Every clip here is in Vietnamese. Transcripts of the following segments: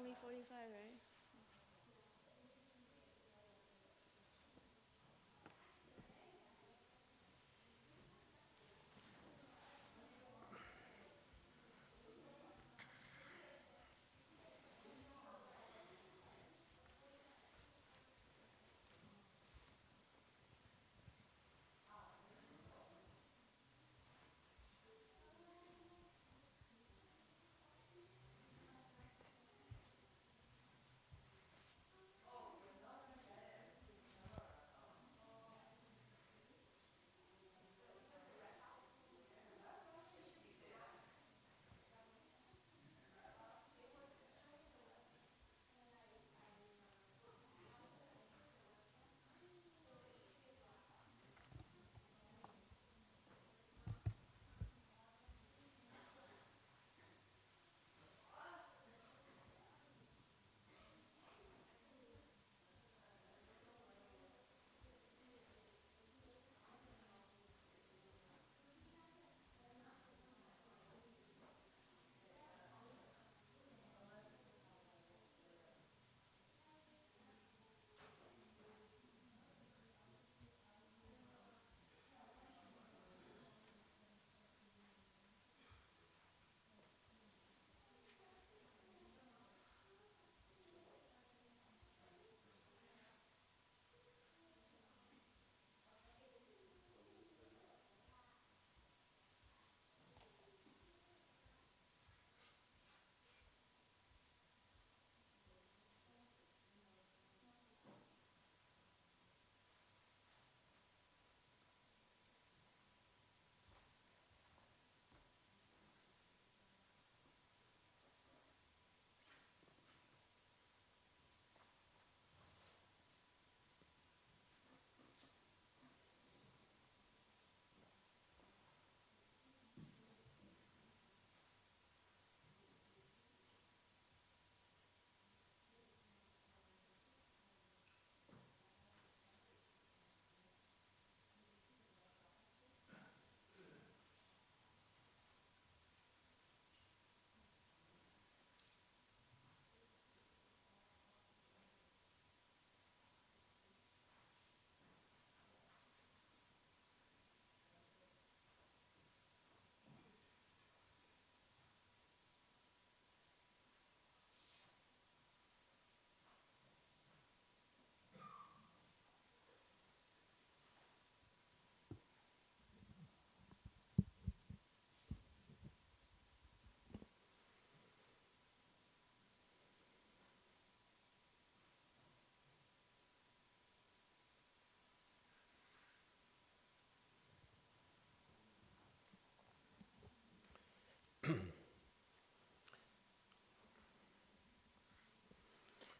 only 45, right?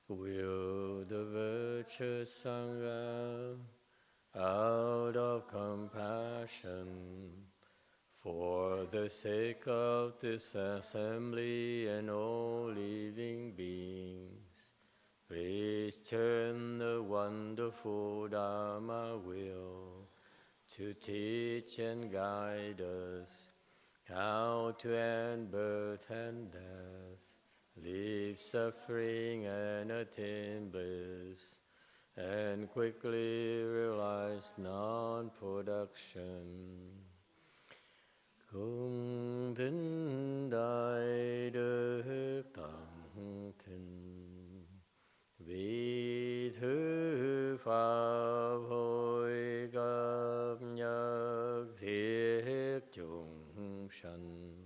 Will the virtuous Sangha, out of compassion, for the sake of this assembly and all living beings, please turn the wonderful Dharma wheel to teach and guide us how to end birth and death, leave suffering and attain bliss, and quickly realize non-production. Cung thính đại đức tạng thính, vị thứ pháp hội cấp nhất thiết chúng sanh,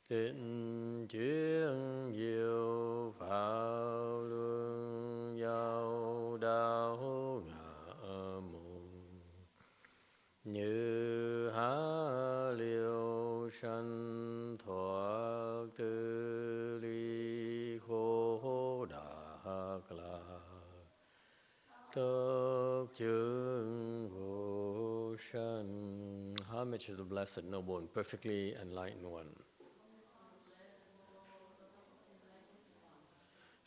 tịnh chuyên diệu pháp luân giao đạo ngã môn, như há liêu sanh thoát tư ly khổ đạc lạc, tốc chứng vô sanh. Homage to the Blessed Noble and perfectly enlightened one.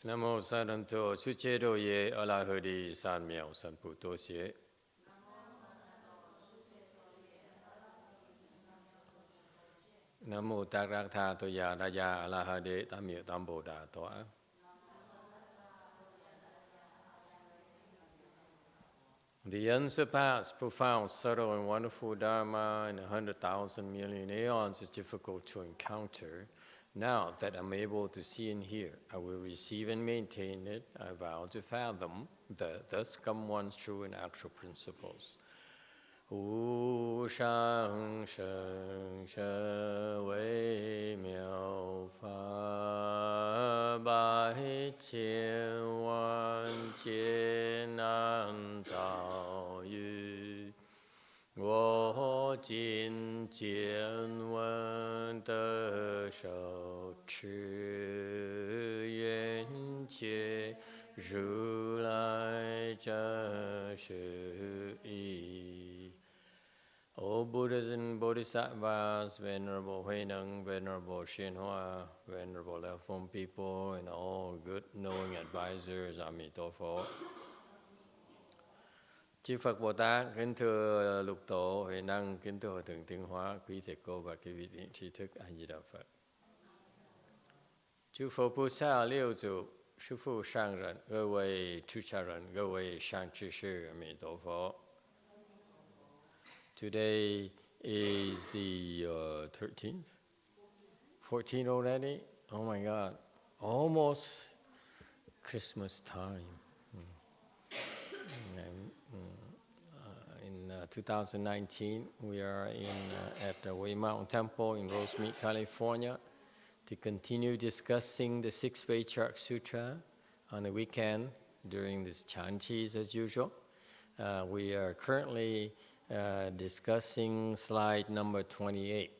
Nam mô Sa Đan Tô Sư Chế Đô Ye A La Hơ Đi San Miao San Pu Tô Xie. Nam mô Tát Rác Tha Tô Ya Đa Ya A La Hơ Đế Tam Miệu Tam Bồ Đà Tọa. The unsurpassed, profound, subtle, and wonderful Dharma in 100,000 million aeons is difficult to encounter. Now that I'm able to see and hear, I will receive and maintain it. I vow to fathom the thus come one's true and actual principles. Wu shang sheng she wei miao fa bai qian wan jie nan zao yu wo jin jian wen de shou chi yuan jie Ru Lai Zhe Shi Yi. O Buddhas and Bodhisattvas, Venerable Hui Neng, Venerable YongHua, Venerable Left Form people, and all good knowing advisors, Amitabha. Chư Phật Bồ Tát, kính thưa Lục Tổ, Huệ Năng, kính thưa Hòa Thượng Tiến Hóa, quý thầy cô và quý vị tri thức A Di Đà Phật. Chư Phật Bồ Tát Liêu Trụ, sư phụ sang人,各位出家人, 各位上知识, Amitabha. Today is the 13th? 14 already? Oh my God. Almost Christmas time. In 2019, we are at the Wei Mountain Temple in Rosemead, California, to continue discussing the 6th Patriarch Sutra on the weekend during this Chantis as usual. We are currently discussing slide number 28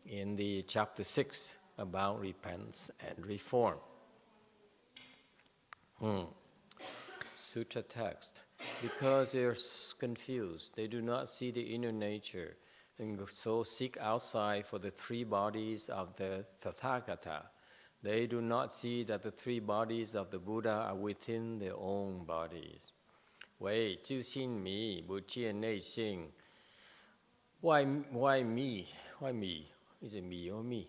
in the chapter 6 about repentance and reform. Sutra text. Because they are confused, they do not see the inner nature, and so seek outside for the three bodies of the Tathagata. They do not see that the three bodies of the Buddha are within their own bodies. Wei, zhi xin mi, bu jian nei xing. Why me? Why me? Is it me or me?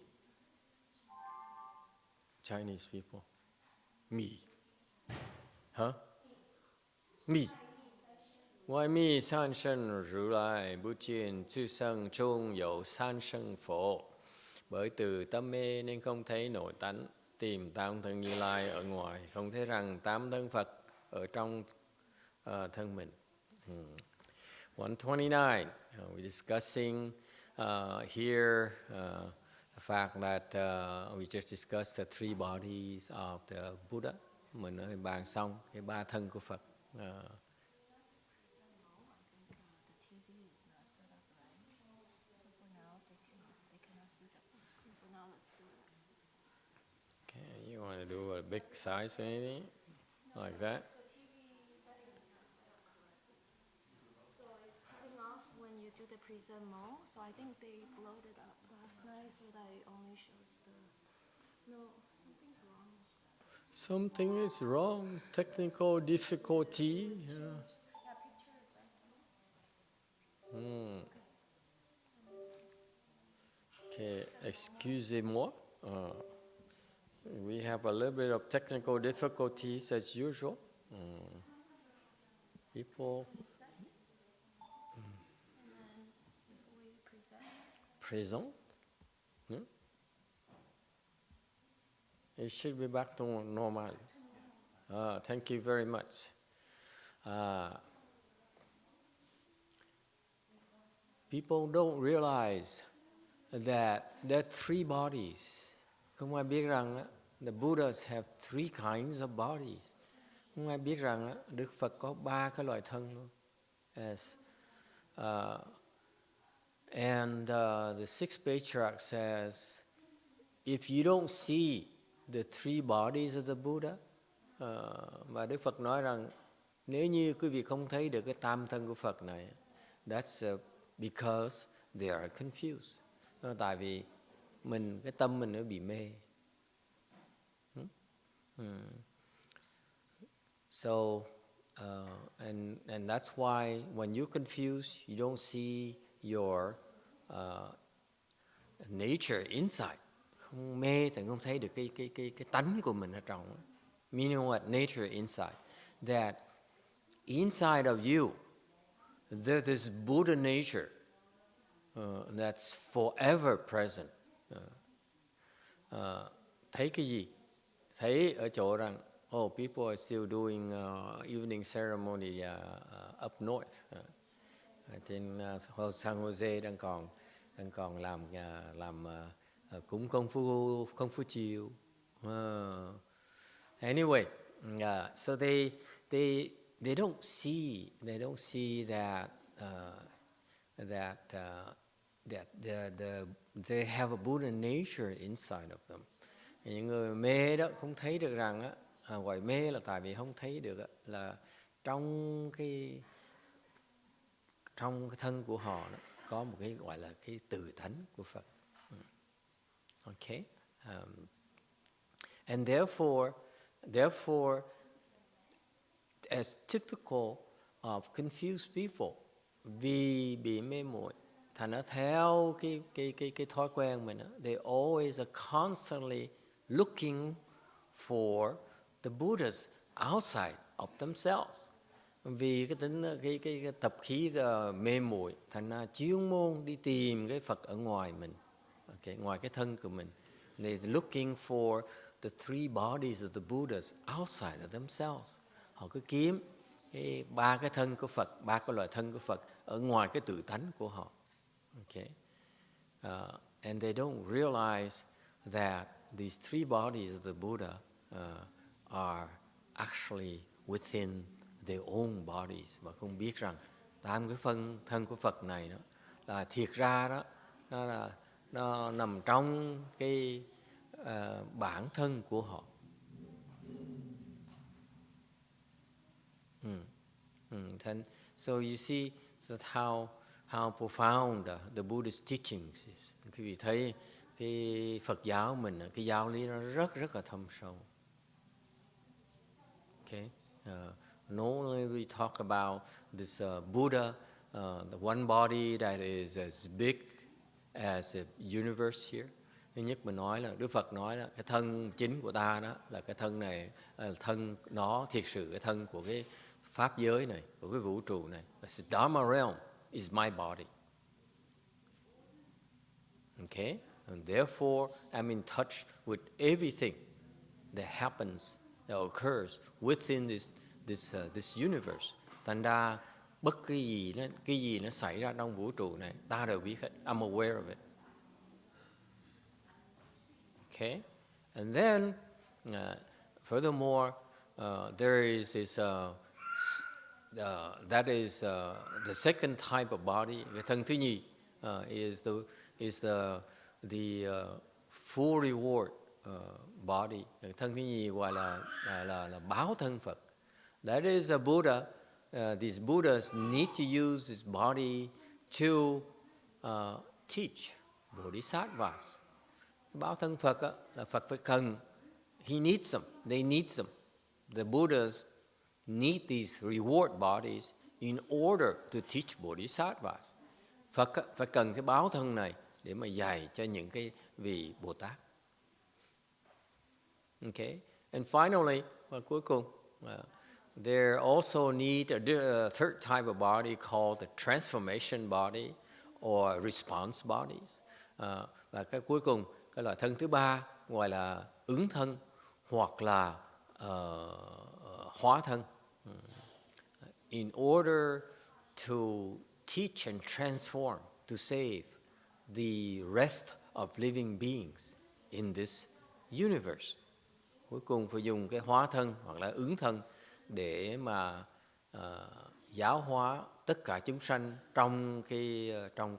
Chinese people. Me. Huh? Me. Why me? San shen Ru Lai, bu jian zhi seng chung有三生佛. Bởi từ tâm mê nên không thấy nội tánh, tìm tam thân Như Lai ở ngoài, không thấy rằng tám thân Phật ở trong thân mình. 129, we're discussing here the fact that we just discussed the three bodies of the Buddha. Mình đã bàn xong cái ba thân của Phật. Okay, you want to do a big size anything like that? Do the present mode, so I think they blowed it up last night so that it only shows the... No, something's wrong. Something is wrong, technical difficulty. Okay, excusez-moi. We have a little bit of technical difficulties as usual. People... Present. It should be back to normal. Thank you very much. People don't realize that there are three bodies. Không ai biết rằng the Buddhas have three kinds of bodies. Không ai biết rằng Đức Phật có ba cái loại thân luôn. As And the sixth patriarch says, if you don't see the three bodies of the Buddha, mà Đức Phật nói rằng nếu như quý vị không thấy được cái tam thân của Phật này, that's because they are confused. Tại vì cái tâm mình nó bị mê. So, and that's why when you're confused, you don't see your nature inside. Không mê thì không thấy được cái tánh của mình ở trong. Meaning what? Nature inside. That inside of you, there's this Buddha nature that's forever present. Thấy cái gì? Thấy ở chỗ rằng, people are still doing evening ceremony up north. Trên San Jose đang còn làm cúng công phu chiều. Anyway, so they don't see that they have a Buddha nature inside of them. Những người mê đó không thấy được rằng gọi mê là tại vì không thấy được là trong cái thân của họ đó, có một cái gọi là cái tự tánh của Phật. Okay, and therefore, as typical of confused people, vì bị mê muội, thành ra theo cái thói quen mình, they always are constantly looking for the Buddhas outside of themselves. Vì cái tính cái tập khí mê muội, thành ra chuyên môn đi tìm cái Phật ở ngoài mình, okay, ngoài cái thân của mình. They're looking for the three bodies of the Buddhas outside of themselves. Họ cứ kiếm ba cái thân của Phật, ba cái loại thân của Phật ở ngoài cái tự tánh của họ. Okay, and they don't realize that these three bodies of the Buddha are actually within their own bodies, và không biết rằng tám cái phân thân của Phật này đó là thiệt ra đó nó nằm trong cái bản thân của họ. So you see that how profound the Buddhist teachings is. Quý vị thấy cái Phật giáo mình, cái giáo lý nó rất là thâm sâu. Okay, not only we talk about this Buddha, the one body that is as big as the universe here. Thứ nhất mình nói là Đức Phật nói là cái thân chính của ta đó là cái thân này, thân nó thiệt sự cái thân của cái pháp giới này, của cái vũ trụ này. The Dharma realm is my body. Okay, and therefore I'm in touch with everything that happens, that occurs within this universe. Thành ra bất kỳ cái gì nó xảy ra trong vũ trụ này, ta đều biết hết. I'm aware of it. Okay, and then furthermore, there is this that is the second type of body. Cái thân thứ nhì is the full reward body. Cái thân thứ nhì gọi là báo thân Phật. That is a Buddha. These Buddhas need to use his body to teach Bodhisattvas. Báo thân Phật là Phật phải cần. He needs them. They need them. The Buddhas need these reward bodies in order to teach Bodhisattvas. Phật phải cần cái báo thân này để mà dạy cho những cái vị Bồ Tát. Okay, and finally, và cuối cùng, there also need a third type of body called the transformation body or response bodies. Và cái cuối cùng, cái loại thân thứ ba gọi là ứng thân hoặc là hóa thân. In order to teach and transform, to save the rest of living beings in this universe. Cuối cùng phải dùng cái hóa thân hoặc là ứng thân để mà giáo hóa tất cả chúng sanh trong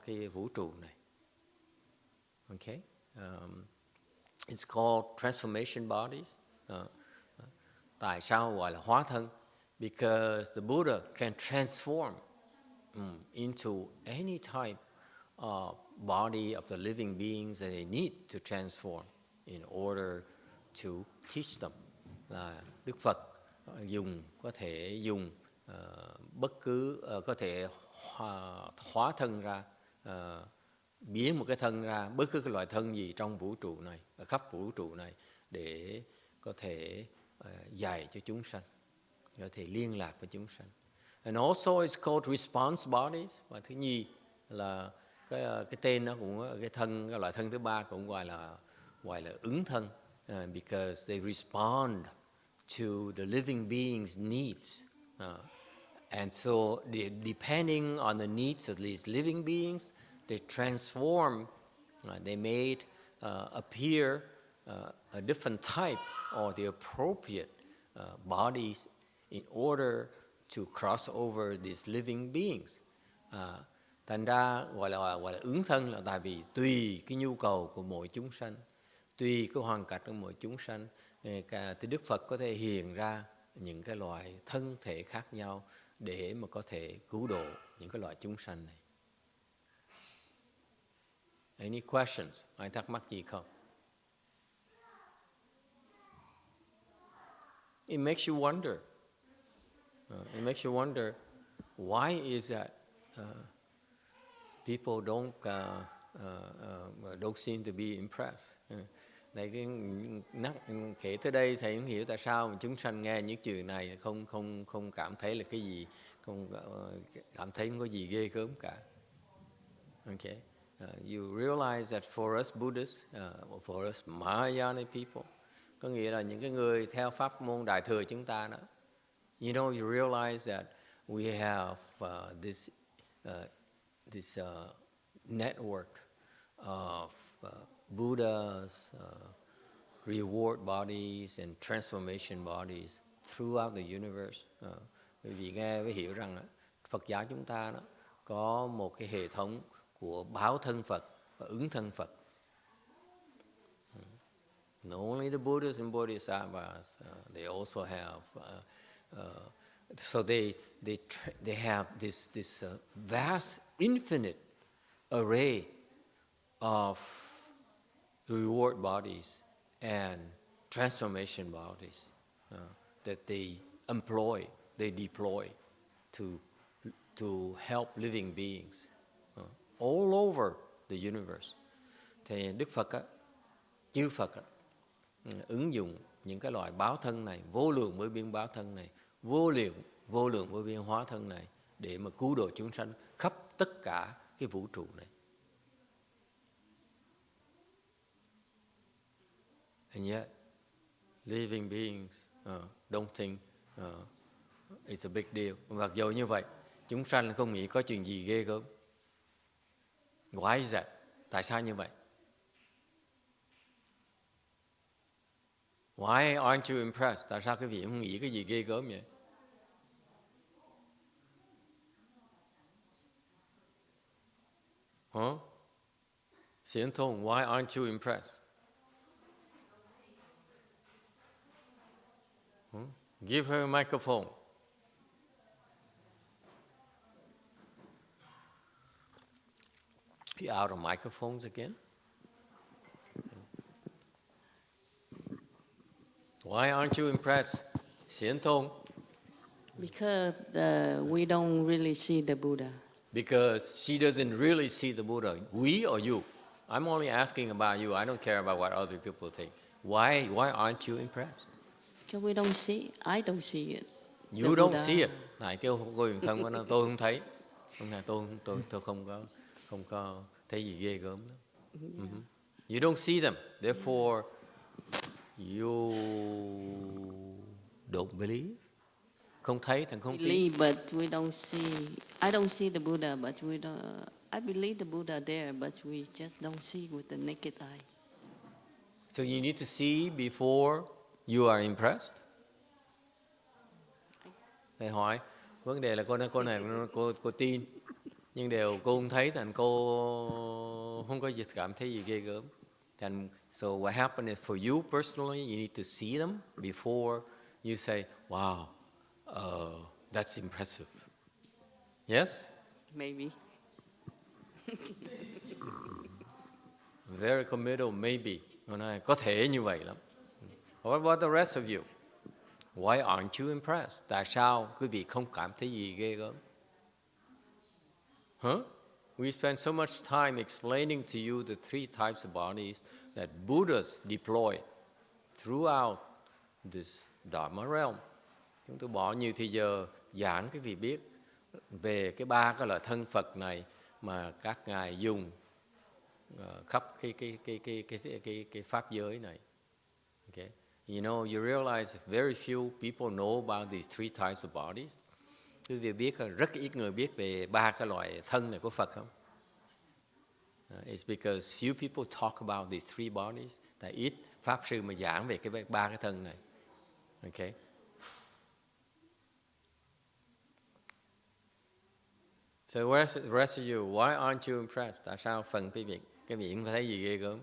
cái vũ trụ này. Okay, it's called transformation bodies. Tại sao gọi là hóa thân? Because the Buddha can transform into any type of body of the living beings that they need to transform in order to teach them. Là Đức Phật có thể dùng bất cứ có thể hóa thân ra, biến một cái thân ra bất cứ cái loại thân gì trong vũ trụ này, khắp vũ trụ này, để có thể dạy cho chúng sanh, có thể liên lạc với chúng sanh. And also it's called response bodies. Và thứ nhì là cái tên nó cũng cái thân, cái loại thân thứ ba cũng gọi là ứng thân, because they respond to the living being's needs. And so depending on the needs of these living beings, they transform, they made appear a different type or the appropriate bodies in order to cross over these living beings. Thành ra gọi là ứng thân là tại vì tùy cái nhu cầu của mỗi chúng sanh, tùy cái hoàn cảnh của mỗi chúng sanh, thì Đức Phật có thể hiện ra những cái loại thân thể khác nhau để mà có thể cứu độ những cái loại chúng sanh này. Any questions? Ai thắc mắc gì không? It makes you wonder. It makes you wonder, why is that people don't seem to be impressed? Tại kể tới đây thầy không hiểu tại sao mà chúng sanh nghe những chuyện này không cảm thấy là cái gì, không cảm thấy không có gì ghê gớm cả. Okay, you realize that for us Buddhists, for us Mahayana people, có nghĩa là những cái người theo pháp môn Đại thừa chúng ta đó, you know, you realize that we have this network of Buddhas, reward bodies and transformation bodies throughout the universe. Quý vị nghe mới hiểu rằng Phật giáo chúng ta đó có một cái hệ thống của báo thân Phật và ứng thân Phật. Not only the Buddhas and Bodhisattvas, they also have, so they have this vast, infinite array of reward bodies and transformation bodies that they employ, they deploy to help living beings all over the universe. Thì Đức Phật á, chư Phật á, ứng dụng những cái loại báo thân này, vô lượng vô biên báo thân này, vô lượng vô biên hóa thân này để mà cứu độ chúng sanh khắp tất cả cái vũ trụ này. And yet, living beings don't think it's a big deal. Mặc dù như vậy, chúng sanh không nghĩ có chuyện gì ghê gớm. Why is that? Tại sao như vậy? Why aren't you impressed? Tại sao quý vị không nghĩ cái gì ghê gớm vậy? Xiển Thông, why aren't you impressed? Give her a microphone. You out of microphones again? Why aren't you impressed? Xiển Thông? Because we don't really see the Buddha. Because she doesn't really see the Buddha. We or you? I'm only asking about you. I don't care about what other people think. Why aren't you impressed? Because we don't see. I don't see it. You don't see it. Này kêu cô huyền thân của nó, tôi không thấy. Tôi không có thấy gì ghê gớm đó. You don't see them. Therefore, you don't believe. Không thấy thành không tin. Believe, but we don't see. I don't see the Buddha, but we don't. I believe the Buddha there, but we just don't see with the naked eye. So you need to see before you are impressed. Thầy hỏi, vấn đề là cô tin, nhưng đều cô không thấy thành cô không có gì cảm thấy gì ghê gớm. And so what happened is for you personally, you need to see them before you say, wow, that's impressive. Yes? Maybe. Very committal, maybe. Có thể như vậy lắm. What about the rest of you? Why aren't you impressed? Tại sao quý vị không cảm thấy gì ghê gớm? We spend so much time explaining to you the three types of bodies that Buddhas deploy throughout this Dharma realm. Chúng tôi bỏ nhiều thời giờ giảng quý vị biết về cái ba cái loại thân Phật này mà các ngài dùng khắp cái pháp giới này. Okay. You know, you realize very few people know about these three types of bodies. Quý vị biết rất ít người biết về ba cái loại thân này của Phật không? It's because few people talk about these three bodies. Tại ít pháp sư mà giảng về cái ba cái thân này. Okay. So where's the rest of you? Why aren't you impressed? Tại sao phần quý vị không thấy gì ghê gớm?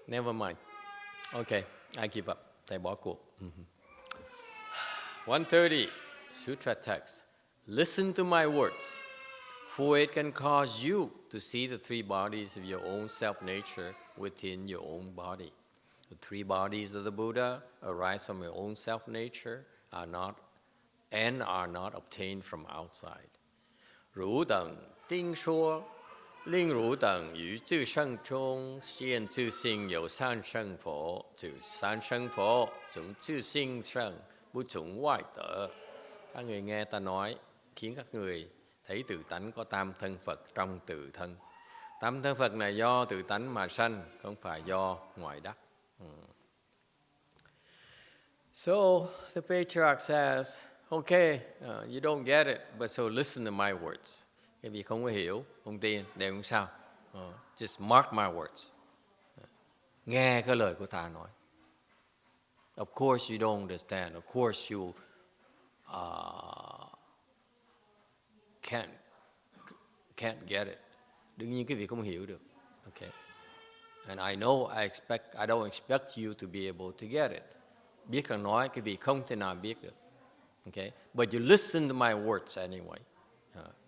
Never mind. Okay, I give up. Thầy bỏ cuộc. 130 Sutra text. Listen to my words, for it can cause you to see the three bodies of your own self-nature within your own body. The three bodies of the Buddha arise from your own self-nature, are not obtained from outside. Rủ等丁说 令汝等于自圣中现自性有三圣佛，自三圣佛从自性圣，不从外得. Các người nghe ta nói khiến các người thấy tự tánh có tam thân Phật trong tự thân. Tam thân Phật này do tự tánh mà sanh, không phải do ngoại đắc. So the Patriarch says, okay, you don't get it, but so listen to my words. Cái vị không có hiểu, không tin, đều không sao. Just mark my words. Nghe cái lời của ta nói. Of course you don't understand. Of course you can't get it. Đương nhiên cái vị không hiểu được. Okay. And I know I don't expect you to be able to get it. Biết càng nói cái vị không thể nào biết được. Okay. But you listen to my words anyway.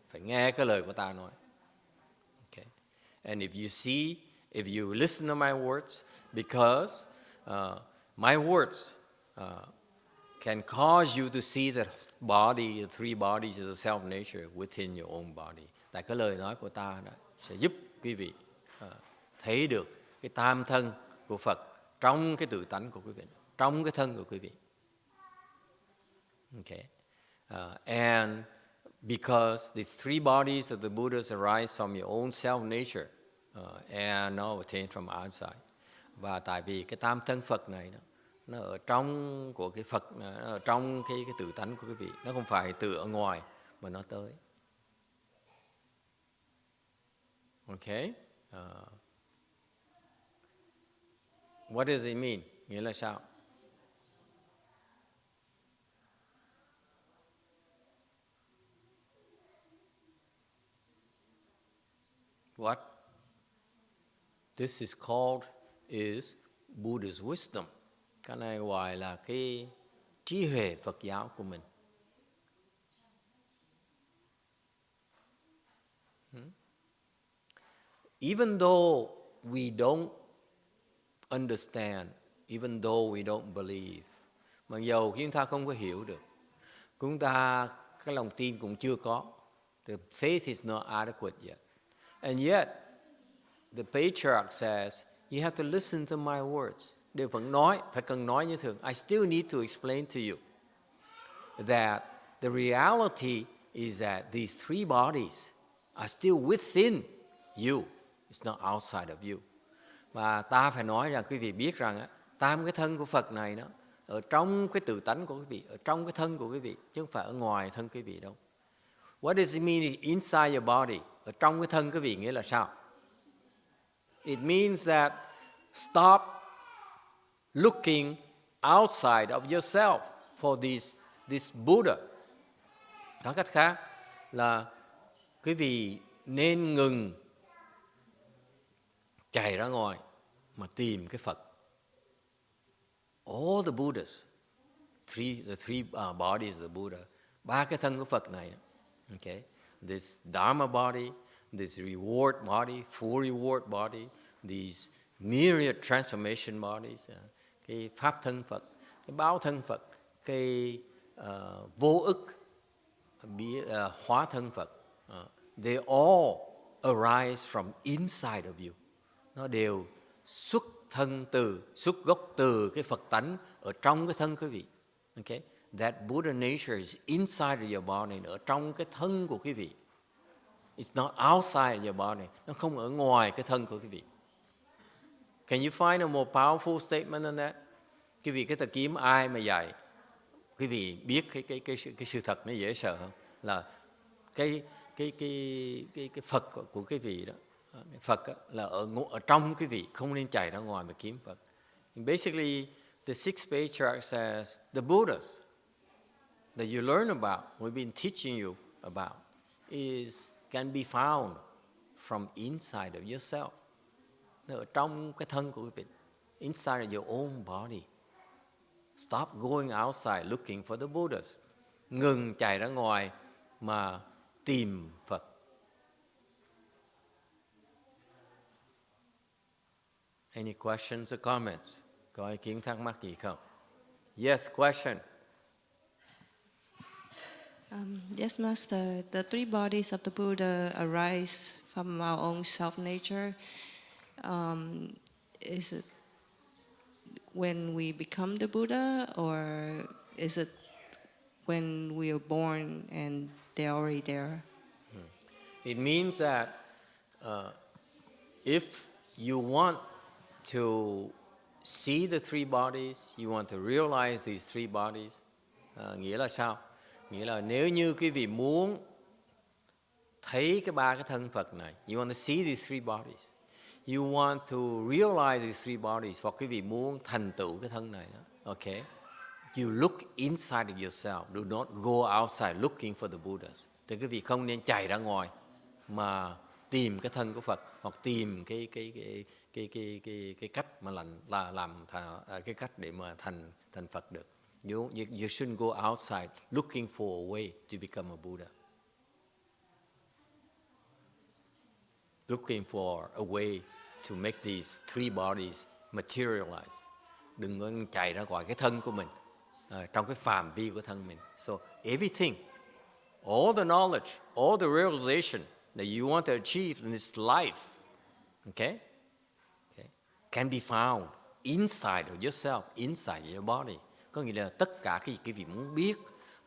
Phải nghe cái lời của ta nói. Okay. And if you listen to my words, because my words can cause you to see the three bodies of the self-nature within your own body. Tại cái lời nói của ta đó sẽ giúp quý vị thấy được cái tam thân của Phật trong cái tự tánh của quý vị, trong cái thân của quý vị. Okay. And because these three bodies of the Buddhas arise from your own self-nature and not obtained from outside. Và tại vì cái tam thân Phật này đó, nó ở trong của cái Phật, nó ở trong cái tự tánh của quý vị, nó không phải từ ở ngoài mà nó tới. Okay? What does it mean? Nghĩa là sao? What? This is called Buddha's wisdom. Cái này gọi là cái trí huệ Phật giáo của mình. Even though we don't understand, even though we don't believe, mặc dầu chúng ta không có hiểu được, chúng ta cái lòng tin cũng chưa có. The faith is not adequate yet. And yet, the Patriarch says, you have to listen to my words. Đều vẫn nói, phải cần nói như thường. I still need to explain to you that the reality is that these three bodies are still within you. It's not outside of you. Và ta phải nói rằng quý vị biết rằng tam cái thân của Phật này đó ở trong cái tự tánh của quý vị, ở trong cái thân của quý vị, chứ không phải ở ngoài thân quý vị đâu. What does it mean inside your body? Ở trong cái thân quý vị nghĩa là sao? It means that stop looking outside of yourself for this Buddha. Nói cách khác là quý vị nên ngừng chạy ra ngoài mà tìm cái Phật. All the Buddhas, the three bodies of the Buddha, ba cái thân của Phật này. Okay, this Dharma body, this reward body, full reward body, these myriad transformation bodies, cái pháp thân Phật, cái báo thân Phật, cái vô ức hóa thân Phật. They all arise from inside of you. Nó đều xuất gốc từ cái Phật tánh ở trong cái thân quý vị. Okay? That Buddha nature is inside of your body, ở trong cái thân của quý vị. It's not outside of your body. Nó không ở ngoài cái thân của quý vị. Can you find a more powerful statement than that? Quý vị, cái tà kiếm ai mà dạy? Quý vị biết cái sự thật nó dễ sợ không? Là cái Phật của quý vị đó, Phật là ở trong quý vị, không nên chạy ra ngoài mà kiếm Phật. And basically, the sixth patriarch says the Buddhas that you learn about, we've been teaching you about, can be found from inside of yourself. Nó ở trong cái thân của quý vị, inside of your own body. Stop going outside looking for the Buddhas. Ngừng chạy ra ngoài mà tìm Phật. Any questions or comments? Có ý kiến thắc mắc gì không? Yes, question. Yes, Master. The three bodies of the Buddha arise from our own self-nature. Is it when we become the Buddha, or is it when we are born and they're already there? It means that if you want to see the three bodies, you want to realize these three bodies, nghĩa là sao? Nghĩa là nếu như quý vị muốn thấy cái ba cái thân Phật này, you want to see these three bodies, you want to realize these three bodies, hoặc quý vị muốn thành tựu cái thân này đó, okay? You look inside of yourself. Do not go outside looking for the Buddhas. Thì quý vị không nên chạy ra ngoài mà tìm cái thân của Phật, hoặc tìm cái cách mà làm cái cách để mà thành Phật được. You shouldn't go outside looking for a way to become a Buddha. Looking for a way to make these three bodies materialize. Đừng có chạy ra ngoài cái thân của mình, trong cái phạm vi của thân mình. So everything, all the knowledge, all the realization that you want to achieve in this life, okay, can be found inside of yourself, inside your body. Có nghĩa là tất cả cái quý vị muốn biết,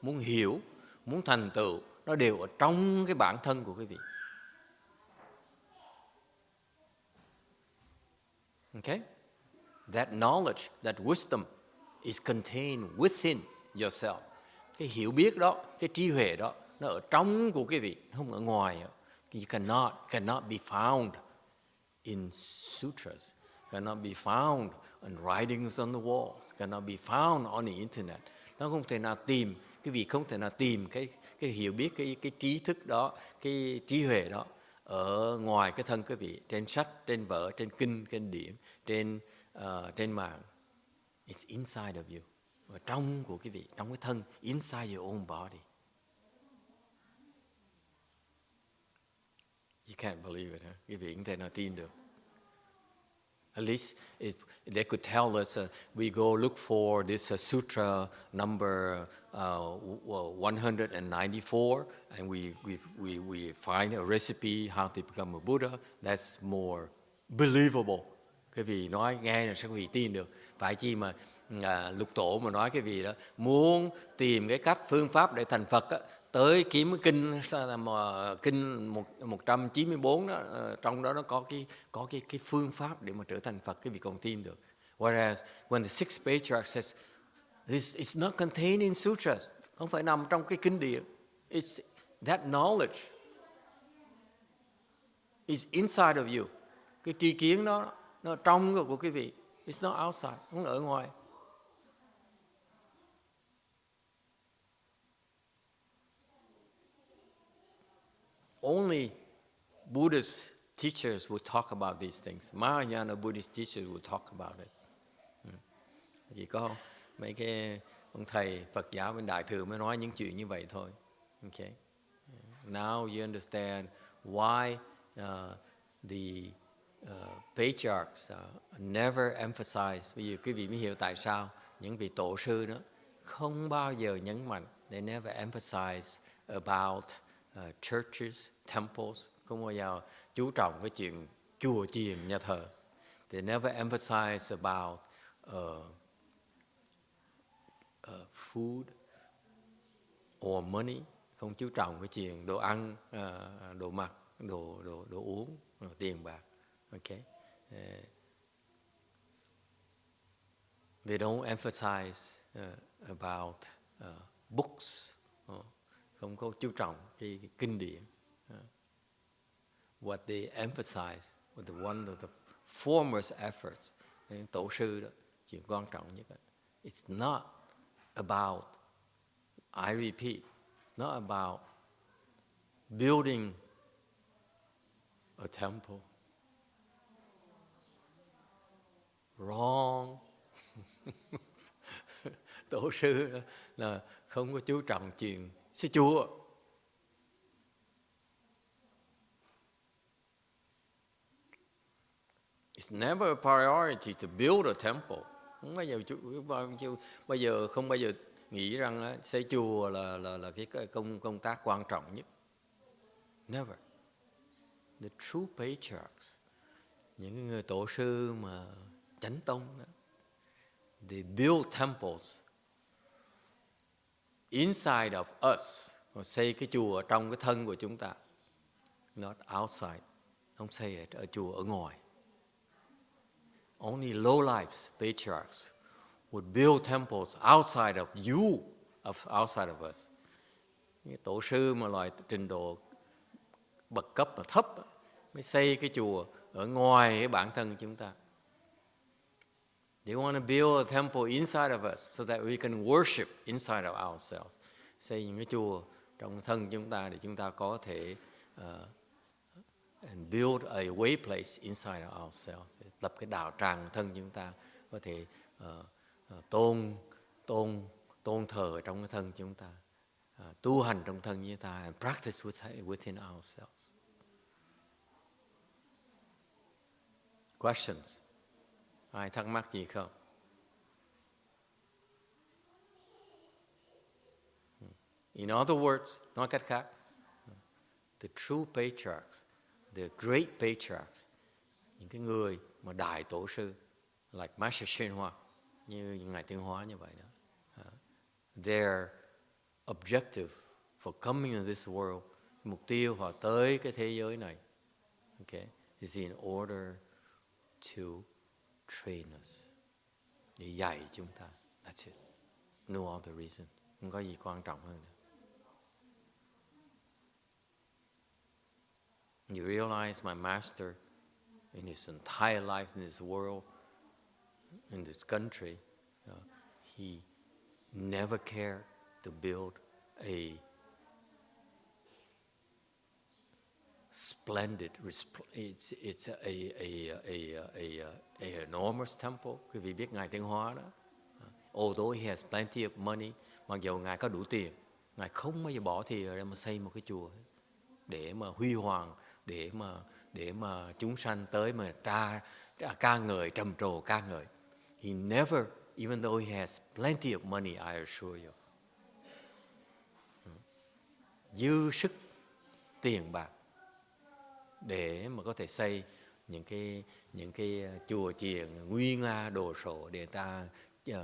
muốn hiểu, muốn thành tựu, nó đều ở trong cái bản thân của quý vị. Okay? That knowledge, that wisdom is contained within yourself. Cái hiểu biết đó, cái trí huệ đó, nó ở trong của quý vị, không ở ngoài. You cannot be found in sutras, cannot be found on writings on the walls, cannot be found on the internet. Nó không thể nào tìm, quý vị không thể nào tìm cái hiểu biết, cái trí thức đó, cái trí huệ đó ở ngoài cái thân quý vị, trên sách, trên vở, trên kinh, trên điển, trên mạng. It's inside of you. Ở trong của quý vị, trong cái thân, inside your own body. You can't believe it, huh? Quý vị không thể nào tin được. At least they could tell us, we go look for this sutra number 194, and we find a recipe how to become a Buddha. That's more believable. Cái vị nói nghe là sao quý vị tin được. Phải chi mà Lục Tổ mà nói cái vị đó, muốn tìm cái cách phương pháp để thành Phật á, tới kiếm cái kinh 194 đó, trong đó nó có cái phương pháp để mà trở thành Phật, cái vị còn tin được. Whereas when the sixth patriarch says it's not contained in sutras, không phải nằm trong cái kinh điển, it's that knowledge is inside of you. Cái tri kiến đó nó trong của quý vị, it's not outside, không ở ngoài. Only Buddhist teachers will talk about these things. Mahayana Buddhist teachers will talk about it. Chỉ có mấy cái ông thầy Phật giáo bên Đại Thừa mới nói những chuyện như vậy thôi. Okay. Now you understand why the patriarchs never emphasize. Bây giờ quý vị mới hiểu tại sao những vị tổ sư đó không bao giờ nhấn mạnh. They never emphasize about churches, temples, không bao giờ chú trọng cái chuyện chùa chiền nhà thờ. They never emphasize about food or money, không chú trọng cái chuyện đồ ăn, đồ mặc, đồ uống, tiền bạc. Okay. They don't emphasize about books, không có chú trọng cái kinh điển. What they emphasize was one of the foremost efforts. Tổ sư đó, chuyện quan trọng nhất. It's not about, I repeat, it's not about building a temple. Wrong. Tổ sư là không có chú trọng chuyện xây chùa. It's never a priority to build a temple. Không bao giờ nghĩ rằng xây chùa là cái công tác quan trọng nhất. Never. The true patriarchs, những người tổ sư mà chánh tông đó, they build temples inside of us. Họ xây cái chùa trong cái thân của chúng ta, not outside. Không xây ở chùa ở ngoài. Only low-life patriarchs would build temples outside of you, outside of us. Những tổ sư mà loại trình độ bậc cấp mà thấp mới xây cái chùa ở ngoài cái bản thân chúng ta. They want to build a temple inside of us so that we can worship inside of ourselves. Xây những cái chùa trong thân chúng ta để chúng ta có thể and build a way place inside of ourselves. Lập cái đạo tràng thân chúng ta có thể tôn thờ trong cái thân chúng ta, tu hành trong thân chúng ta, and practice within ourselves. Questions? Ai thắc mắc gì không? In other words, nói cách khác, the true patriarchs, the great patriarchs, những cái người mà đại tổ sư, like Master YongHua, như Ngài Tiên Hóa như vậy đó. Their objective for coming in this world, mục tiêu họ tới cái thế giới này, okay, is in order to train us, để dạy chúng ta. That's it. No other reason. Không có gì quan trọng hơn nữa. You realize my master, in his entire life in this world, in this country, he never cared to build a splendid, it's a enormous temple. Quý vị biết Ngài Tiên Hóa đó. Although he has plenty of money, mặc dù Ngài có đủ tiền, Ngài không bao giờ bỏ tiền để mà xây một cái chùa để mà huy hoàng, để mà chúng sanh tới mà ca ngợi, trầm trồ ca ngợi. He never, even though he has plenty of money, I assure you. Dư sức tiền bạc để mà có thể xây những cái chùa chiền nguy nga đồ sộ để ta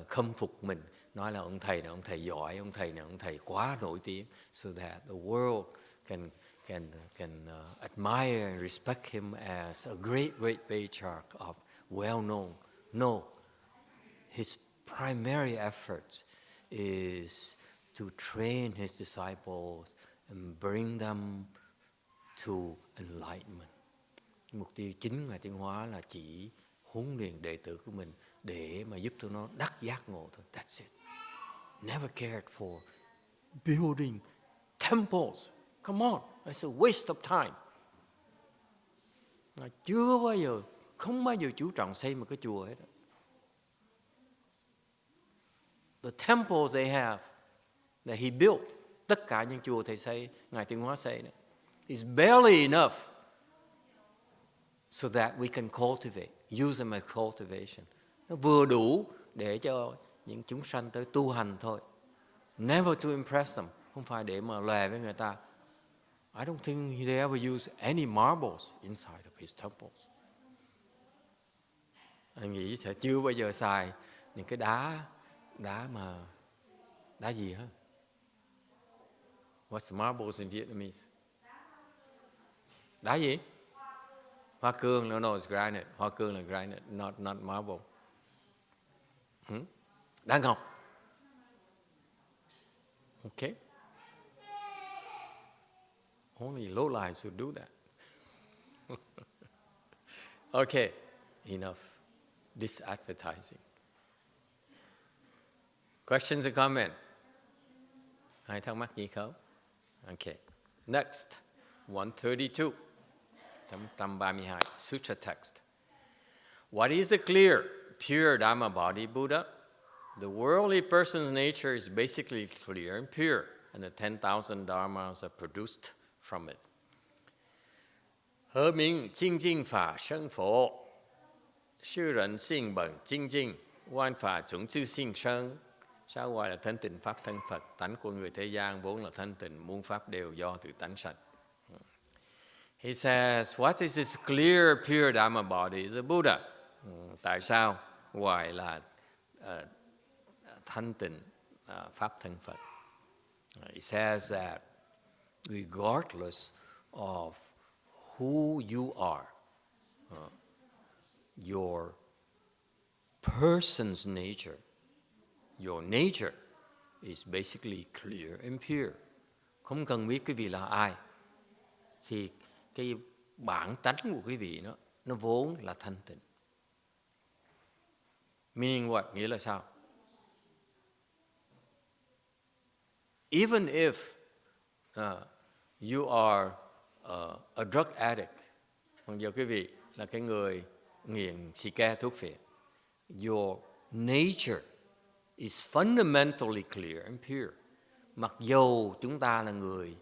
khâm phục mình, nói là ông thầy này ông thầy giỏi, ông thầy này ông thầy quá nổi tiếng, so that the world can admire and respect him as a great patriarch of well known. No, his primary efforts is to train his disciples and bring them to enlightenment. Mục tiêu chính Ngài Tiên Hóa là chỉ huấn luyện đệ tử của mình để mà giúp cho nó đắc giác ngộ thôi. That's it. Never cared for building temples. Come on, it's a waste of time. Ngài không bao giờ chú trọng xây một cái chùa hết. The temples they have that he built, tất cả những chùa thầy xây, Ngài Tiên Hóa xây đó, is barely enough so that we can cultivate, use them as cultivation. Nó vừa đủ để cho những chúng sanh tới tu hành thôi. Never to impress them, không phải để mà lòe với người ta. I don't think they ever use any marbles inside of his temples. Anh nghĩ sẽ chưa bao giờ xài những cái đá gì hả? What's marbles in Vietnamese? Đá gì? Hoa cương, no, it's granite. Hoa cương là granite, not marble. Đá ngọc. Okay. Only lowlives should do that. Okay, enough. This advertising. Questions and comments? Ai thắc mắc gì không? Okay. Next, 132. 132, Sutra text. What is the clear, pure Dhamma body Buddha? The worldly person's nature is basically clear and pure, and the 10,000 dharmas are produced from it. 何名清净法生佛？世人性本清净，万法从自性生. Sao gọi là thanh tịnh pháp thân Phật? Tánh của người thế gian vốn là thanh tịnh, muôn pháp đều do từ tánh sanh. He says, what is this clear, pure Dhamma body? The Buddha. Tại sao gọi là thanh tịnh pháp thân Phật? He says that regardless of who you are, your person's nature, your nature is basically clear and pure. Không cần biết quý vị là ai, thì cái bản tánh của quý vị nó vốn là thanh tịnh. Meaning what? Nghĩa là sao? Even if you are a drug addict, mặc dù quý vị là cái người nghiện xì ke thuốc phiện, your nature is fundamentally clear and pure. Mặc dù chúng ta là người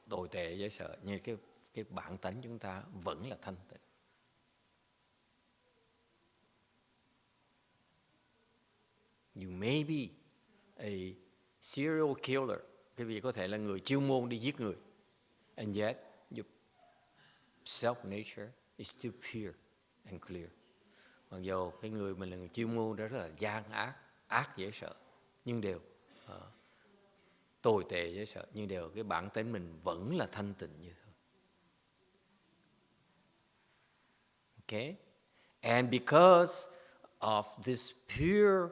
tồi tệ dễ sợ, nhưng cái bản tánh chúng ta vẫn là thanh tịnh. You may be a serial killer. Quý vị có thể là người chuyên môn đi giết người. And yet, your self-nature is still pure and clear. Mặc dù cái người mình là người chuyên môn đó rất là gian ác dễ sợ, nhưng đều tồi tệ dễ sợ, nhưng đều cái bản tính mình vẫn là thanh tịnh như thế. Okay? And because of this pure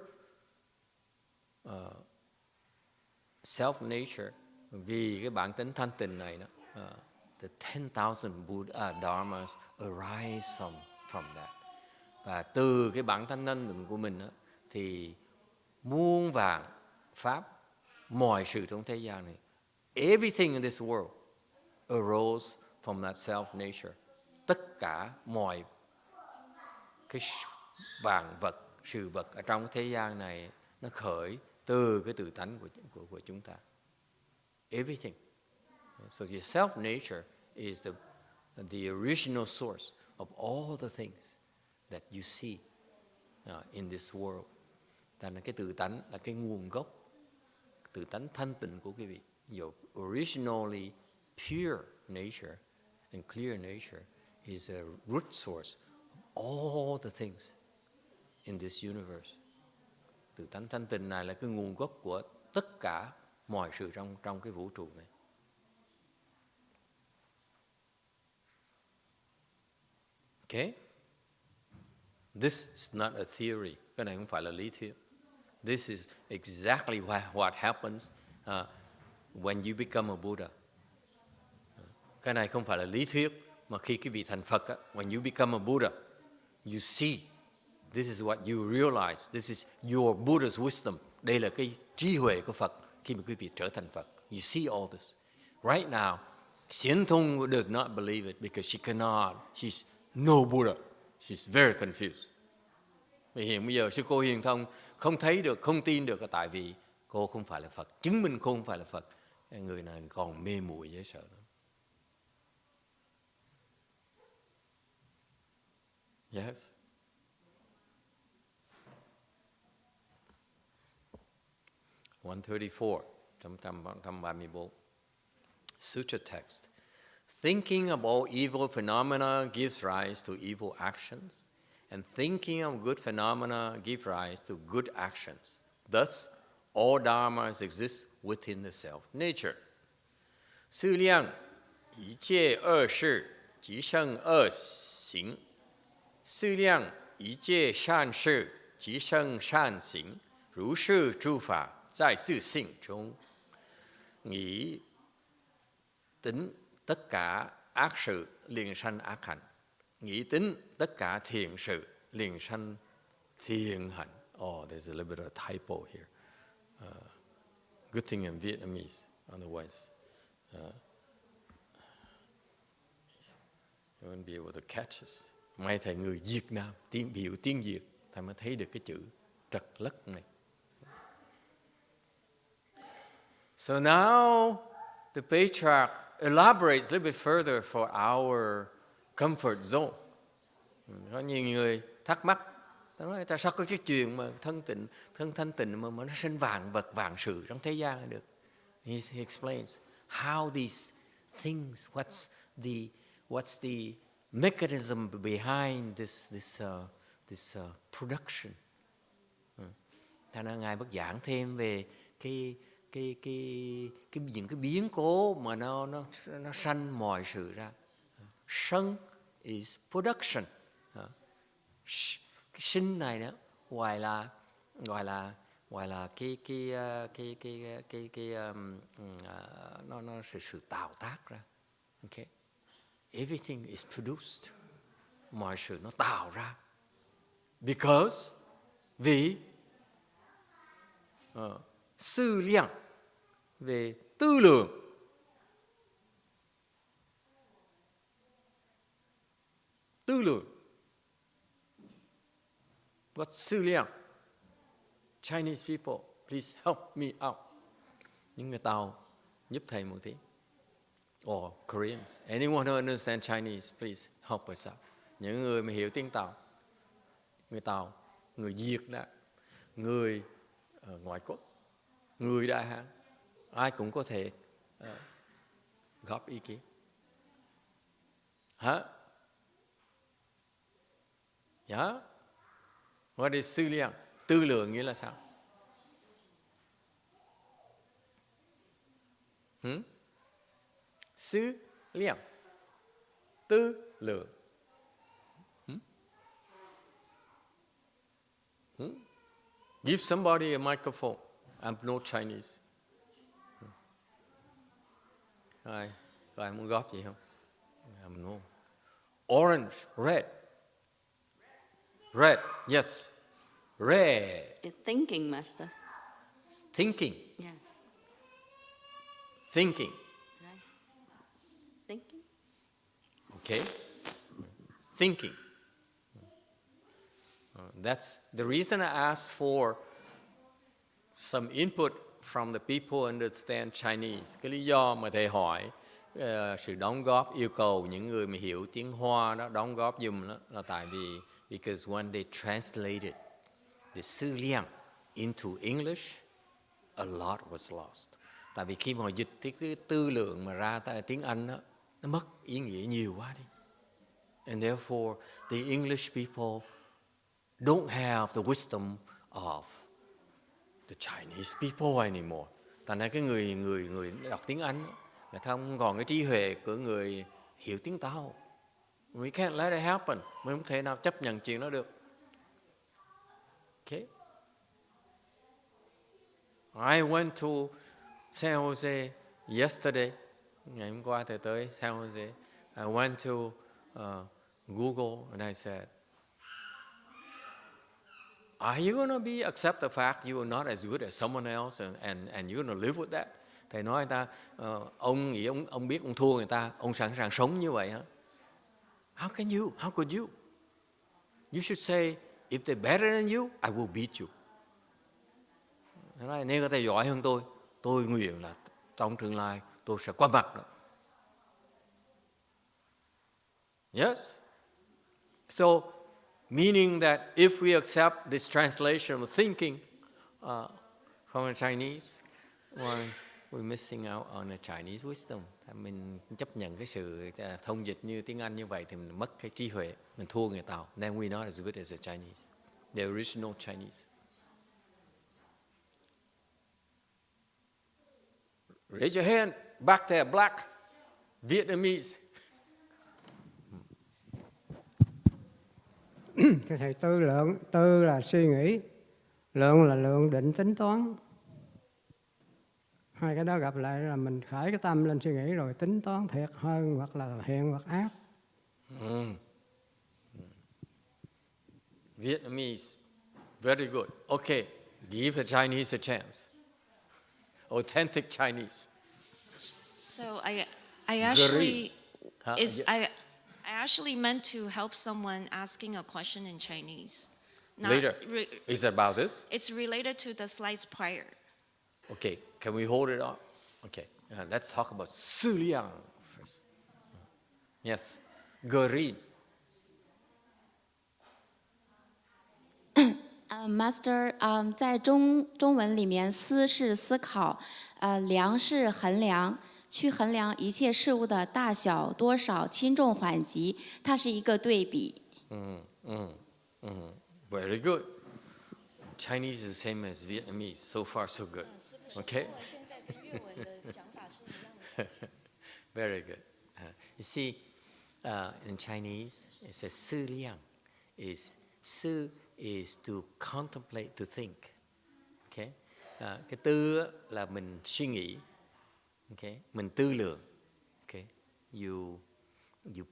self-nature, vì cái bản tính thanh tịnh này đó, the 10,000 Buddha dharmas arise from that. Và từ cái bản thanh tịnh của mình đó, thì muôn vàn pháp, mọi sự trong thế gian này, everything in this world arose from that self-nature. Tất cả mọi cái vạn vật, sự vật ở trong thế gian này nó khởi từ cái tự tánh của chúng ta. Everything. So your self-nature is the original source of all the things that you see in this world. Thành cái tự tánh là cái nguồn gốc, tự tánh thanh tịnh của quý vị. Your originally pure nature and clear nature is a root source of all the things in this universe. Tự tánh thanh tịnh này là cái nguồn gốc của tất cả mọi sự trong cái vũ trụ này. Okay? This is not a theory. Cái này không phải là lý thuyết. This is exactly what happens when you become a Buddha. Cái này không phải là lý thuyết, mà khi quý vị thành Phật, when you become a Buddha, you see, this is what you realize, this is your Buddha's wisdom. Đây là cái trí huệ của Phật khi mà quý vị trở thành Phật. You see all this. Right now, Xian Thong does not believe it because she cannot, she's no Buddha. She's very confused. Vì hiện bây giờ sư cô Hiền Thông không thấy được, không tin được là tại vì cô không phải là Phật. Chứng minh cô không phải là Phật. Người này còn mê muội dễ sợ lắm. Yes. 134, 134. Sutra text. Thinking about evil phenomena gives rise to evil actions, and thinking of good phenomena gives rise to good actions. Thus, all dharmas exist within the self-nature. 思量一切恶事即生恶行，思量一切善事即生善行，如是诸法在自性中。Nghĩ tính tất cả ác sự liền sanh ác hạnh, nghĩ tính tất cả thiện sự liền sanh thiện hạnh. Oh, there's a little bit of a typo here. Good thing in Vietnamese, otherwise you won't be able to catch us. May thầy người Việt Nam hiểu tiếng Việt, thầy mới thấy được cái chữ trật lất này. So now the Patriarch elaborates a little bit further for our comfort zone. Có nhiều người thắc mắc, nói tại sao có cái chuyện mà thân thanh tịnh mà nó sinh vạn vật vạn sự trong thế gian này được. He explains how these things, what's the mechanism behind this production. Thành ra Ngài bác giảng thêm về những cái biến cố mà nó sanh mọi sự ra. Sân is production. Cái sinh này đó gọi là nó sự tạo tác ra. Okay. Everything is produced. Mọi sự nó tạo ra. Because vì tư lượng, về tư lượng. Tư lượng. What's tư lượng? Chinese people, please help me out. Những người Tàu giúp thầy một tí. Or Koreans. Anyone who understands Chinese, please help us out. Những người mà hiểu tiếng Tàu. Người Tàu, người Việt Nam, người ngoại quốc, người Đại Hán, ai cũng có thể góp ý kiến. Hả? Yeah? What is tư lượng? Tư lượng nghĩa là sao? Tư lượng. Tư lượng. Give somebody a microphone. I'm no Chinese. Ai muốn góp gì không? I'm no. Orange, red. Red, yes. Red. It's thinking, Master. Thinking. Yeah. Thinking. Right. Thinking. Okay. Thinking. That's the reason I asked for some input from the people who understand Chinese. Cái lý do mà thầy hỏi sự đóng góp, yêu cầu những người mà hiểu tiếng Hoa đó đóng góp dùm đó là tại vì because when they translated the sư lượng into English, a lot was lost. Tại vì khi mà họ dịch cái tư lượng mà ra tại tiếng Anh đó, nó mất ý nghĩa nhiều quá đi. And therefore, the English people don't have the wisdom of the Chinese people anymore. Thành ra cái người đọc tiếng Anh, người ta không còn cái trí huệ của người hiểu tiếng Tàu. We can't let it happen. Mình không thể nào chấp nhận chuyện đó được. Okay. I went to San Jose yesterday. Ngày hôm qua thầy tới San Jose. I went to Google and I said, are you going to accept the fact you are not as good as someone else and you're going to live with that? Thầy nói người ta, ông nghĩ ông biết ông thua người ta, ông sẵn sàng sống như vậy hả? How can you? How could you? You should say, if they're better than you, I will beat you. Nói, nếu người ta giỏi hơn tôi nguyện là trong tương lai tôi sẽ qua mặt đó. Yes? So, meaning that if we accept this translation of thinking, from a Chinese. Well, we're missing out on a Chinese wisdom. Mình chấp nhận cái sự thông dịch như tiếng Anh như vậy thì mình mất cái trí huệ, mình thua người Tàu. Then we're not as good as the Chinese, the original Chinese. Raise your hand. Back there, black, Vietnamese. Thưa thầy, tư là suy nghĩ, lượng là lượng định tính toán. Hai cái đó gặp lại là mình khởi cái tâm lên suy nghĩ rồi tính toán thiệt hơn hoặc là thiện hoặc ác. Vietnamese, very good. Okay, give the Chinese a chance. Authentic Chinese. So I actually Yeah. I actually meant to help someone asking a question in Chinese. Later. Is it about this? It's related to the slides prior. Okay, can we hold it up? Okay, let's talk about Sư Liang first. Yes, green. Master， 在中文里面，思是思考，量是衡量，去衡量一切事物的大小、多少、轻重缓急，它是一个对比。Very good. Chinese is the same as Vietnamese. So far, so good. Okay. Very good. You see, in Chinese, it says Sư Liang. Sư is to contemplate, to think. Okay. Cái tư là mình suy nghĩ. Okay. Mình tư lượng. Okay. You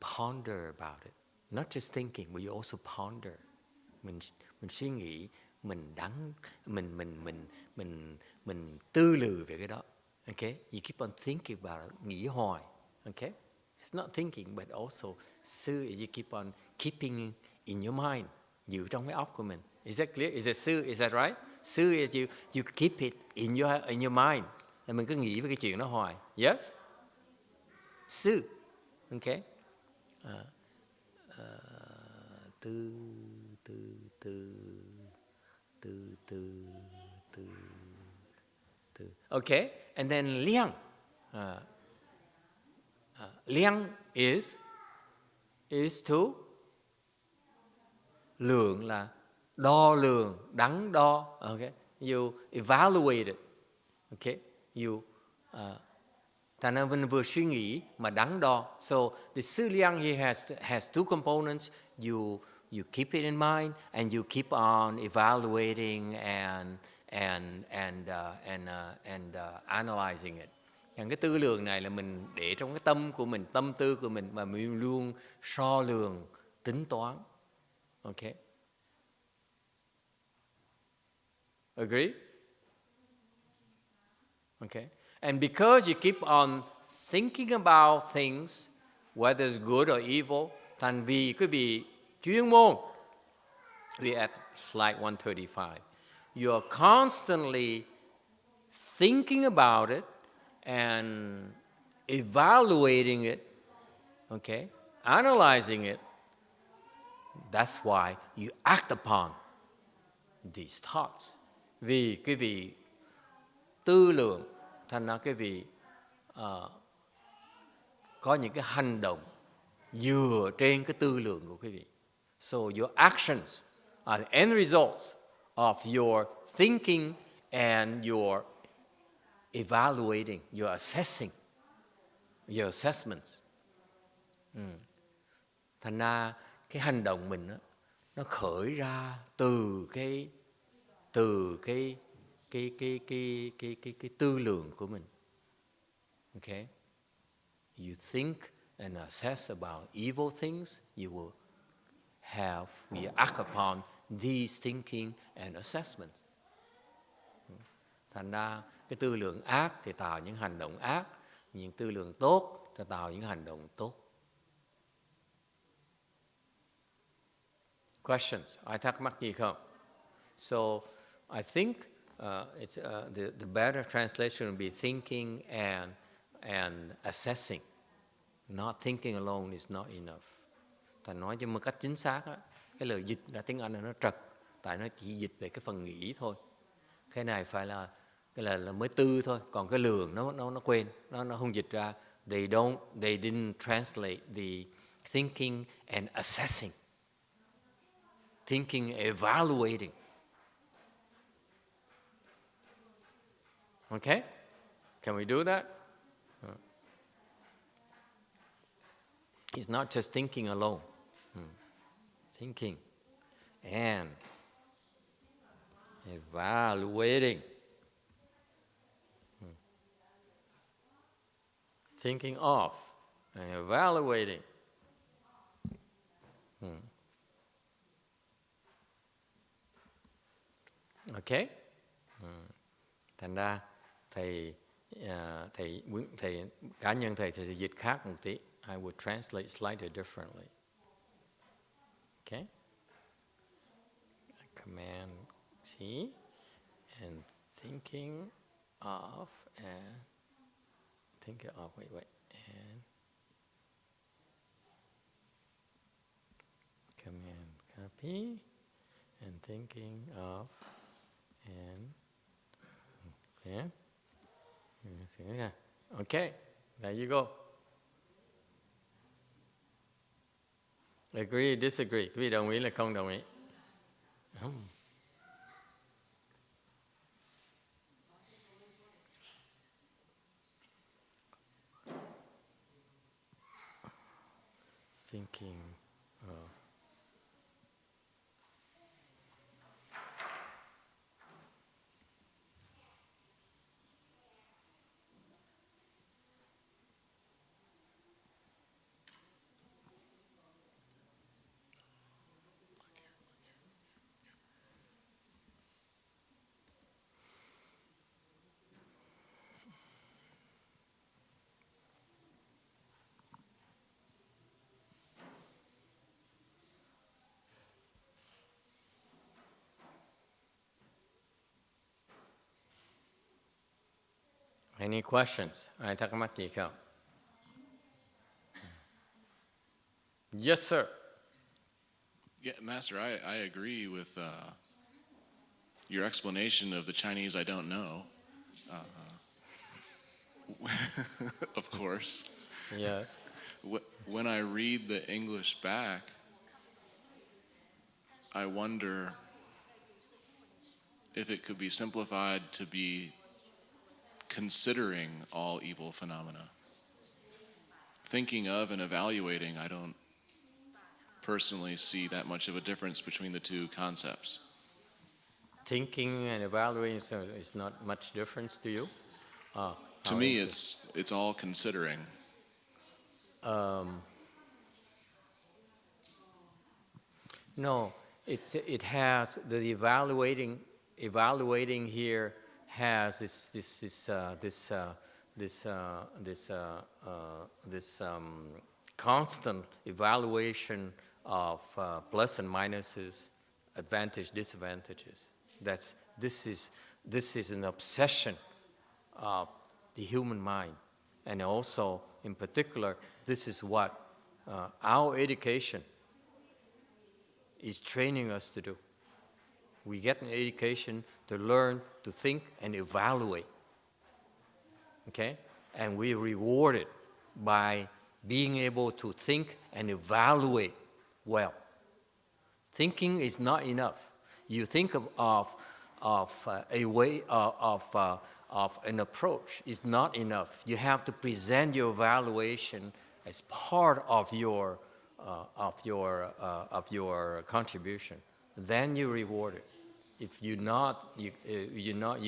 ponder about it. Not just thinking, but you also ponder. Mình suy nghĩ, mình tư lự về cái đó. Okay? You keep on thinking about it, nghĩ hoài. Okay? It's not thinking, but also sư, you keep on keeping in your mind, giữ trong cái óc của mình. Is that clear? Is that sư? Is that right? Sư is you keep it in your mind. Là mình cứ nghĩ về cái chuyện đó hoài. Yes? Sư. Okay? Tư. Okay, and then liang. Liang is to lượng là đo lường, đắn đo. Okay, you evaluate it. Okay, you thành ra mình vừa suy nghĩ mà đắn đo. So the Sư Liang he has two components. You keep it in mind and you keep on evaluating and analyzing it. Cái tư lượng này là mình để trong cái tâm của mình, tâm tư của mình mà mình luôn so lường, tính toán. Okay. Agree? Okay. And because you keep on thinking about things, whether it's good or evil, thành vì quý vị chuyên môn, we're at slide 135. You are constantly thinking about it and evaluating it, okay, analyzing it. That's why you act upon these thoughts. Vì quý vị tư lượng, thành ra quý vị có những cái hành động dựa trên cái tư lượng của quý vị. So your actions are the end results of your thinking and your evaluating, your assessing, your assessments. Thành ra cái hành động mình đó, nó khởi ra từ cái tư lượng của mình. Okay? You think and assess about evil things, you act upon these thinking and assessments. Thành ra cái tư lượng ác thì tạo những hành động ác, những tư lượng tốt thì tạo những hành động tốt. Questions? Ai thắc mắc gì không? So I think it's the better translation would be thinking and assessing. Not thinking alone is not enough. Thành nói cho một cách chính xác á, cái lời dịch ra tiếng Anh là nó trật, tại nó chỉ dịch về cái phần nghĩ thôi. Cái này phải là Cái là mới tư thôi, còn cái lường nó quên, nó không dịch ra. They didn't translate the thinking and assessing. Thinking, evaluating. Okay? Can we do that? It's not just thinking alone. Thinking and evaluating. Thinking of and evaluating. Okay? Thành ra thầy cá nhân thầy thì dịch khác một tí. I would translate slightly differently. Okay? Command C and thinking of and thinking of and command copy and thinking of and okay, there you go. Agree, disagree. Quý vị đồng ý là không đồng ý? Thinking of Any questions? Ai thắc mắc gì không? Yes, sir. Yeah, Master, I agree with your explanation of the Chinese I don't know. Of course. Yes. When I read the English back, I wonder if it could be simplified to be considering all evil phenomena. Thinking of and evaluating, I don't personally see that much of a difference between the two concepts. Thinking and evaluating is not much difference to you? To me, it's all considering. No, it has the evaluating here has this constant evaluation of plus and minuses, advantage, disadvantages. This is an obsession of the human mind, and also in particular, this is what our education is training us to do. We get an education to learn to think and evaluate. Okay? And we reward it by being able to think and evaluate well. Thinking is not enough. You think of a way of an approach is not enough. You have to present your evaluation as part of your contribution. Then you reward it. If you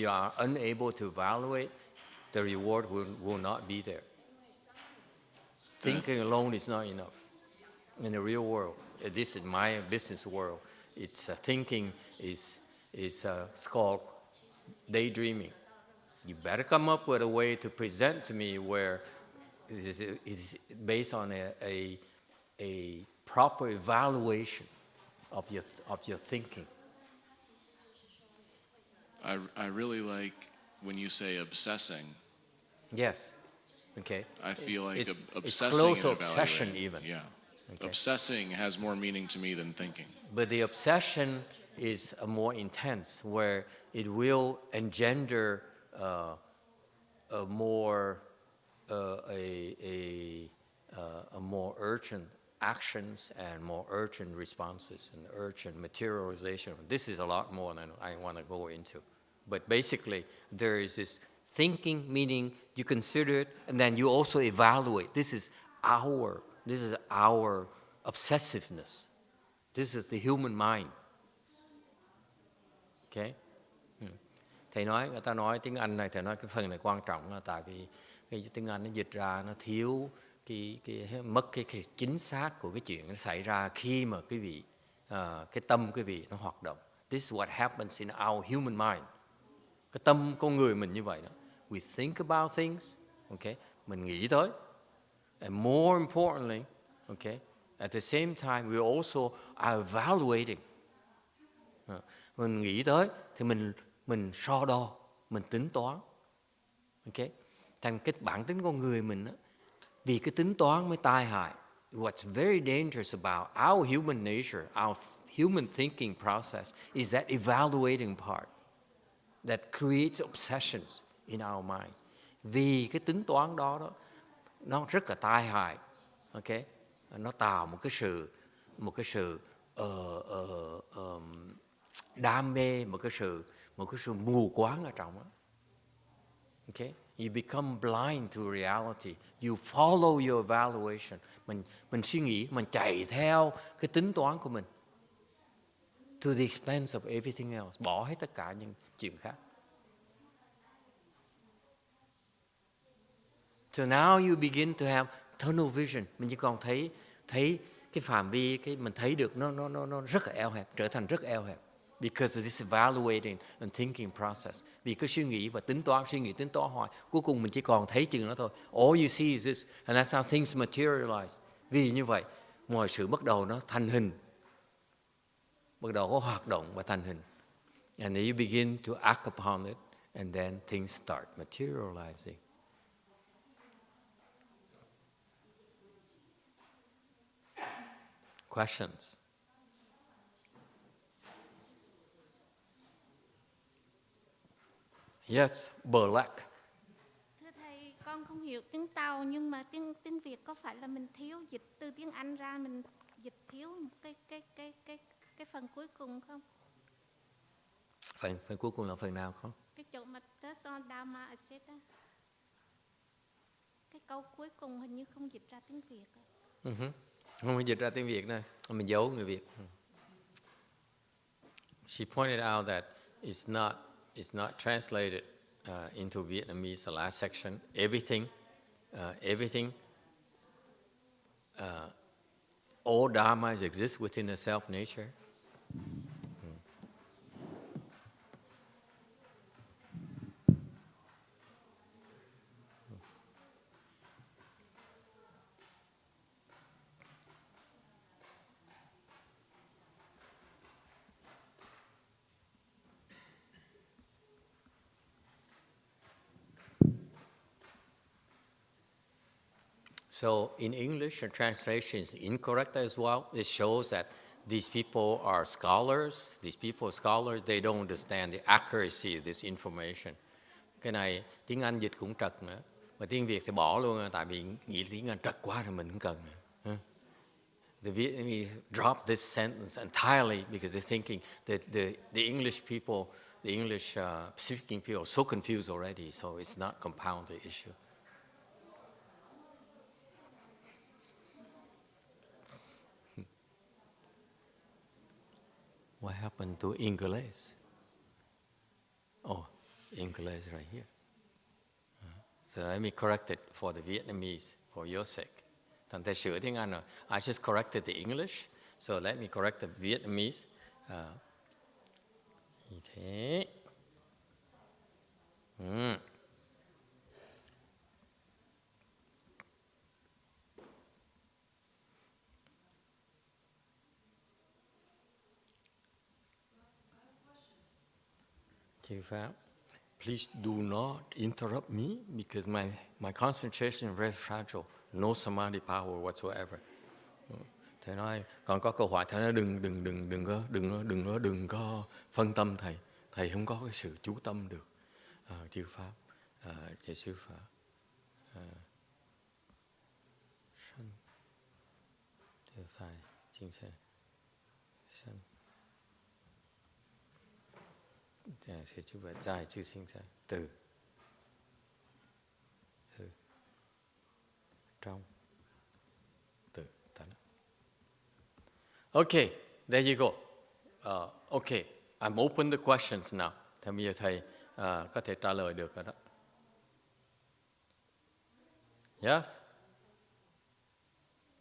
are unable to evaluate, the reward will not be there. Thinking alone is not enough. In the real world, this is my business world. It's thinking is called daydreaming. You better come up with a way to present to me where it is based on a proper evaluation of your thinking. I really like when you say obsessing. Yes. Okay. I feel like obsessing it's close to and obsession evaluating. even. Yeah. Okay. Obsessing has more meaning to me than thinking. But the obsession is more intense, where it will engender a more a more urgent actions and more urgent responses and urgent materialization. This is a lot more than I want to go into. But basically, there is this thinking, meaning you consider it, and then you also evaluate. This is our obsessiveness. This is the human mind. Okay? Người ta nói tiếng Anh này, thầy nói cái phần này quan trọng là tại vì cái tiếng Anh nó dịch ra nó thiếu mất cái chính xác của cái chuyện nó xảy ra khi mà quý vị cái tâm quý vị nó hoạt động. This is what happens in our human mind. Cái tâm con người mình như vậy đó. We think about things, okay? Mình nghĩ tới. And more importantly, okay, at the same time we also are evaluating. Mình nghĩ tới thì mình so đo, mình tính toán. Okay? Thành cái bản tính con người mình đó, vì cái tính toán mới tai hại. What's very dangerous about our human nature, our human thinking process is that evaluating part that creates obsessions in our mind. Vì cái tính toán đó nó rất là tai hại. Okay? Nó tạo một cái sự đam mê, một cái sự mù quáng ở trong đó. Okay? You become blind to reality. You follow your evaluation. Mình suy nghĩ, mình chạy theo cái tính toán của mình. To the expense of everything else. Bỏ hết tất cả những chuyện khác. So now you begin to have tunnel vision. Mình chỉ còn thấy cái phạm vi, mình thấy được nó rất là eo hẹp, trở thành rất eo hẹp. Because of this evaluating and thinking process. Vì cứ suy nghĩ và tính toán hoài. Cuối cùng mình chỉ còn thấy chừng đó thôi. All you see is this. And that's how things materialize. Vì như vậy, mọi sự bắt đầu nó thành hình. Bắt đầu có hoạt động và thành hình. And then you begin to act upon it. And then things start materializing. Questions? Yes, Black. Thưa thầy, con không hiểu tiếng Tàu nhưng mà tiếng Việt có phải là mình thiếu dịch từ tiếng Anh ra, mình dịch thiếu một cái phần cuối cùng không? Phần cuối cùng là phần nào không? Cái chỗ mà Teson Dharma Acet á. Cái câu cuối cùng hình như không dịch ra tiếng Việt. Không có dịch ra tiếng Việt nữa, mình giấu người Việt. She pointed out that it's not translated into Vietnamese, the last section. Everything, all dharmas exist within the self nature. So in English, the translation is incorrect as well. It shows that these people are scholars. They don't understand the accuracy of this information. Cái này tiếng Anh dịch cũng trật nữa. Mà tiếng Việt thì bỏ luôn, tại vì nghĩ tiếng Anh trật quá rồi mình không cần nữa. The Vietnamese dropped this sentence entirely because they're thinking that the English people, the English speaking people are so confused already, so it's not compound the issue. What happened to English? Oh, English right here. So let me correct it for the Vietnamese, for your sake. Thành thầy sửa tiếng Anh rồi. I just corrected the English, so let me correct the Vietnamese. Như thế. Chư Pháp, please do not interrupt me because my concentration is very fragile. No samadhi power whatsoever. Thầy nói, còn có câu hỏi, thầy nói đừng có phân tâm thầy. Thầy không có cái sự chú tâm được. chư pháp, chư sư pháp, sanh, tiêu thai, chính sẽ, sanh, sẽ chư vật giải chư sinh ra từ trong từ tánh. Okay, there you go. Okay, I'm open the questions now. Thì bây giờ thầy có thể trả lời được rồi đó. Yes?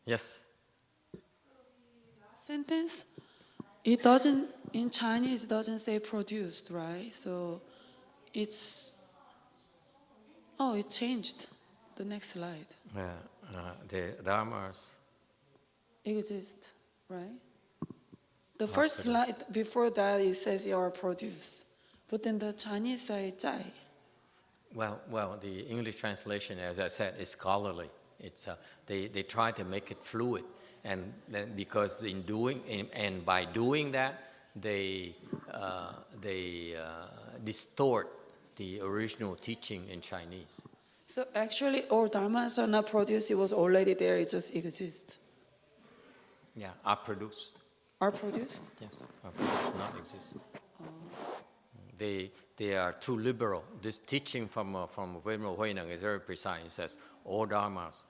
Yes. Sentence, it doesn't, in Chinese, it doesn't say produced, right? So it's, oh, it changed. The next slide. The dharmas Exist, right? The first slide before that, it says you are produced. But in the Chinese side, 在. Well, the English translation, as I said, is scholarly. It's they try to make it fluid, and then because by doing that, they distort the original teaching in Chinese. So actually, all dharmas are not produced. It was already there. It just exists. Yeah, are produced. Are produced? Yes, are produced, not exist. They are too liberal. This teaching from Wei Mountain Temple is very precise. It says all dharmas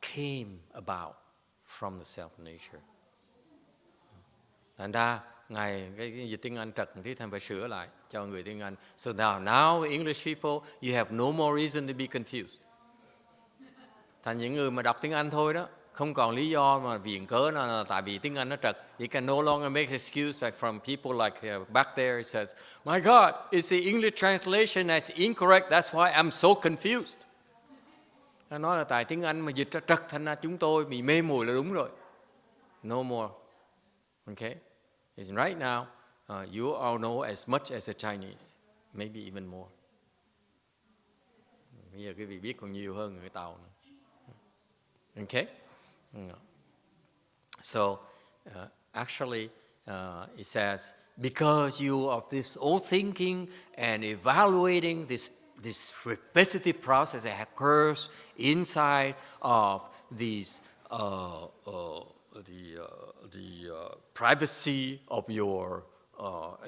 came about from the self-nature. Thành ra Ngài cái dịch tiếng Anh trật thì Thầy phải sửa lại cho người tiếng Anh. So now English people, you have no more reason to be confused. Thành những người mà đọc tiếng Anh thôi đó, không còn lý do mà viện cớ là tại vì tiếng Anh nó trật. You can no longer make excuse like from people like back there. It says, my God, it's the English translation that's incorrect. That's why I'm so confused. Nó nói là tại tiếng Anh mà dịch ra trật thành ra chúng tôi bị mê muội là đúng rồi. No more. Okay? It's right now, you all know as much as the Chinese, maybe even more. Bây giờ quý vị biết còn nhiều hơn người Tàu nữa. Okay? So, actually, it says, because you of this old thinking and evaluating this repetitive process that occurs inside of these the privacy of your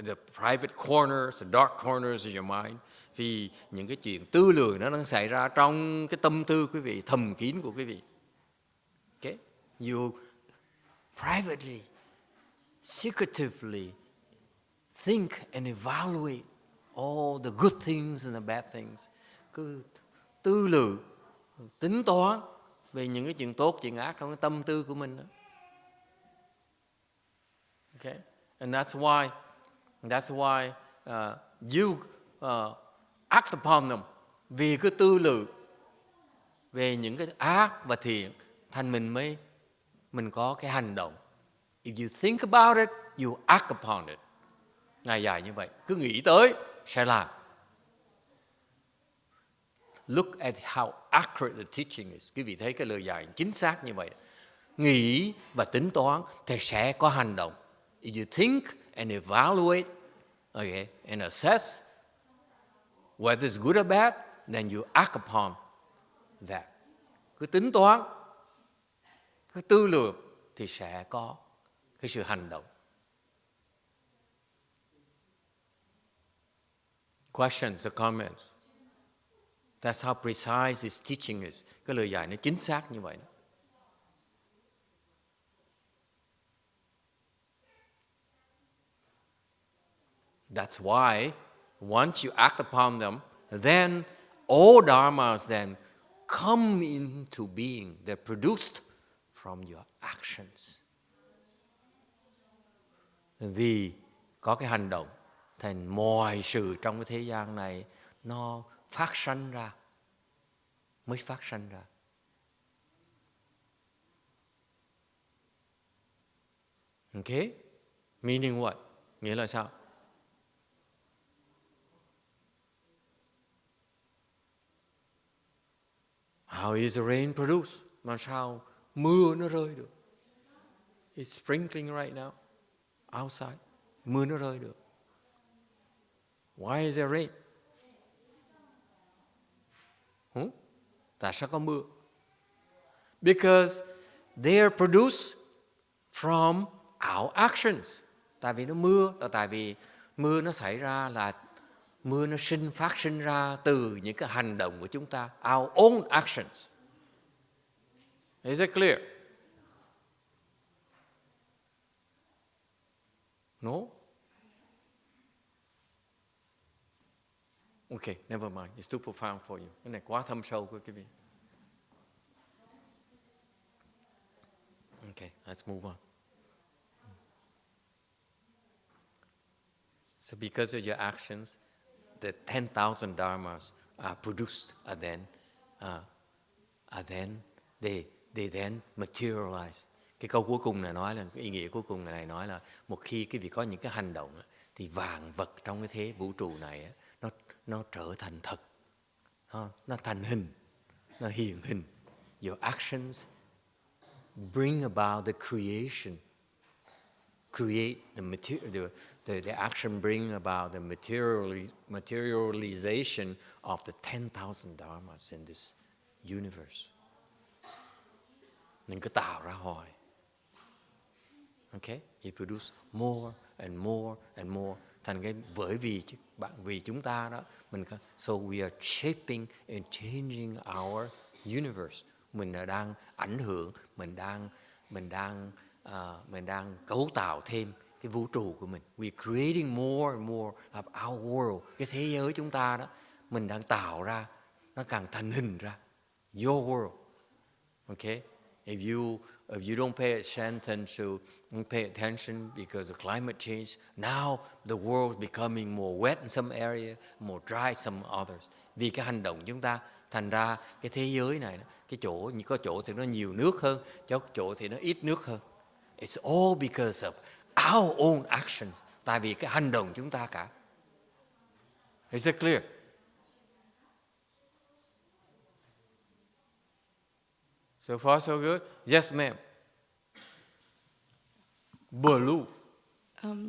the private corners, the dark corners of your mind. Vì những cái chuyện tư lường nó đang xảy ra trong cái tâm tư quý vị, thầm kín của quý vị. Okay? You privately, secretively think and evaluate all the good things and the bad things. Cứ tư lự, tính toán về những cái chuyện tốt, chuyện ác trong cái tâm tư của mình đó. Okay? And that's why you act upon them. Vì cứ tư lự về những cái ác và thiện, thành mình có cái hành động. If you think about it, you act upon it. Ngày dài như vậy, cứ nghĩ tới sẽ làm. Look at how accurate the teaching is. Quý vị thấy cái lời dạy chính xác như vậy. Nghĩ và tính toán thì sẽ có hành động. If you think and evaluate, okay, and assess whether it's good or bad, then you act upon that. Cứ tính toán, cứ tư lược thì sẽ có cái sự hành động. Questions or comments? That's how precise his teaching is. Cái lời dạy nó chính xác như vậy đó. That's why once you act upon them, then all dharmas then come into being. They're produced from your actions. Vì có cái hành động, thành mọi sự trong cái thế gian này nó phát sanh ra, mới phát sanh ra. Okay? Meaning what? Nghĩa là sao? How is the rain produced? Mà sao mưa nó rơi được? It's sprinkling right now, outside. Mưa nó rơi được. Why is there rain? Tại sao có mưa? Because they are produced from our actions. Tại vì nó mưa, tại vì mưa nó xảy ra là mưa nó phát sinh ra từ những cái hành động của chúng ta, our own actions. Is it clear? No? Okay, never mind. It's too profound for you. Cái này quá thâm sâu của quý vị. Okay, let's move on. So because of your actions, the 10,000 dharmas are produced, and then they then materialize. Cái câu cuối cùng này nói là, cái ý nghĩa cuối cùng này nói là một khi quý vị có những cái hành động thì vạn vật trong cái thế vũ trụ này nó trở thành thật, nó thành hình, nó hiện hình. Your actions bring about the creation, create the material. The action bring about the materialization of the 10,000 dharmas in this universe. Nên cứ tạo ra hoài. Okay? He produce more and more and more. Thành cái vì chúng ta đó, so we are shaping and changing our universe. Mình đang ảnh hưởng, mình đang cấu tạo thêm cái vũ trụ của mình. We're creating more and more of our world. Cái thế giới chúng ta đó, mình đang tạo ra, nó càng thành hình ra. Your world. Okay? If you don't pay attention because of climate change, now the world is becoming more wet in some area, more dry in some others. Vì cái hành động chúng ta, thành ra cái thế giới này, có chỗ thì nó nhiều nước hơn, chỗ thì nó ít nước hơn. It's all because of our own actions. Tại vì cái hành động chúng ta cả. Is it clear? So far so good? Yes, ma'am. Blue.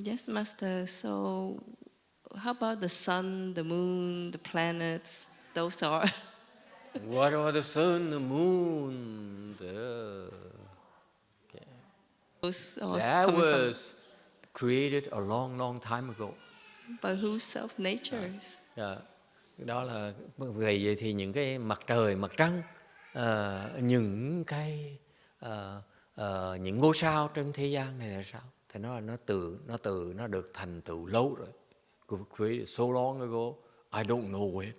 Yes, Master. So, how about the sun, the moon, the planets? Those are. What are the sun, the moon? That was created a long, long time ago. But whose self-natures? Đó là vì vậy thì những cái mặt trời, mặt trăng, những ngôi sao trên thế gian này là sao? Thì nó được thành tựu lâu rồi. Created so long ago, I don't know it.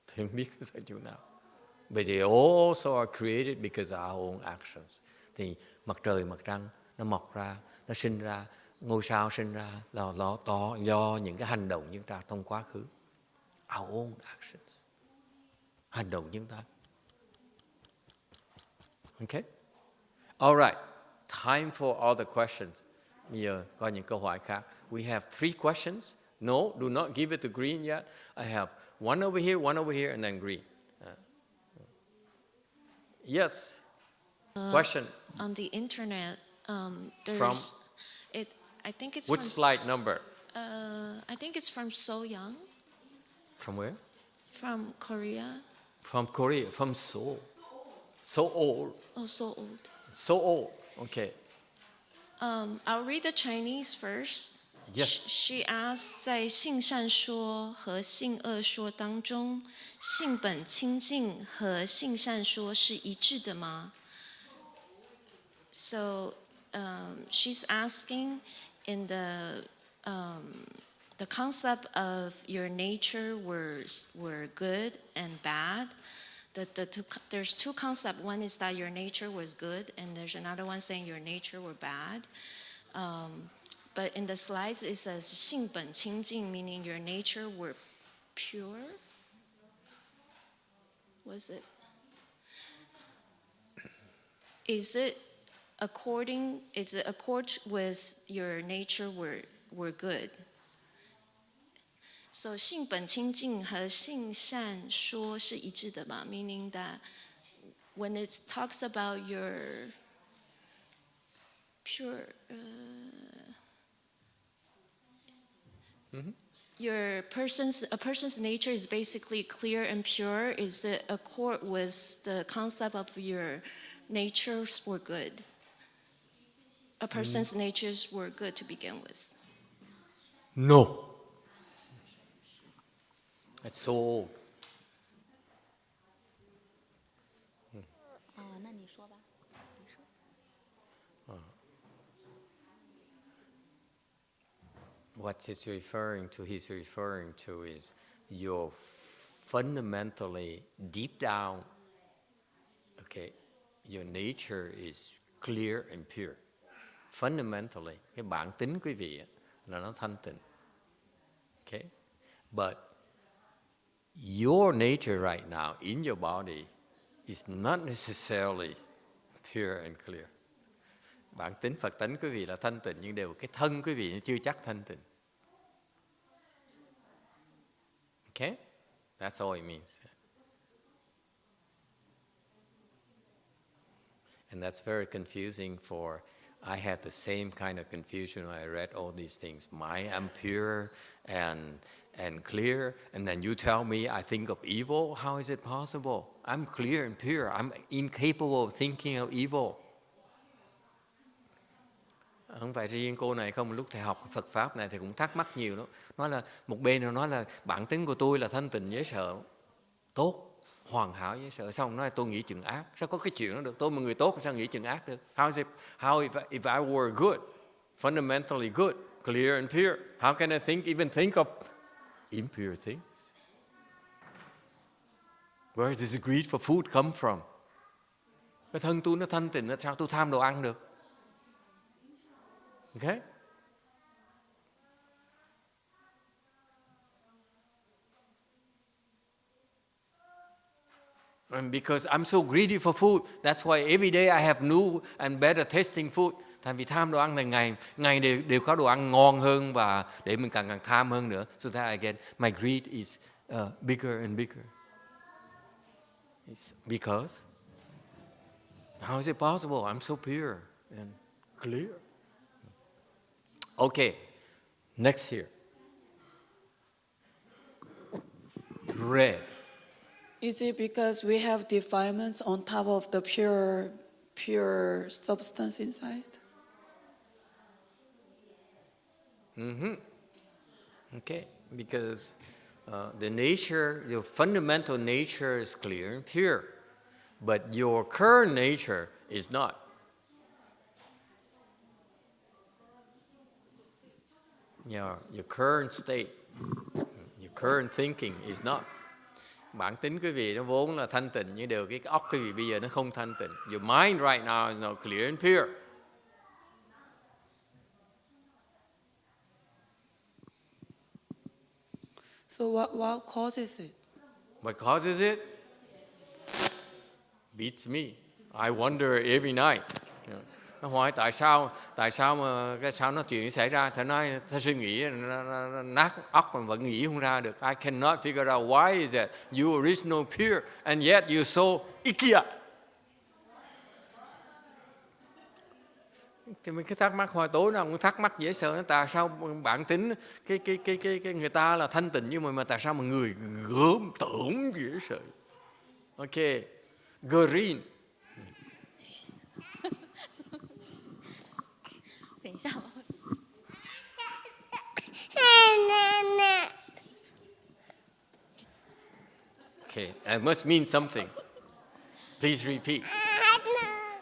Thì không biết sao chỗ nào. But they also are created because of our own actions. Thì mặt trời, mặt trăng nó mọc ra, nó sinh ra, ngôi sao sinh ra là do những cái hành động chúng ta trong quá khứ. Our own actions. Hành động chúng ta. Okay? All right. Time for all the questions. Bây giờ có những câu hỏi khác. We have 3 questions. No, do not give it to green yet. I have one over here, and then green. Yes. Question. On the internet, there's From? I think it's Which from slide number? I think it's from So Young. From where? From Korea. From Korea. From Seoul. So old. Oh, so old. So old. Okay. I'll read the Chinese first. Yes. She asked, 在性善说和性恶说当中，性本清净和性善说是一致的吗？ So she's asking in the concept of your nature were good and bad. There's 2 concepts. One is that your nature was good, and there's another one saying your nature were bad. But in the slides it says 性本清净, meaning your nature were pure. Was it? Is it accord with your nature were good? So 性本清净和性善说是一致的嘛? Meaning that when it talks about your pure a person's nature is basically clear and pure is the accord with the concept of your natures were good. A person's natures were good to begin with. No. It's so old. 那你说吧。 What he's referring to is you're fundamentally deep down, okay, your nature is clear and pure. Fundamentally, cái bản tính quý vị á, là nó thanh tịnh. Okay? But your nature right now in your body is not necessarily pure and clear. Bản tính Phật tánh quý vị là thanh tịnh, nhưng đều cái thân quý vị chưa chắc thanh tịnh. Okay? That's all it means. And that's very confusing for, I had the same kind of confusion when I read all these things. I'm pure and clear, and then you tell me I think of evil? How is it possible? I'm clear and pure. I'm incapable of thinking of evil. Không phải riêng cô này không, lúc thầy học Phật Pháp này thì cũng thắc mắc nhiều lắm. Nói là một bên nào nói là bản tính của tôi là thanh tịnh dễ sợ, tốt, hoàn hảo dễ sợ. Xong nói tôi nghĩ chừng ác. Sao có cái chuyện đó được? Tôi mà người tốt sao nghĩ chừng ác được? How if I were good, fundamentally good, clear and pure, how can I even think of impure things? Where does the greed for food come from? Cái thân tôi nó thanh tịnh, sao tôi tham đồ ăn được? Okay? And because I'm so greedy for food, that's why every day I have new and better tasting food. Tại vì tham đồ ăn này ngày đều có đồ ăn ngon hơn, và để mình càng tham hơn nữa. So that again, my greed is bigger and bigger. It's because, how is it possible? I'm so pure and clear. Okay, next here. Red. Is it because we have defilements on top of the pure substance inside? Okay, because the nature, your fundamental nature is clear and pure, but your current nature is not. Your current state, your current thinking is not. Bản tính quý vị nó vốn là thanh tịnh, nhưng đều cái óc quý vị bây giờ nó không thanh tịnh. Your mind right now is not clear and pure. So what causes it? What causes it? Beats me. I wonder every night. Nó hỏi tại sao mà cái sao nó chuyện xảy ra? Thầy nói thầy suy nghĩ nó nát óc mà vẫn nghĩ không ra được. I cannot figure out why is that you original pure and yet you're so ikia. Thì mình cứ thắc mắc hồi tối nào cũng thắc mắc dễ sợ. Tại sao bản tính cái người ta là thanh tịnh, nhưng mà tại sao mà người gớm tưởng dễ sợ? Ok, green. 等一下吧。 Okay, it must mean something. Please repeat.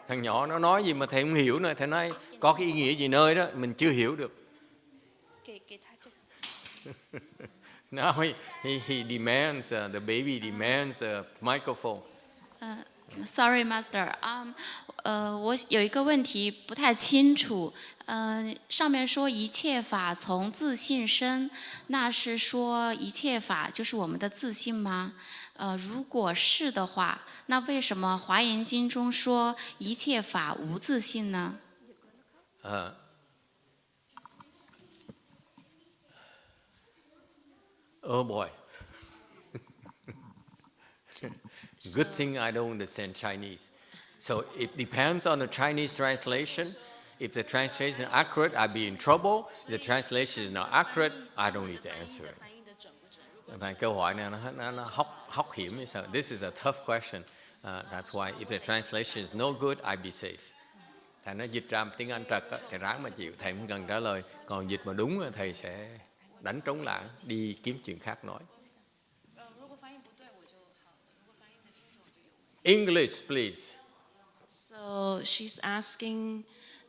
Thằng nhỏ nó nói gì mà thầy không hiểu nữa. Thầy nói có cái ý nghĩa gì nơi đó mình chưa hiểu được. Now he demands, the baby demands a microphone. Sorry, Master. 我有一个问题不太清楚。上面说一切法从自性生，那是说一切法就是我们的自性吗？如果是的话，那为什么《华严经》中说一切法无自性呢？ Oh boy. Good thing I don't understand Chinese. So it depends on the Chinese translation. If the translation is accurate, I'll be in trouble. If the translation is not accurate, I don't need to answer it. Và câu hỏi này nó hóc hiểm như sao? This is a tough question. That's why if the translation is no good, I be safe. Thầy nói dịch ra tiếng Anh trật á, thầy ráng mà chịu, thầy không cần trả lời. Còn dịch mà đúng á, thầy sẽ đánh trống lảng, đi kiếm chuyện khác nói. English, please. So she's asking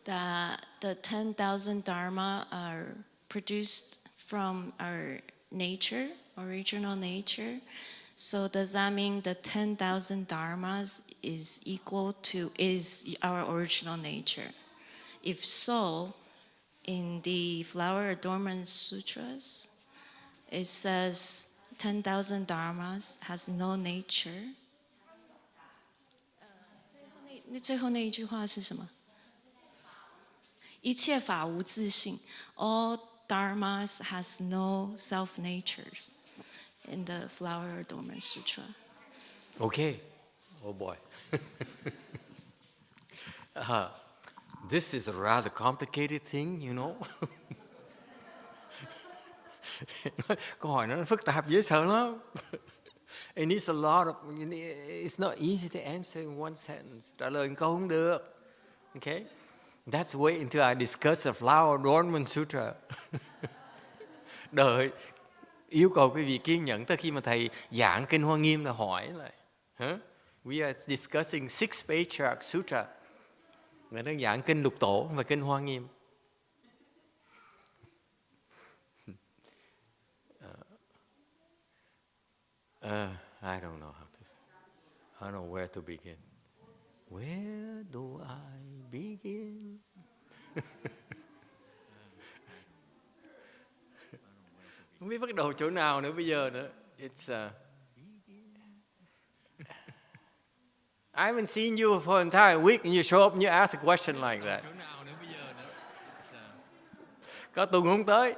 that the 10,000 dharma are produced from our nature, original nature. So does that mean the 10,000 dharmas is our original nature? If so, in the Flower Adornment Sutras, it says 10,000 dharmas has no nature. 最后那一句话是什么？一切法无自性。All dharmas has no self natures in the Flower Adornment Sutra. Okay. Oh boy. This is a rather complicated thing, you know. Câu hỏi nó phức tạp dễ sợ lắm. It needs a lot of. It's not easy to answer in one sentence. Trả lời một câu không được. Okay, that's wait until I discuss the Flower Adornment Sutra. Đợi yêu cầu quý vị kiên nhẫn tới khi mà thầy giảng kinh Hoa Nghiêm là hỏi lại. We are discussing six Patriarch Sutra. Người đang giảng kinh Lục Tổ và kinh Hoa Nghiêm. I don't know how to say. I don't know where to begin. Where do I begin? Không biết bắt đầu chỗ nào nữa bây giờ nữa. It's I haven't seen you for an entire week and you show up and you ask a question like that. Có tuần không tới.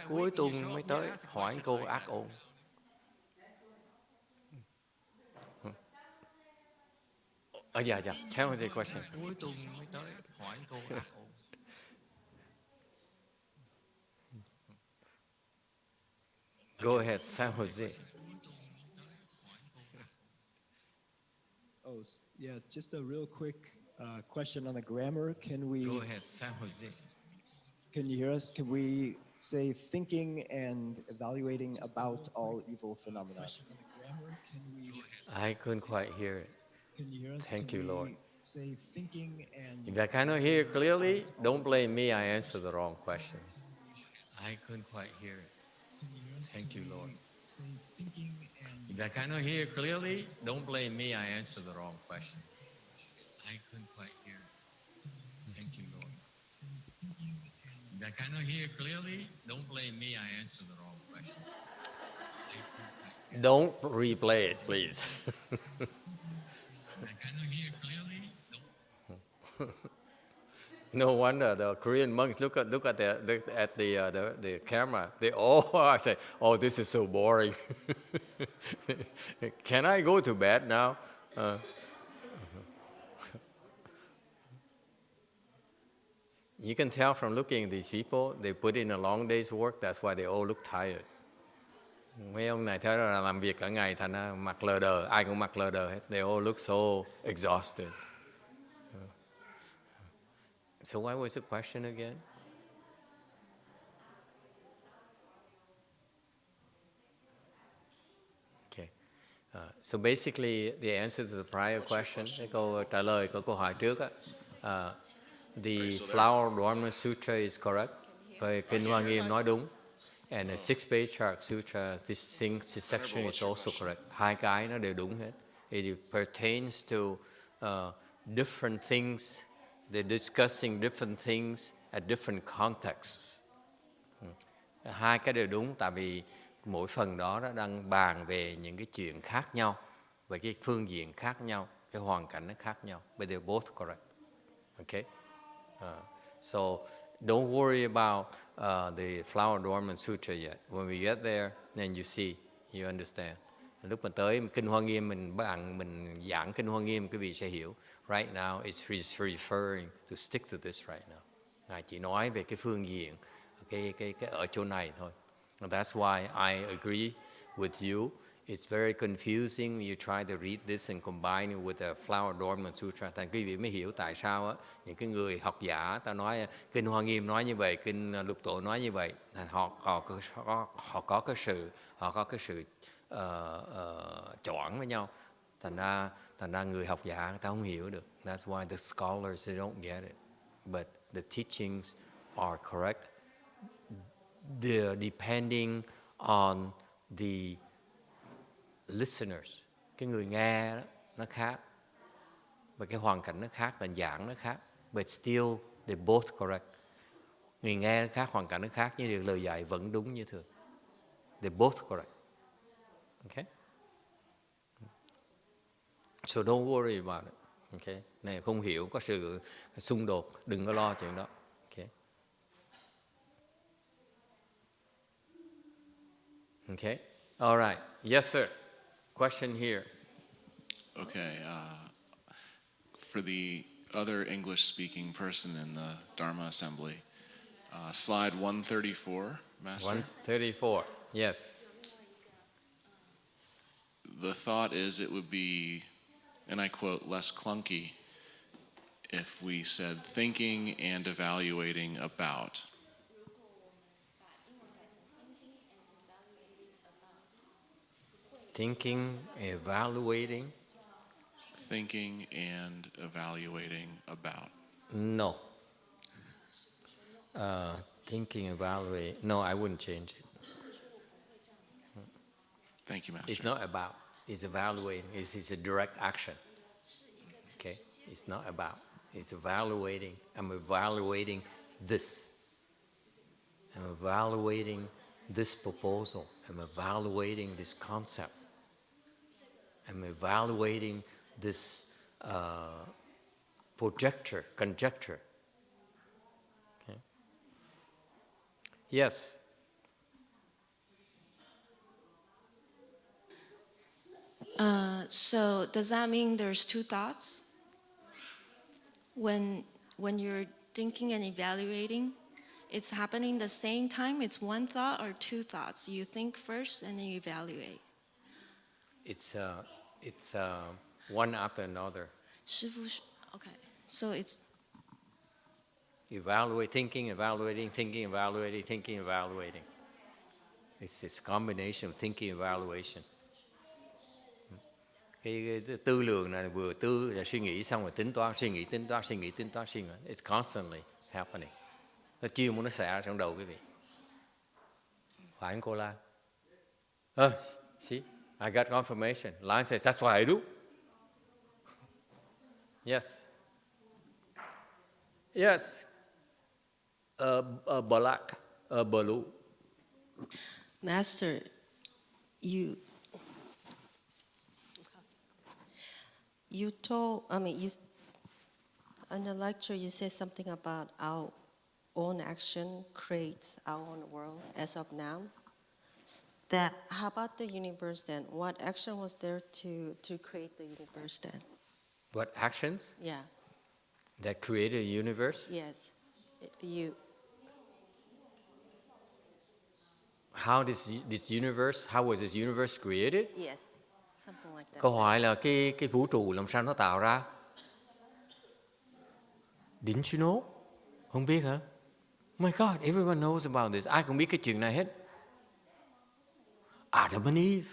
Cuối tuần mới tới hỏi cô ác ôn. Dạ. Tell me the question. Cuối tuần mới tới hỏi cô ác ôn. Go ahead, San Jose. Oh, yeah, just a real quick question on the grammar. Can we... Go ahead, San Jose. Can you hear us? Can we say thinking and evaluating about all evil phenomena? I couldn't quite hear it. Can you hear us? Thank you, Lord. Say thinking and... If I cannot hear clearly, don't blame me. I answered the wrong question. I couldn't quite hear it. Thank you, Lord. If I cannot hear clearly, don't blame me. I answered the wrong question. I couldn't quite hear it. Thank you, Lord. If I cannot hear clearly, don't blame me. I answered the wrong question. Don't replay it, please. If I cannot hear clearly, don't. No wonder the Korean monks look at the camera. They all I say, oh, this is so boring. Can I go to bed now? You can tell from looking at these people, they put in a long day's work. That's why they all look tired. Mấy ông này thấy là làm việc cả ngày, thành ra mặt lờ đờ, ai cũng mặt lờ đờ hết. They all look so exhausted. So what was the question again? Okay. So basically, the answer to the prior question, cái câu trả lời của câu hỏi trước á, the Flower Adornment Sutra is correct. Cái kinh Hoa Nghiêm nói đúng. And the Sixth Patriarch Sutra, this section is also correct. Hai cái nó đều đúng hết. It pertains to different things. They're discussing different things at different contexts. Hai cái đều đúng, tại vì mỗi phần đó nó đang bàn về những cái chuyện khác nhau, về cái phương diện khác nhau, cái hoàn cảnh nó khác nhau. But they're both correct. Okay? So don't worry about the Flower Adornment Sutra yet. When we get there, then you see, you understand. Lúc mà tới kinh Hoa Nghiêm, mình giảng kinh Hoa Nghiêm, quý vị sẽ hiểu. Right now, it's referring to stick to this right now. Ngài chỉ nói về cái phương diện cái ở chỗ này thôi. And that's why I agree with you. It's very confusing when you try to read this and combine it with the Flower Adornment Sutra. Thành quý vị mới hiểu tại sao á, những cái người học giả ta nói kinh Hoa Nghiêm nói như vậy, kinh Lục Tổ nói như vậy, họ có cái sự choảng với nhau. Thành ra người học giả người ta không hiểu được. That's why the scholars they don't get it. But the teachings are correct. They're depending on the listeners. Cái người nghe đó, nó khác. Và cái hoàn cảnh nó khác, và giảng nó khác. But still, they're both correct. Người nghe nó khác, hoàn cảnh nó khác, nhưng điều lời dạy vẫn đúng như thường. They're both correct. Okay? So don't worry about it. Okay? Này không hiểu, có sự xung đột, đừng có lo chuyện đó. Okay? Okay? All right. Yes, sir. Question here. Okay. For the other English-speaking person in the Dharma assembly, slide 134, Master. 134. Yes. The thought is it would be, and I quote, less clunky if we said thinking and evaluating about. Thinking, evaluating. Thinking and evaluating about. No. Thinking, evaluate. No, I wouldn't change it. Thank you, Master. It's not about. It's evaluating. It's a direct action. Okay? It's not about. It's evaluating. I'm evaluating this. I'm evaluating this proposal. I'm evaluating this concept. I'm evaluating this conjecture. Okay? Yes. So does that mean there's two thoughts? When you're thinking and evaluating, it's happening the same time? It's one thought or two thoughts? You think first and then you evaluate. It's one after another. Okay, so it's Evaluate, thinking, evaluating, thinking, evaluating, thinking, evaluating. It's this combination of thinking, evaluation. Cái tư lượng này vừa tư là suy nghĩ xong rồi tính toán, suy nghĩ, tính toán, suy nghĩ, tính toán, suy nghĩ. It's constantly happening. Nó chiêu muốn nó xảy ra trong đầu quý vị. Phải không cô Lan? See, I got confirmation. Lan says, that's what I do. Yes. Yes. Black, blue. Master, you told, in the lecture you said something about our own action creates our own world as of now. How about the universe then? What action was there to create the universe then? What actions? Yeah. That created a universe? Yes. If you. How was this universe created? Yes. Something like that. Câu hỏi là cái vũ trụ làm sao nó tạo ra? Didn't you know? Không biết hả? Oh my God, everyone knows about this. Ai cũng biết cái chuyện này hết. Adam and Eve.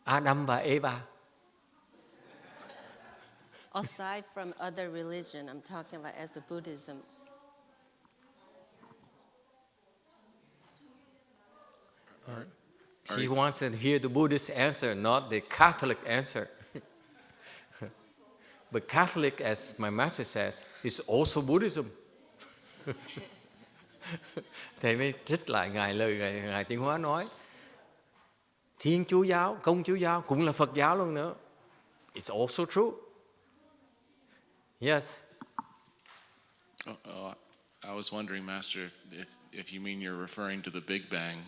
Adam và Eva. Aside from other religion, I'm talking about as the Buddhism. She wants to hear the Buddhist answer, not the Catholic answer. But Catholic, as my master says, is also Buddhism. Thầy mới trích lại lời Ngài Tiến Hóa nói. Thiên Chúa giáo, Công Chúa giáo cũng là Phật giáo luôn nữa. It's also true. Yes. I was wondering, Master, if you mean you're referring to the Big Bang.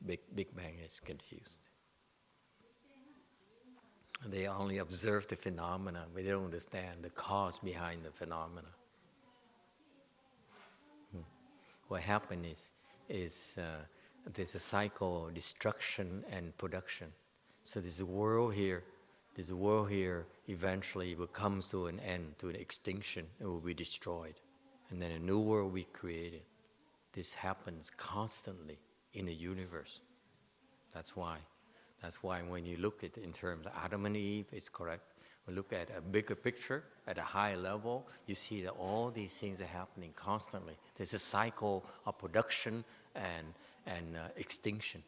Big Bang is confused. They only observe the phenomena, but they don't understand the cause behind the phenomena. What happened is there's a cycle of destruction and production. So this world here eventually will come to an end, to an extinction, and will be destroyed. And then a new world will be created. This happens constantly in the universe. That's why when you look at it in terms of Adam and Eve, it's correct. When you look at a bigger picture, at a higher level, you see that all these things are happening constantly. There's a cycle of production and extinction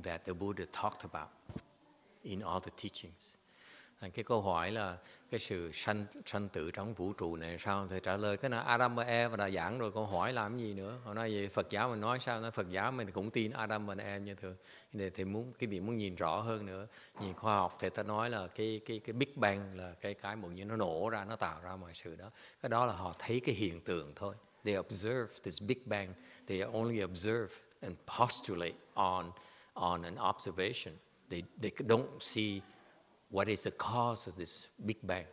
that the Buddha talked about in all the teachings. Cái câu hỏi là cái sự sanh tử trong vũ trụ này sao? Thì trả lời cái là Adam và Eve đã giảng rồi, câu hỏi làm gì nữa? Họ nói vậy Phật giáo mình nói sao? Nói Phật giáo mình cũng tin Adam và Eve như thường. Thì quý vị muốn nhìn rõ hơn nữa, nhìn khoa học thì ta nói là cái Big Bang là cái một như nó nổ ra, nó tạo ra mọi sự đó. Cái đó là họ thấy cái hiện tượng thôi. They observe this Big Bang. They only observe and postulate on an observation. They don't see what is the cause of this Big Bang.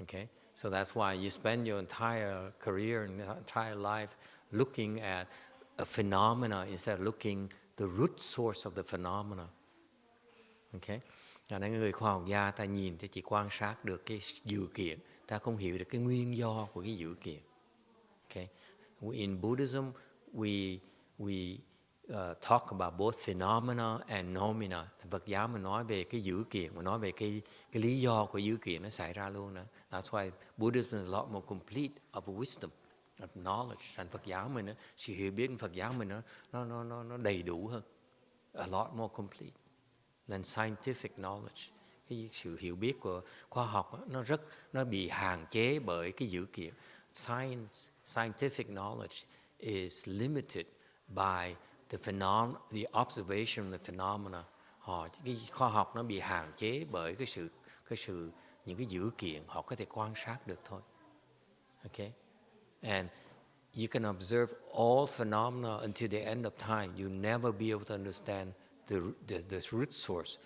Okay? So that's why you spend your entire career and entire life looking at a phenomena instead of looking the root source of the phenomena. Okay? Cho nên người khoa học gia ta nhìn thì chỉ quan sát được cái dữ kiện, ta không hiểu được cái nguyên do của cái dữ kiện. Okay? In Buddhism, we talk about both phenomena and nomina. Phật giáo mình nói về cái dữ kiện, mình nói về cái lý do của dữ kiện nó xảy ra luôn đó. That's why Buddhism is a lot more complete of wisdom, of knowledge. Thành Phật giáo mình, sự hiểu biết của Phật giáo mình nó đầy đủ hơn, a lot more complete than scientific knowledge. Cái sự hiểu biết của khoa học nó bị hạn chế bởi cái dữ kiện. Scientific knowledge is limited by the observation of the phenomena. Cái khoa học nó bị hạn chế bởi những cái dữ kiện họ có thể quan sát được thôi. Okay? And you can observe all phenomena until the end of time. You'll never be able to understand the root source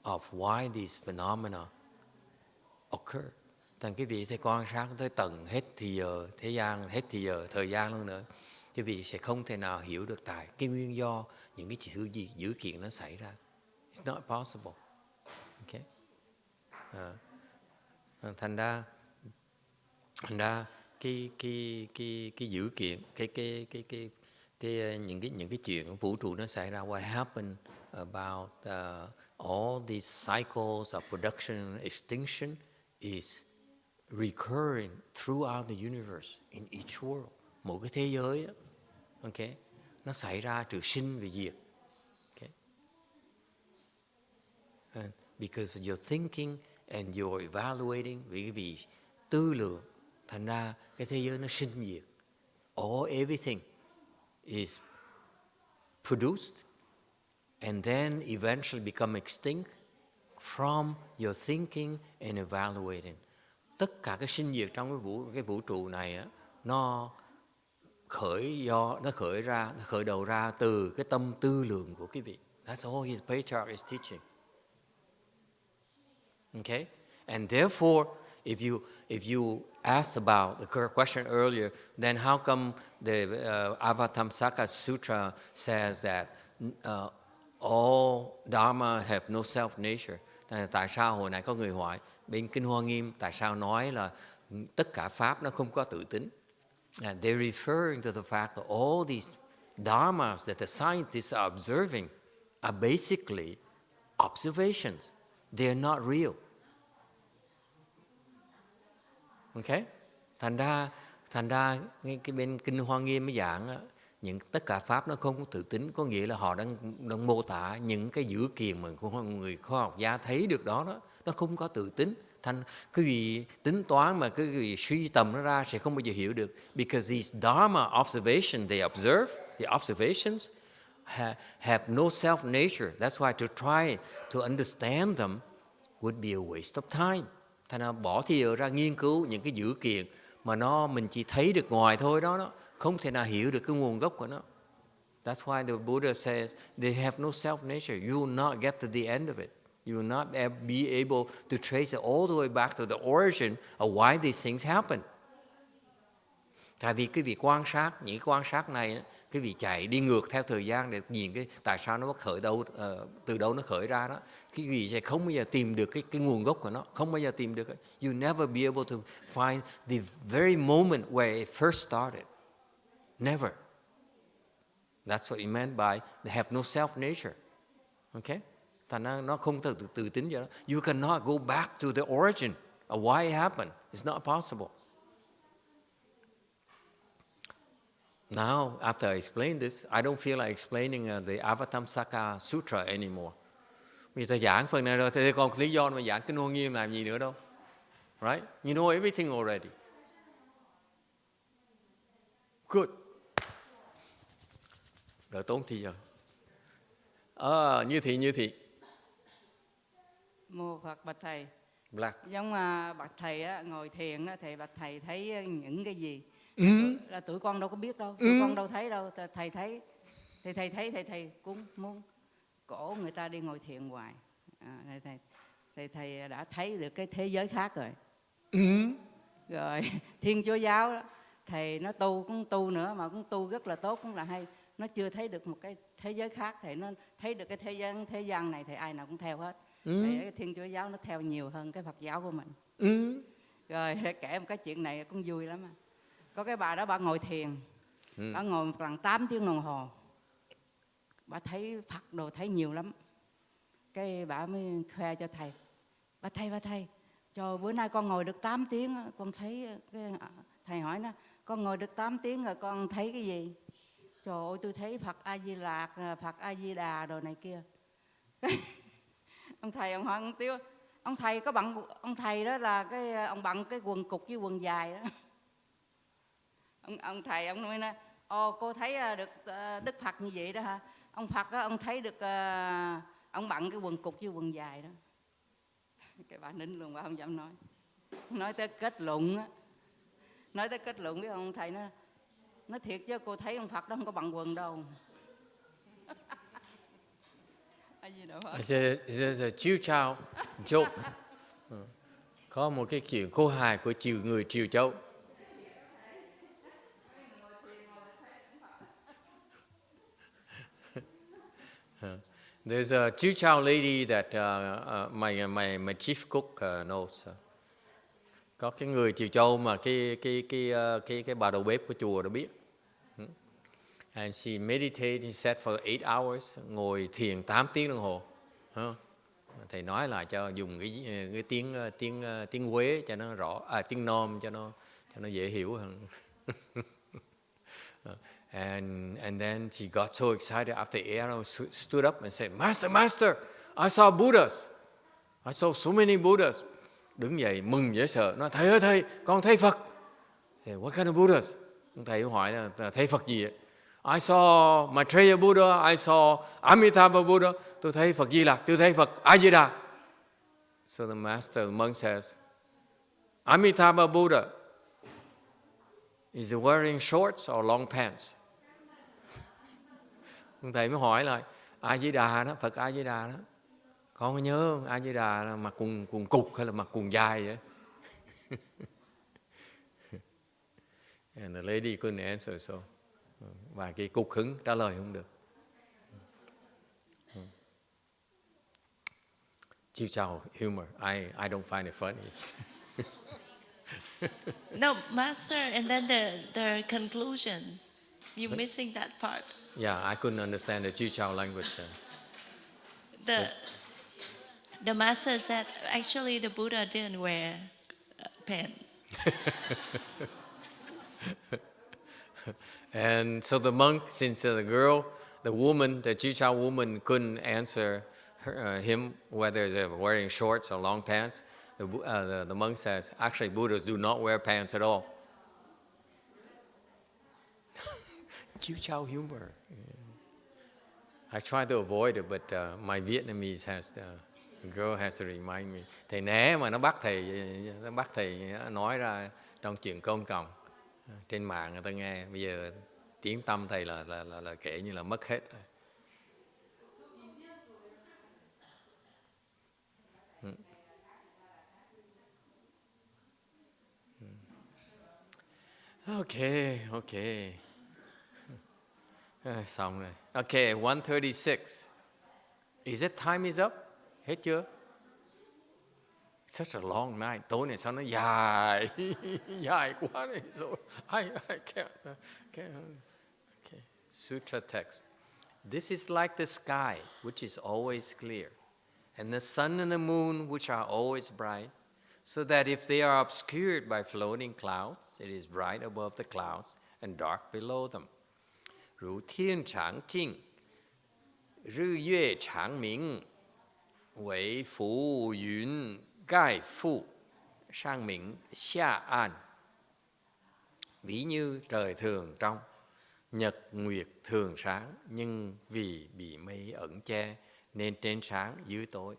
of why these phenomena occur. Thành cái vị thể quan sát tới tận hết thì giờ, thời gian luôn nữa. Quý vị sẽ không thể nào hiểu được tại cái nguyên do những cái sự dữ kiện nó xảy ra. It's not possible. Okay? Thành ra cái dữ kiện, những cái chuyện vũ trụ nó xảy ra, what happened about all these cycles of production and extinction is recurring throughout the universe in each world. Mỗi cái thế giới, okay, nó xảy ra từ sinh về diệt. Okay? And because you're thinking and you're evaluating, vì tư lượng, thành ra cái thế giới nó sinh diệt. Everything is produced and then eventually become extinct from your thinking and evaluating. Tất cả cái sinh diệt trong cái vũ trụ này á, nó khởi đầu ra từ cái tâm tư lượng của quý vị. That's all his Patriarch is teaching. Okay? And therefore, if you asked about the question earlier, then how come the Avatamsaka Sutra says that all Dharma have no self-nature? Tại sao hồi nãy có người hỏi bên Kinh Hoa Nghiêm tại sao nói là tất cả pháp nó không có tự tính? And they're referring to the fact that all these dharmas that the scientists are observing are basically observations. They're not real. Okay? Thành ra cái bên Kinh Hoa Nghiêm mới giảng tất cả pháp nó không có tự tính, có nghĩa là họ đang mô tả những cái dữ kiện mà người khoa học gia thấy được đó, nó không có tự tính. Thành cái gì tính toán mà cái gì suy tầm nó ra sẽ không bao giờ hiểu được. Because these dharma observations they observe, the observations have no self nature. That's why to try to understand them would be a waste of time. Thành ra bỏ thì ra nghiên cứu những cái dữ kiện mà mình chỉ thấy được ngoài thôi đó, không thể nào hiểu được cái nguồn gốc của nó. That's why the Buddha says they have no self-nature. You will not get to the end of it. You will not be able to trace it all the way back to the origin of why these things happen. Tại vì cái việc quan sát, những quan sát này, cái việc chạy đi ngược theo thời gian để nhìn cái tại sao nó khởi đâu, từ đâu nó khởi ra đó, cái vị sẽ không bao giờ tìm được cái nguồn gốc của nó, không bao giờ tìm được. You never be able to find the very moment where it first started. Never. That's what he meant by they have no self-nature. Okay? Thành ra nó không tự tính vậy đó. You cannot go back to the origin of why it happened. It's not possible. Now, after I explain this, I don't feel like explaining the Avatamsaka Sutra anymore. Vì ta giảng phần này rồi, thì còn lý do mà giảng Kinh Hoa Nghiêm làm gì nữa đâu. Right? You know everything already. Good. Đỡ tốn thì giờ. Như thị. Mô Phật bạch thầy. Black. Giống bạch thầy á, ngồi thiền á, thì bạch thầy thấy những cái gì? Là tụi con đâu có biết đâu, tụi con đâu thấy đâu. Thầy thấy, thì thầy cũng muốn cổ người ta đi ngồi thiền hoài. Thầy đã thấy được cái thế giới khác rồi. Rồi Thiên Chúa giáo đó, thầy nó cũng tu nữa, mà cũng tu rất là tốt, cũng là hay. Nó chưa thấy được một cái thế giới khác, thầy nó thấy được cái thế gian này thì ai nào cũng theo hết. Thì cái Thiên Chúa giáo nó theo nhiều hơn cái Phật giáo của mình. Rồi kể một cái chuyện này cũng vui lắm. Có cái bà đó, bà ngồi thiền, bà ngồi một lần 8 tiếng đồng hồ, bà thấy Phật đồ, thấy nhiều lắm. Cái bà mới khoe cho thầy, bà thầy, trời bữa nay con ngồi được 8 tiếng, con thấy thầy hỏi nó, con ngồi được 8 tiếng rồi con thấy cái gì? Trời ơi, tôi thấy Phật A Di Lạc, Phật A Di Đà đồ này kia. Ông thầy ông hỏi ông Tiêu, ông thầy có bận, ông thầy đó là ông bận cái quần cục với quần dài đó. Ông thầy ông nói, cô thấy được Đức Phật như vậy đó hả? Ông Phật đó, ông thấy được ông bận cái quần cục với quần dài đó. Cái bà nín luôn, bà không dám nói. Nói tới kết luận á, với ông thầy nói thiệt chứ cô thấy ông Phật đó không có bận quần đâu. It's a chiêu chao joke. Có một cái chuyện cô hài của người Triều Châu. There's a chiêu chao lady that my chief cook knows. Có cái người Triều Châu mà cái bà đầu bếp của chùa đó biết. And she meditated, she sat for 8 hours, ngồi thiền 8 tiếng đồng hồ. Thầy nói lại cho dùng cái tiếng Quế cho nó rõ, tiếng Nom cho nó dễ hiểu hơn. And then she got so excited after 8 hours, stood up and said, Master, I saw Buddhas. I saw so many Buddhas. Đứng dậy mừng dễ sợ, nói thầy ơi thầy, con thấy Phật. Say, what kind of Buddhas? Thầy hỏi là thấy Phật gì vậy? I saw Maitreya Buddha, I saw Amitabha Buddha. Tôi thấy Phật Di Lặc, tôi thấy Phật A Di Đà. So the monk says, Amitabha Buddha, is he wearing shorts or long pants? Thầy mới hỏi lại, A Di Đà đó, Phật A Di Đà đó, con có nhớ A Di Đà là mặc quần cục hay là mặc quần dài vậy? And the lady couldn't answer, so và cái cục hứng trả lời không được. Chiêu chao humor. I don't find it funny. No, Master, and then the conclusion. You're missing that part. Yeah, I couldn't understand the Chiêu Chao language. The Master said, actually, the Buddha didn't wear pants. And so the monk, since the woman, the Chiêu Chao woman couldn't answer him whether they're wearing shorts or long pants, the monk says, actually, Buddhas do not wear pants at all. Chiêu Chao humor. I try to avoid it, but my Vietnamese girl has to remind me. Thầy né mà nó bắt thầy nói ra trong chuyện công cộng. Trên mạng người ta nghe, bây giờ tiếng tâm thầy là kể như là mất hết rồi. Ok. Xong rồi. Ok, 136. Is it time is up? Hết chưa? Such a long night. Tối này sao nó dài, dài quá này rồi. I can't. Okay. Sutra text. This is like the sky, which is always clear, and the sun and the moon, which are always bright, so that if they are obscured by floating clouds, it is bright above the clouds and dark below them. 如天长镜，日月长明，为浮云盖覆，上明下暗. Ví như trời thường trong, nhật nguyệt thường sáng, nhưng vì bị mây ẩn che nên trên sáng dưới tối.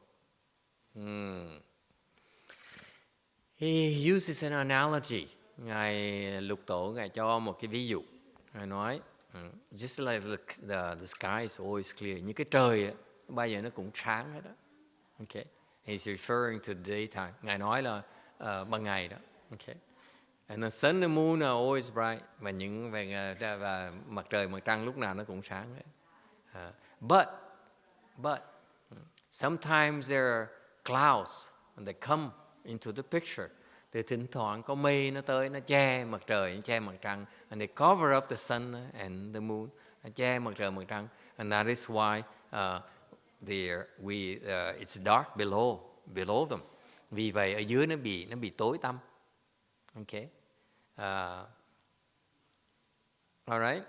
He uses an analogy. Ngài Lục Tổ Ngài cho một cái ví dụ. Ngài nói, just like the sky is always clear. Như cái trời bây giờ nó cũng sáng hết đó. Okay. He's referring to the daytime. Ngài nói là ban ngày đó. Okay. And the sun and the moon are always bright. Và mặt trời mặt trăng lúc nào nó cũng sáng hết. But sometimes there are clouds and they come into the picture. Thì thỉnh thoảng có mây nó tới, nó che mặt trời, nó che mặt trăng, and they cover up the sun and the moon, nó che mặt trời mặt trăng, and that is why it's dark below them. Vì vậy ở dưới nó bị tối tăm. Okay. All right.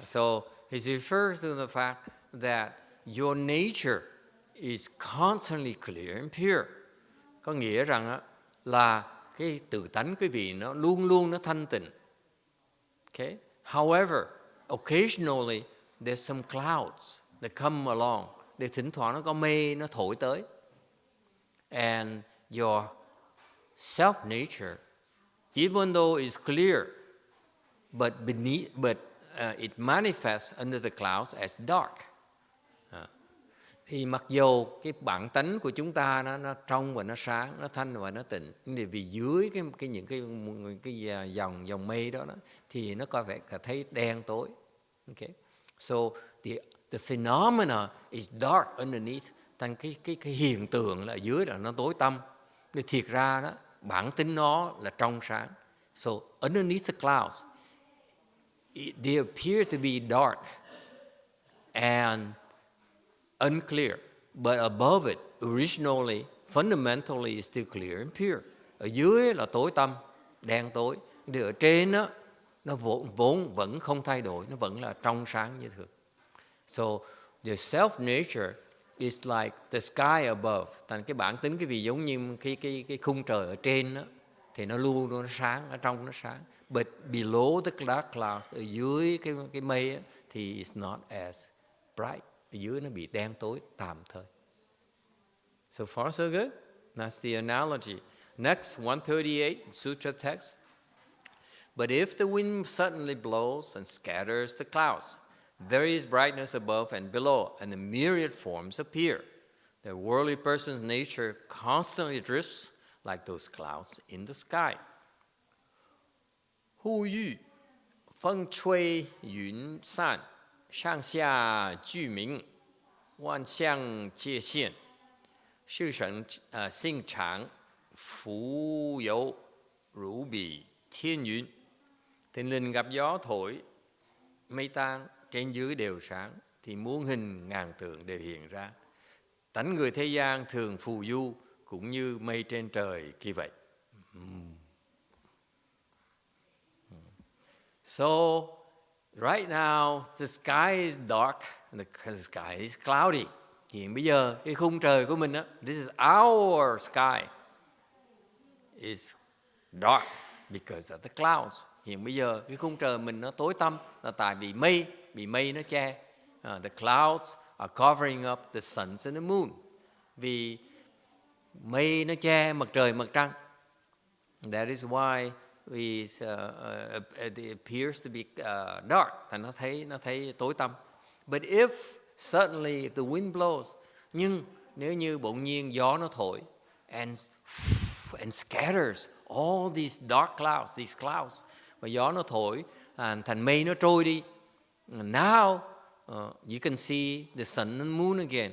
So he refers to the fact that your nature is constantly clear and pure. Có nghĩa rằng là cái tự tánh quý vị nó luôn luôn nó thanh tịnh. Okay. However, occasionally there's some clouds that come along. Để thỉnh thoảng nó có mây nó thổi tới. And your self-nature, even though it's clear, but it manifests under the clouds as dark. Thì mặc dù cái bản tánh của chúng ta nó trong và nó sáng, nó thanh và nó tịnh, nhưng vì dưới những cái dòng mây đó thì nó có vẻ thấy đen tối. Okay. So the phenomena is dark underneath. Thành cái hiện tượng là ở dưới là nó tối tăm. Nhưng thiệt ra đó bản tính nó là trong sáng. So underneath the clouds, they appear to be dark and unclear, but above it, originally, fundamentally, is still clear and pure. Ở dưới là tối tăm, đen tối. Nhưng ở trên đó, nó vốn vẫn không thay đổi, nó vẫn là trong sáng như thường. So the self-nature is like the sky above. Thành cái bản tính cái vị giống như cái khung trời ở trên đó, thì nó luôn nó sáng, ở trong nó sáng. But below the dark clouds, ở dưới cái mây thì it's not as bright. Ở dưới nó bị đen tối tạm thời. So far so good. That's the analogy. Next, 138, Sutra text. But if the wind suddenly blows and scatters the clouds, there is brightness above and below, and the myriad forms appear. The worldly person's nature constantly drifts like those clouds in the sky. Hu yu, feng chui yun san, 上下俱明，万象皆现，世神性常，浮游如比thiên云. Thình lình gặp gió thổi, mây tan, trên dưới đều sáng, thì muôn hình ngàn tượng đều hiện ra. Tánh người thế gian thường phù du, cũng như mây trên trời kia vậy. So, right now, the sky is dark, and the sky is cloudy. Hiện bây giờ, cái khung trời của mình, this is our sky, is dark because of the clouds. Hiện bây giờ, cái khung trời mình nó tối tăm là tại vì bị mây nó che. The clouds are covering up the sun and the moon. Vì mây nó che mặt trời mặt trăng. That is why it appears to be dark, thành nó thấy tối tăm. But if suddenly if the wind blows, nhưng nếu như bỗng nhiên gió nó thổi and scatters all these dark clouds, và gió nó thổi thành mây nó trôi đi. Now you can see the sun and moon again.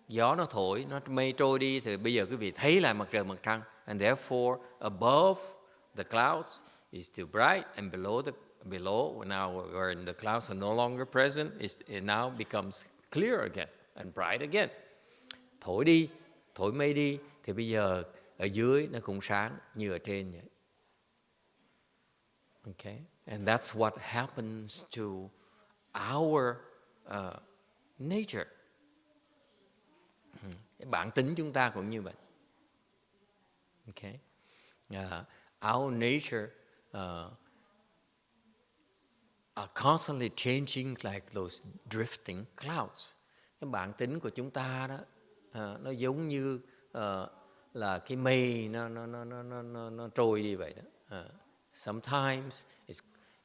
Gió nó thổi, nó mây trôi đi thì bây giờ quý vị thấy lại mặt trời mặt trăng. And therefore above the clouds is still bright, and below now when the clouds are no longer present, it now becomes clear again and bright again. Thổi mây đi thì bây giờ ở dưới nó cũng sáng như ở trên vậy. Okay, and that's what happens to our nature. Bản tính chúng ta cũng như vậy. Okay, our nature are constantly changing like those drifting clouds. Cái bản tính của chúng ta đó nó giống như là cái mây nó trôi đi vậy đó. Sometimes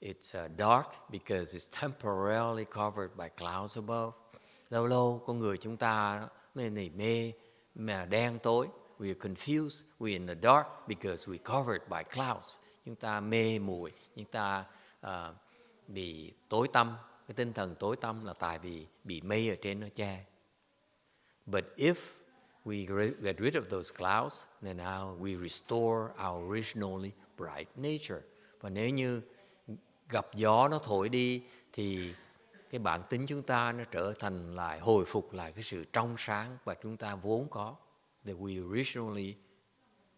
it's dark because it's temporarily covered by clouds above. Lâu lâu con người chúng ta đó, này mê mà đen tối. We are confused. We are in the dark because we covered by clouds. Chúng ta mê muội, chúng ta bị tối tăm. Cái tinh thần tối tăm là tại vì bị mây ở trên nó che. But if we get rid of those clouds, then now we restore our originally bright nature. Và nếu như gặp gió nó thổi đi thì cái bản tính chúng ta nó trở thành lại, hồi phục lại cái sự trong sáng và chúng ta vốn có, that we originally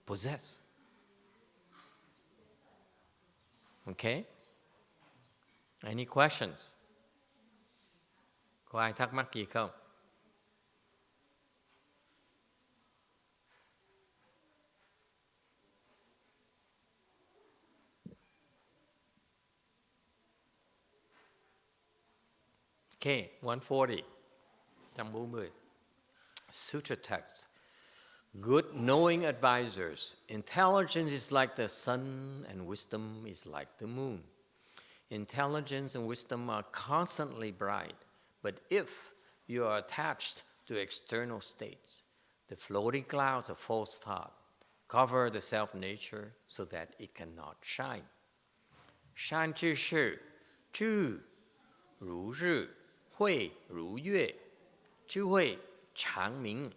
possess. Okay? Any questions? Có ai thắc mắc gì không? Okay, 140. 140. Sutra text. Good knowing advisors. Intelligence is like the sun and wisdom is like the moon. Intelligence and wisdom are constantly bright, but if you are attached to external states, the floating clouds of false thought cover the self-nature so that it cannot shine. Shan zhi shi, zhi ru zhi, hui ru yue, zhi hui chang ming,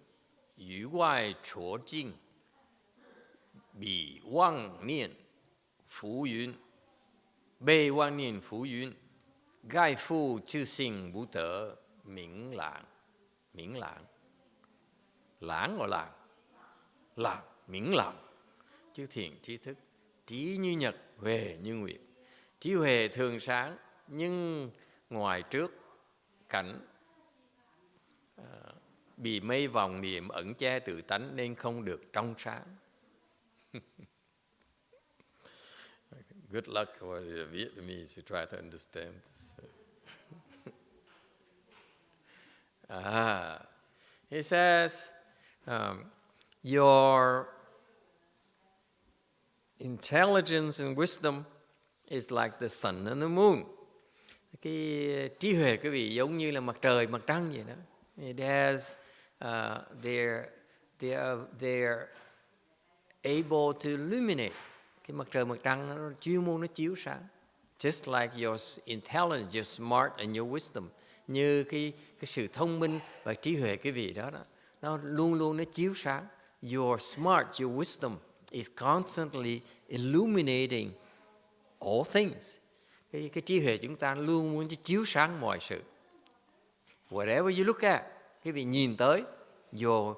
yu guai chuo jing, bi wang nian fu yun, bei wang nian fu yun, gai fu zhi xing wu de ming lang, ming lang. Lãng or làng? Làng, miễn làng. Chư thiền trí thức, trí như nhật, huệ như nguyệt. Trí huệ thường sáng, nhưng ngoài trước cảnh bị mây vòng niệm ẩn che tự tánh nên không được trong sáng. Good luck for the Vietnamese who try to understand this. He says, your intelligence and wisdom is like the sun and the moon. Cái trí huệ quý vị giống như là mặt trời, mặt trăng vậy đó. They're able to illuminate. Cái mặt trời, mặt trăng nó chuyên môn nó chiếu sáng. Just like your intelligence, your smart and your wisdom. Như cái sự thông minh và trí huệ quý vị đó, nó luôn luôn nó chiếu sáng. Your smart, your wisdom is constantly illuminating all things. Cái trí huệ chúng ta luôn muốn chiếu sáng mọi sự. Whatever you look at, quý vị nhìn tới, your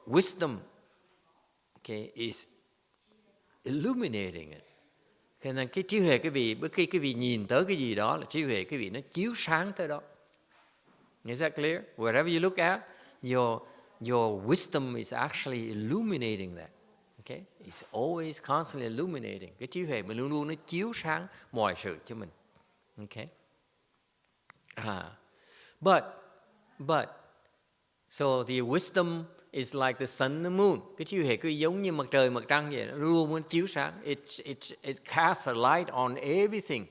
wisdom, okay, is illuminating it. Cho nên cái trí huệ quý vị, bất kỳ quý vị nhìn tới cái gì đó là trí huệ quý vị nó chiếu sáng tới đó. Is that clear? Wherever you look at, your wisdom is actually illuminating that. Okay? It's always constantly illuminating. Cái trí huệ mình luôn luôn nó chiếu sáng mọi sự cho mình. Okay? But so the wisdom is like the sun and the moon. Cái trí huệ cứ giống như mặt trời mặt trăng vậy, nó luôn muốn chiếu sáng. It casts a light on everything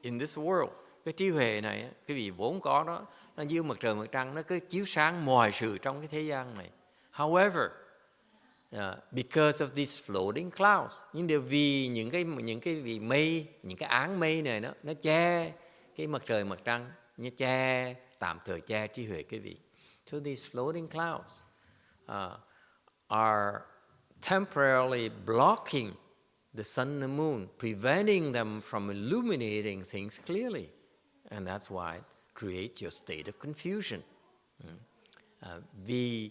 in this world. Cái trí huệ này, cái vị vốn có đó, nó như mặt trời mặt trăng, nó cứ chiếu sáng mọi sự trong cái thế gian này. However, because of these floating clouds, nhưng đều vì những cái vị mây, những cái áng mây này nó che cái mặt trời mặt trăng, nó che tạm thời che trí huệ cái vị. So these floating clouds are temporarily blocking the sun and the moon, preventing them from illuminating things clearly, and that's why it creates your state of confusion. Vì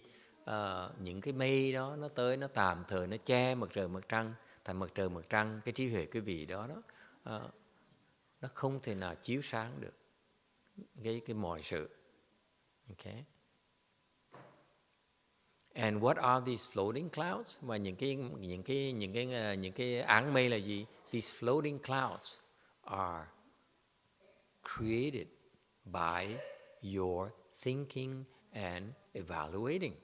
những cái mây đó nó tới, nó tạm thời nó che mặt trời mặt trăng, thành mặt trời mặt trăng, cái trí huệ cái vị đó nó không thể nào chiếu sáng được cái mọi sự. Okay. And what are these floating clouds? Và những cái áng mây là gì? These floating clouds are created by your thinking and evaluating.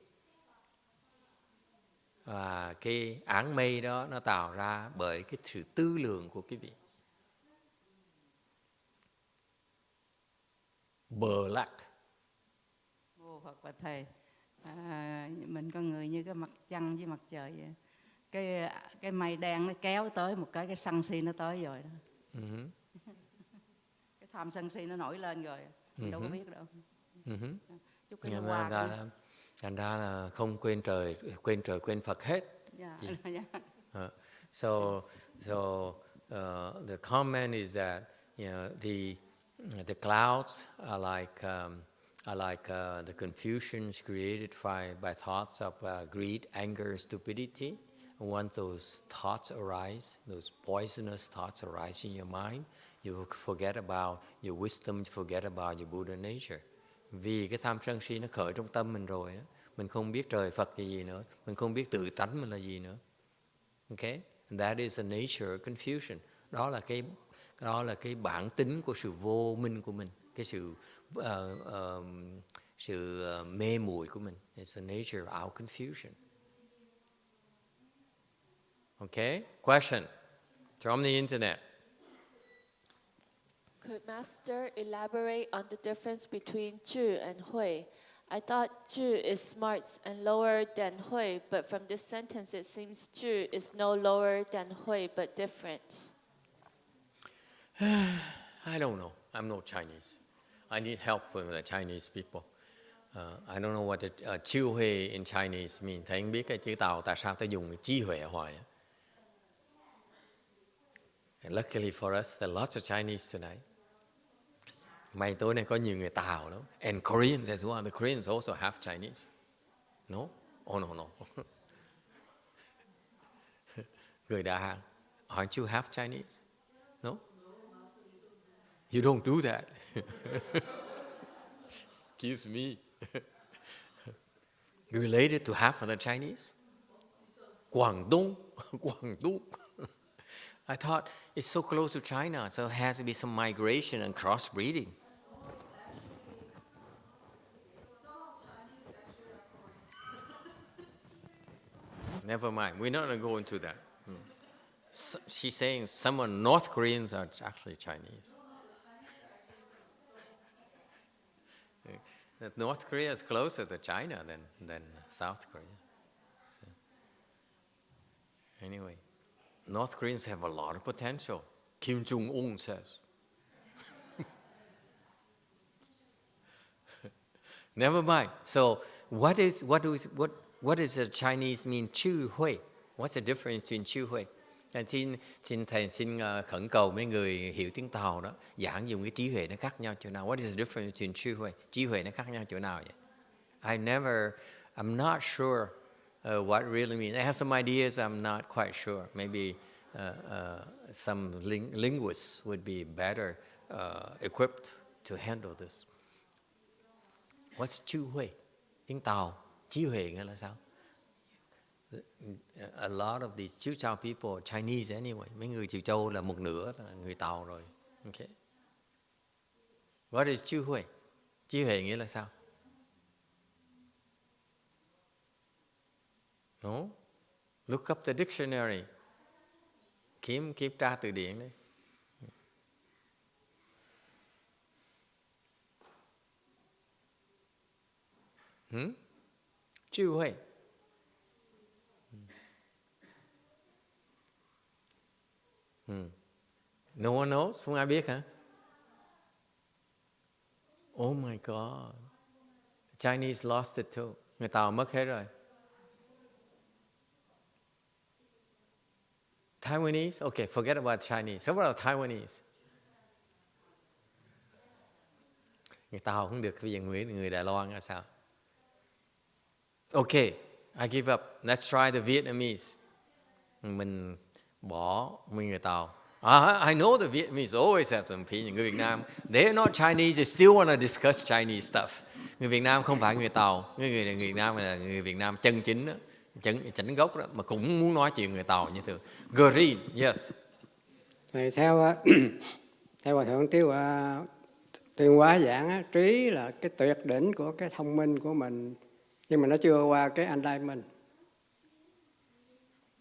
Và cái áng mây đó nó tạo ra bởi cái sự tư lượng của quý vị. Black. Ô Phật và Thầy, mình con người như cái mặt trăng với mặt trời vậy. Cái mây đen nó kéo tới một cái sân si nó tới rồi đó. Cái tham sân si nó nổi lên rồi, mình đâu có biết đâu. Chúc cái hoa Thành ra là không quên trời quên Phật hết. So the comment is that, you know, the clouds are like the confusions created by thoughts of greed, anger, stupidity. And once those thoughts arise, those poisonous thoughts arise in your mind, you forget about your wisdom, you forget about your Buddha nature. Vì cái tham sân si nó khởi trong tâm mình rồi đó, mình không biết trời Phật là gì nữa, mình không biết tự tánh mình là gì nữa. Okay? And that is the nature of confusion. Đó là cái bản tính của sự vô minh của mình, cái sự mê muội của mình. It's the nature of our confusion. Okay? Question from the internet. Could Master elaborate on the difference between Zhi and Hui? I thought Zhi is smart and lower than Hui, but from this sentence it seems Zhi is no lower than Hui, but different. I don't know. I'm no Chinese. I need help from the Chinese people. I don't know what the Chi Hui in Chinese mean. Thầy không biết cái chữ Tàu tại sao ta dùng trí huệ hoài. And luckily for us, there are lots of Chinese tonight. May tối nay có nhiều người Tàu lắm. And Koreans as well. The Koreans also have Chinese. No? Oh, no. Người Đà Hàn, aren't you half Chinese? No? You don't do that. Excuse me. You related to half of the Chinese? Guangdong. I thought it's so close to China, so there has to be some migration and crossbreeding. Never mind. We're not going to go into that. She's saying some North Koreans are actually Chinese. That North Korea is closer to China than South Korea. So, anyway, North Koreans have a lot of potential. Kim Jong-un says. Never mind. So, what does the Chinese mean? Chư Hui. What's the difference between Chư Hui? Xin thầy khẩn cầu mấy người hiểu tiếng Tàu đó giảng dùng cái trí huệ nó khác nhau chỗ nào. What is the difference between trí huệ? Trí huệ nó khác nhau chỗ nào vậy? I'm not sure what it really means. I have some ideas. I'm not quite sure. Maybe some linguists would be better equipped to handle this. What's Chư Huệ? Tiếng Tàu, trí huệ nghĩa là sao? A lot of these Chiu Chao people are Chinese anyway. Mấy người Chiu Châu là một nửa là người Tàu rồi. Okay. What is Chư Huệ? Trí huệ nghĩa là sao? No. Look up the dictionary. Kiểm tra từ điển đấy. Trí huệ. No one knows? Không ai biết hả? Oh my God. Chinese lost it too. Người Tàu mất hết rồi. Taiwanese? Okay, forget about Chinese. What about Taiwanese? Người Tàu không được, bây giờ người Đài Loan là sao? Okay, I give up. Let's try the Vietnamese. Mình bỏ người Tàu. I know the Vietnamese always have an opinion. Người Việt Nam, they're not Chinese, they still want to discuss Chinese stuff. Người Việt Nam không phải người Tàu. Người Việt Nam là người Việt Nam chân chính đó, chỉnh gốc đó, mà cũng muốn nói chuyện người Tàu như thường. Green, yes. Thì theo Hòa Thượng Tuyên Hóa giảng á, trí là cái tuyệt đỉnh của cái thông minh của mình, nhưng mà nó chưa qua cái enlightenment.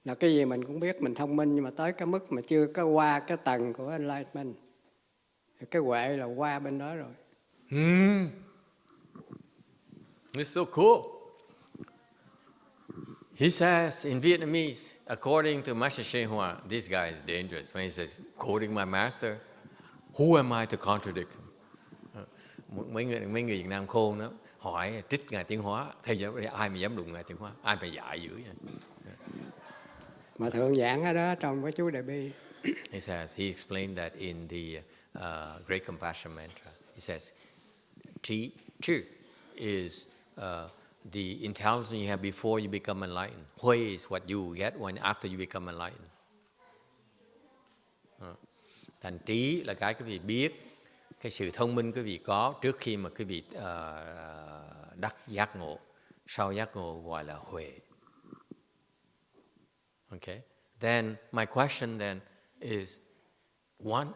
Là cái gì mình cũng biết, mình thông minh nhưng mà tới cái mức mà chưa có qua cái tầng của enlightenment. Cái huệ là qua bên đó rồi. It's so cool. He says in Vietnamese, according to Master YongHua, this guy is dangerous. When he says, quoting my master, who am I to contradict him? Mấy người Việt Nam khôn đó, hỏi trích Ngài Tiến Hóa, thế giới ai mà dám đụng Ngài Tiến Hóa, ai mà dạy dữ vậy? Mà Thượng giảng ở đó trong cái chú Đại Bi. He says, he explained that in the Great Compassion Mantra. He says, Chi is the intelligence you have before you become enlightened. Hui is what you get after you become enlightened. Thành trí là cái quý vị biết, cái sự thông minh quý vị có trước khi mà quý vị đắc giác ngộ. Sau giác ngộ gọi là huệ. Okay. Then my question then is,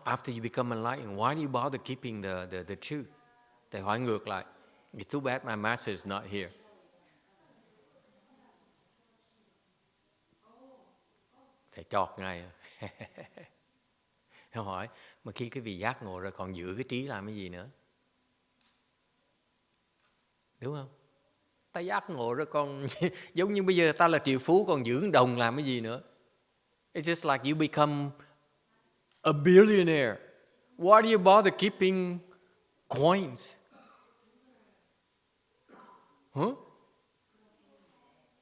after you become enlightened, why do you bother keeping the truth? Thầy hỏi ngược lại. It's too bad my master is not here. Thầy chọt ngay. Thầy hỏi, mà khi cái vị giác ngộ rồi còn giữ cái trí làm cái gì nữa? Đúng không? Ta giác ngộ rồi còn giống như bây giờ ta là triệu phú còn giữ đồng làm cái gì nữa? It's just like you become a billionaire. Why do you bother keeping coins?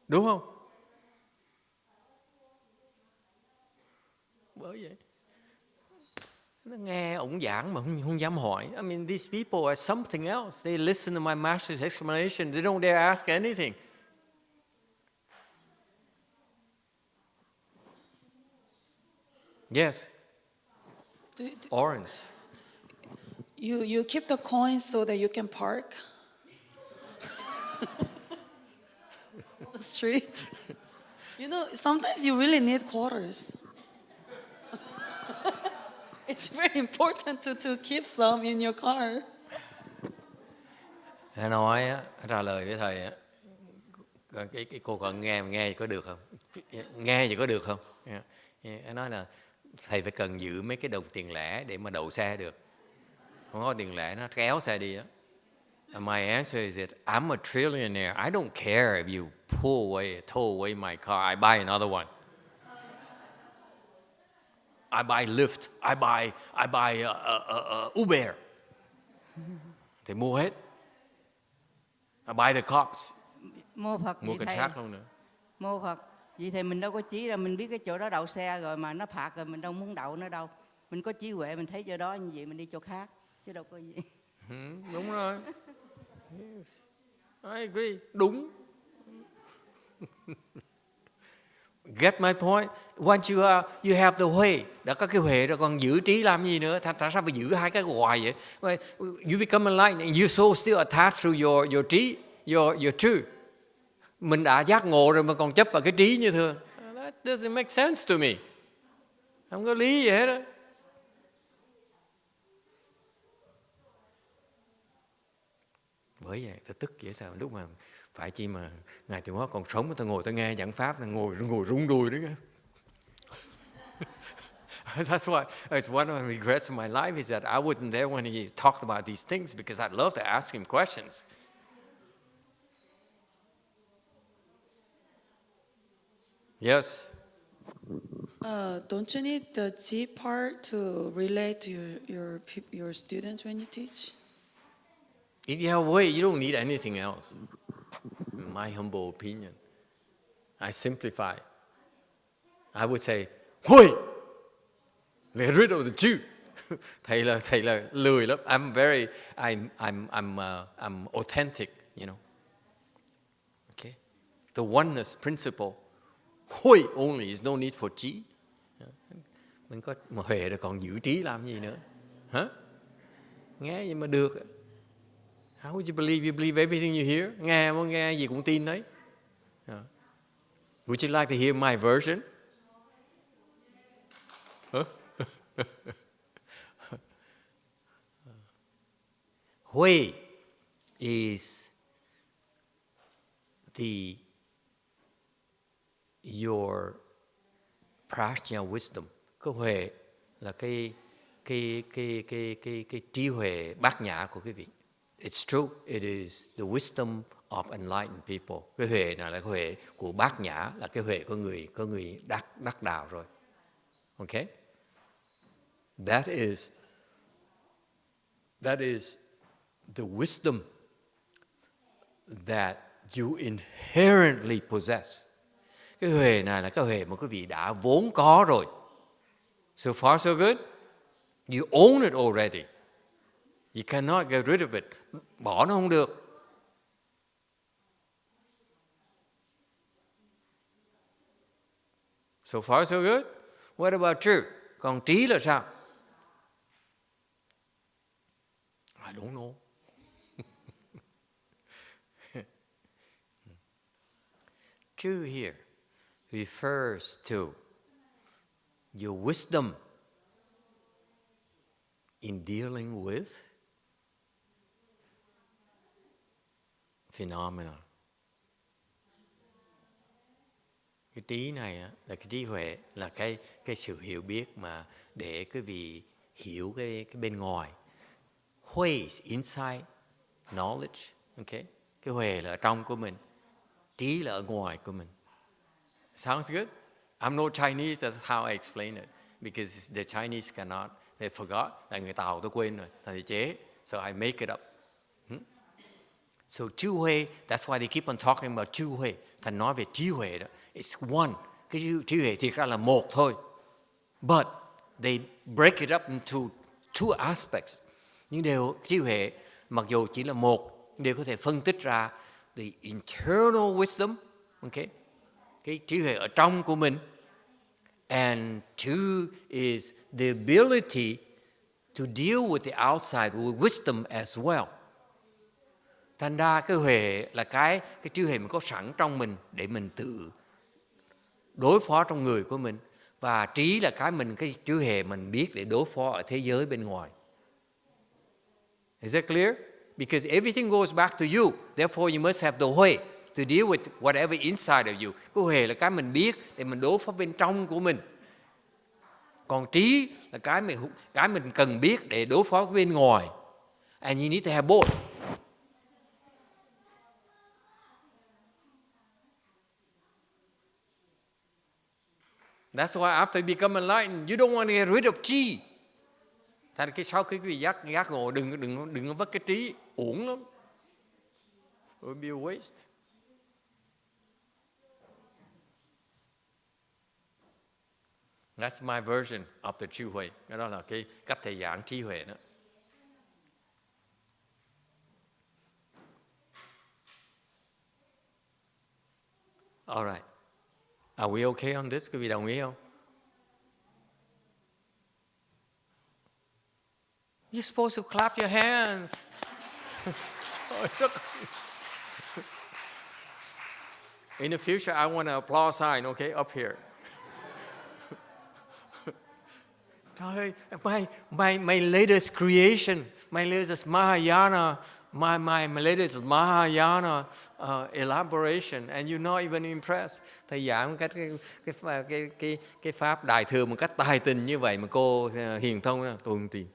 Đúng không? Bởi vậy nó nghe ổng giảng mà không dám hỏi. I mean, these people are something else. They listen to my master's explanation. They don't dare ask anything. Yes. Orange. You keep the coins so that you can park on the street. You know, sometimes you really need quarters. It's very important to keep some in your car. Thầy nói trả lời với thầy, cái cô còn nghe có được không? Nghe thì có được không? Nó nói là thầy phải cần giữ mấy cái đồng tiền lẻ để mà đậu xe được. Không có tiền lẻ nó kéo xe đi á. My answer is that I'm a trillionaire. I don't care if you tow away my car. I buy another one. I buy Lyft. I buy Uber. Thì mua hết. I buy the cops. Mô Phật Mua cảnh sát luôn nữa. Mô Phật. Vậy thì mình đâu có chỉ là mình biết cái chỗ đó đậu xe rồi mà nó phạt rồi mình đâu muốn đậu nữa đâu. Mình có trí huệ mình thấy chỗ đó như vậy mình đi chỗ khác chứ đâu có gì. Đúng rồi. Yes. I agree. Đúng. Get my point? Once you have the huệ, đã có cái huệ rồi còn giữ trí làm gì nữa? Tại sao phải giữ hai cái hoài vậy? You become enlightened and you so still attached to your trí, your truth. Mình đã giác ngộ rồi mà còn chấp vào cái trí như thường. That doesn't make sense to me. Không có lý gì hết đó. Bởi vậy tôi tức vậy sao lúc mà Phải chi mà Ngài Tuyên Hóa còn sống mà ta ngồi ta nghe giảng pháp, ta ngồi rung đùi đấy nghe. That's why it's one of the regrets of my life is that I wasn't there when he talked about these things because I'd love to ask him questions. Yes. Don't you need the G part to relate to your students when you teach? If you have way, you don't need anything else. In my humble opinion, I simplify. I would say, Hui! Get rid of the Jew. thầy là lười lắm. I'm authentic, you know. Okay. The oneness principle. Hui only is no need for trí. Mình có mà huệ rồi còn giữ trí làm gì nữa? Hả? Nghe vậy mà được. How would you believe? You believe everything you hear? Nghe gì cũng tin đấy. Would you like to hear my version? Huh? Hui is your prajna wisdom. Cái huệ là cái trí huệ bát nhã của quý vị. It's true, it is the wisdom of enlightened people. Cái huệ này là cái huệ của bát nhã, là cái huệ của người đắc đạo rồi. Okay? That is the wisdom that you inherently possess. Cái huệ này là cái huệ mà quý vị đã vốn có rồi. So far so good. You own it already. You cannot get rid of it. Bỏ nó không được. So far so good. What about true? Còn trí là sao? I don't know. True here refers to your wisdom in dealing with phenomena. Cái trí này là cái trí huệ, là cái sự hiểu biết mà để quý vị hiểu cái bên ngoài. Huệ is inside knowledge, okay? Cái huệ là ở trong của mình, trí là ở ngoài của mình. Sounds good? I'm no Chinese, that's how I explain it. Because the Chinese cannot, they forgot. Là người Tàu tôi quên rồi, thầy chế. So I make it up. So Chu Huệ, that's why they keep on talking about Chu Huệ. Thành nói về trí huệ đó. It's one. Cái trí huệ thiệt ra là một thôi. But they break it up into two aspects. Nhưng trí huệ mặc dù chỉ là một, đều có thể phân tích ra the internal wisdom, okay? Cái trí huệ ở trong của mình. And two is the ability to deal with the outside with wisdom as well. Thành ra cái huệ là cái trí huệ mình có sẵn trong mình để mình tự đối phó trong người của mình. Và trí là cái trí huệ mình biết để đối phó ở thế giới bên ngoài. Is that clear? Because everything goes back to you. Therefore you must have the huệ to deal with whatever inside of you. Cái huệ là cái mình biết để mình đối phó bên trong của mình. Còn trí là cái mình cần biết để đối phó với bên ngoài. And you need to have both. That's why after you become enlightened, you don't want to get rid of chi. Thành cái sau khi quý vị giác ngộ, đừng có vất cái trí, uổng lắm. It will be a waste. That's my version of the trí huệ. Đó là cái cách thầy giảng trí huệ đó. All right. Are we okay on this? Quý vị đồng ý không? You're supposed to clap your hands. In the future, I want an applause sign, okay, up here. Trời ơi, my latest creation, my latest Mahayana My latest Mahayana elaboration, and you're not even impressed. Thầy giảng một cách cái pháp đại thừa một cách tài tình như vậy mà cô hiền thông tôi không tin.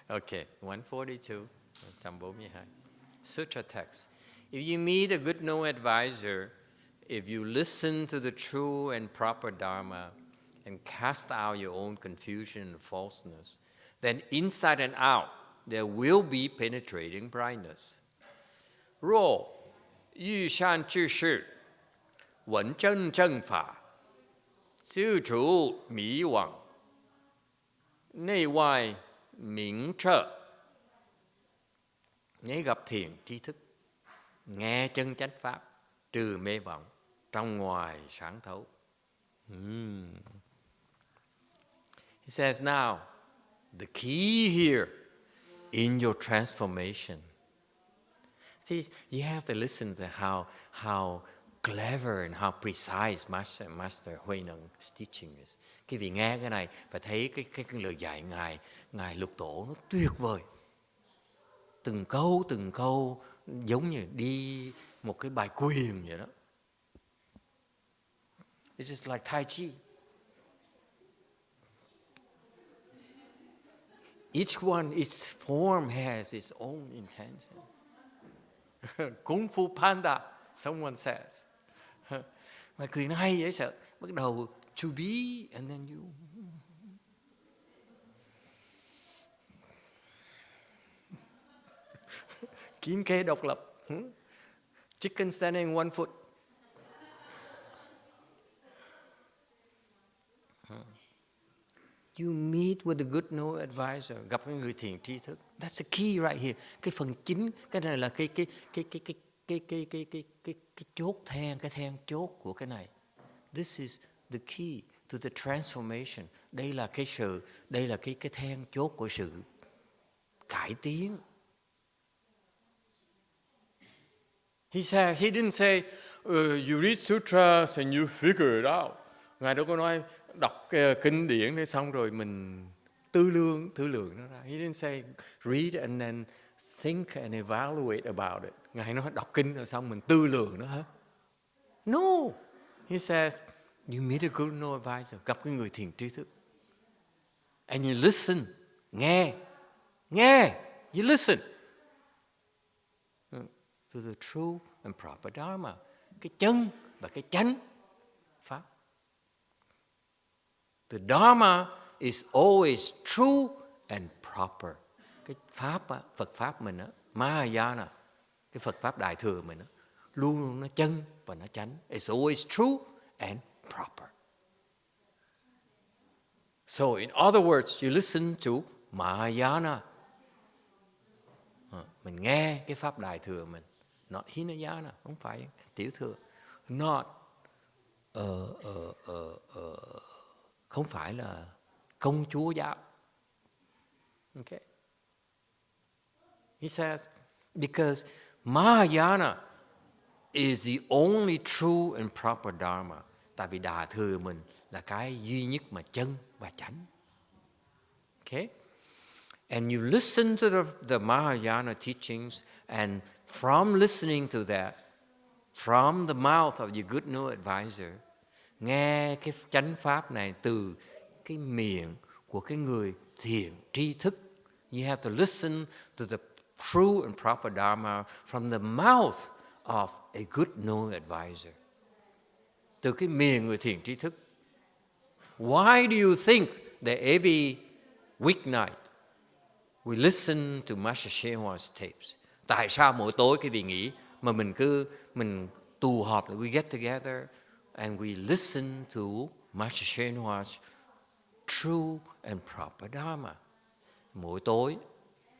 Okay, 142, 142. Sutra text. If you meet a good no advisor, if you listen to the true and proper Dharma and cast out your own confusion and falseness, then inside and out there will be penetrating brightness. 若遇善知识，闻真正法，自除迷惘，内外明澈. Nếu gặp thiền tri thức, nghe chân chánh pháp, trừ mê vọng, trong ngoài sáng thấu. He says now, the key here in your transformation. See, you have to listen to how clever and how precise Master Huệ Neng's teaching is. Cái vị nghe cái này và thấy cái lời dạy ngài Lục Tổ nó tuyệt vời. Từng câu giống như đi một cái bài quyền vậy đó. It's just like Tai Chi. Each one, its form has its own intention. Kung Fu Panda, someone says. Bài quyền nó hay dễ sợ. Bắt đầu to be and then you. Kiếm kê độc lập. Chicken standing on one foot. You meet with a good no advisor, gặp cái người thiền tri thức. That's the key right here. Cái phần chính, cái này là cái chốt then, cái then chốt của cái này. This is the key to the transformation. Đây là cái then chốt của sự cải tiến. He didn't say, you read sutras and you figure it out. Ngài đâu có nói đọc kinh điển để xong rồi mình tư lượng nó ra. He didn't say read and then think and evaluate about it. Ngài nói đọc kinh rồi xong mình tư lượng nó hả? No. He says, you meet a good no advisor, gặp cái người thiền tri thức. And you listen, nghe, you listen. To the true and proper Dharma. Cái chân và cái chánh pháp. The Dharma is always true and proper. Cái pháp, Phật pháp mình á, Mahayana, cái Phật pháp đại thừa mình á, luôn luôn nó chân và nó chánh. It's always true and proper. So in other words, you listen to Mahayana. Mình nghe cái pháp đại thừa mình. Not Hinayana, không phải tiểu thừa. Not không phải là công chúa giáo. Okay. He says, because Mahayana is the only true and proper Dharma. Tại vì đại thừa mình là cái duy nhất mà chân và chánh. Okay? And you listen to the Mahayana teachings, and from listening to that, from the mouth of your good no advisor, nghe cái chánh pháp này từ cái miệng của cái người thiền tri thức. You have to listen to the true and proper Dharma from the mouth of a good no advisor. Từ cái miệng người thiền tri thức. Why do you think that every weeknight we listen to Master YongHua's tapes? Tại sao mỗi tối cái vị nghĩ mà mình tụ họp, we get together and we listen to Master YongHua's true and proper Dharma. Mỗi tối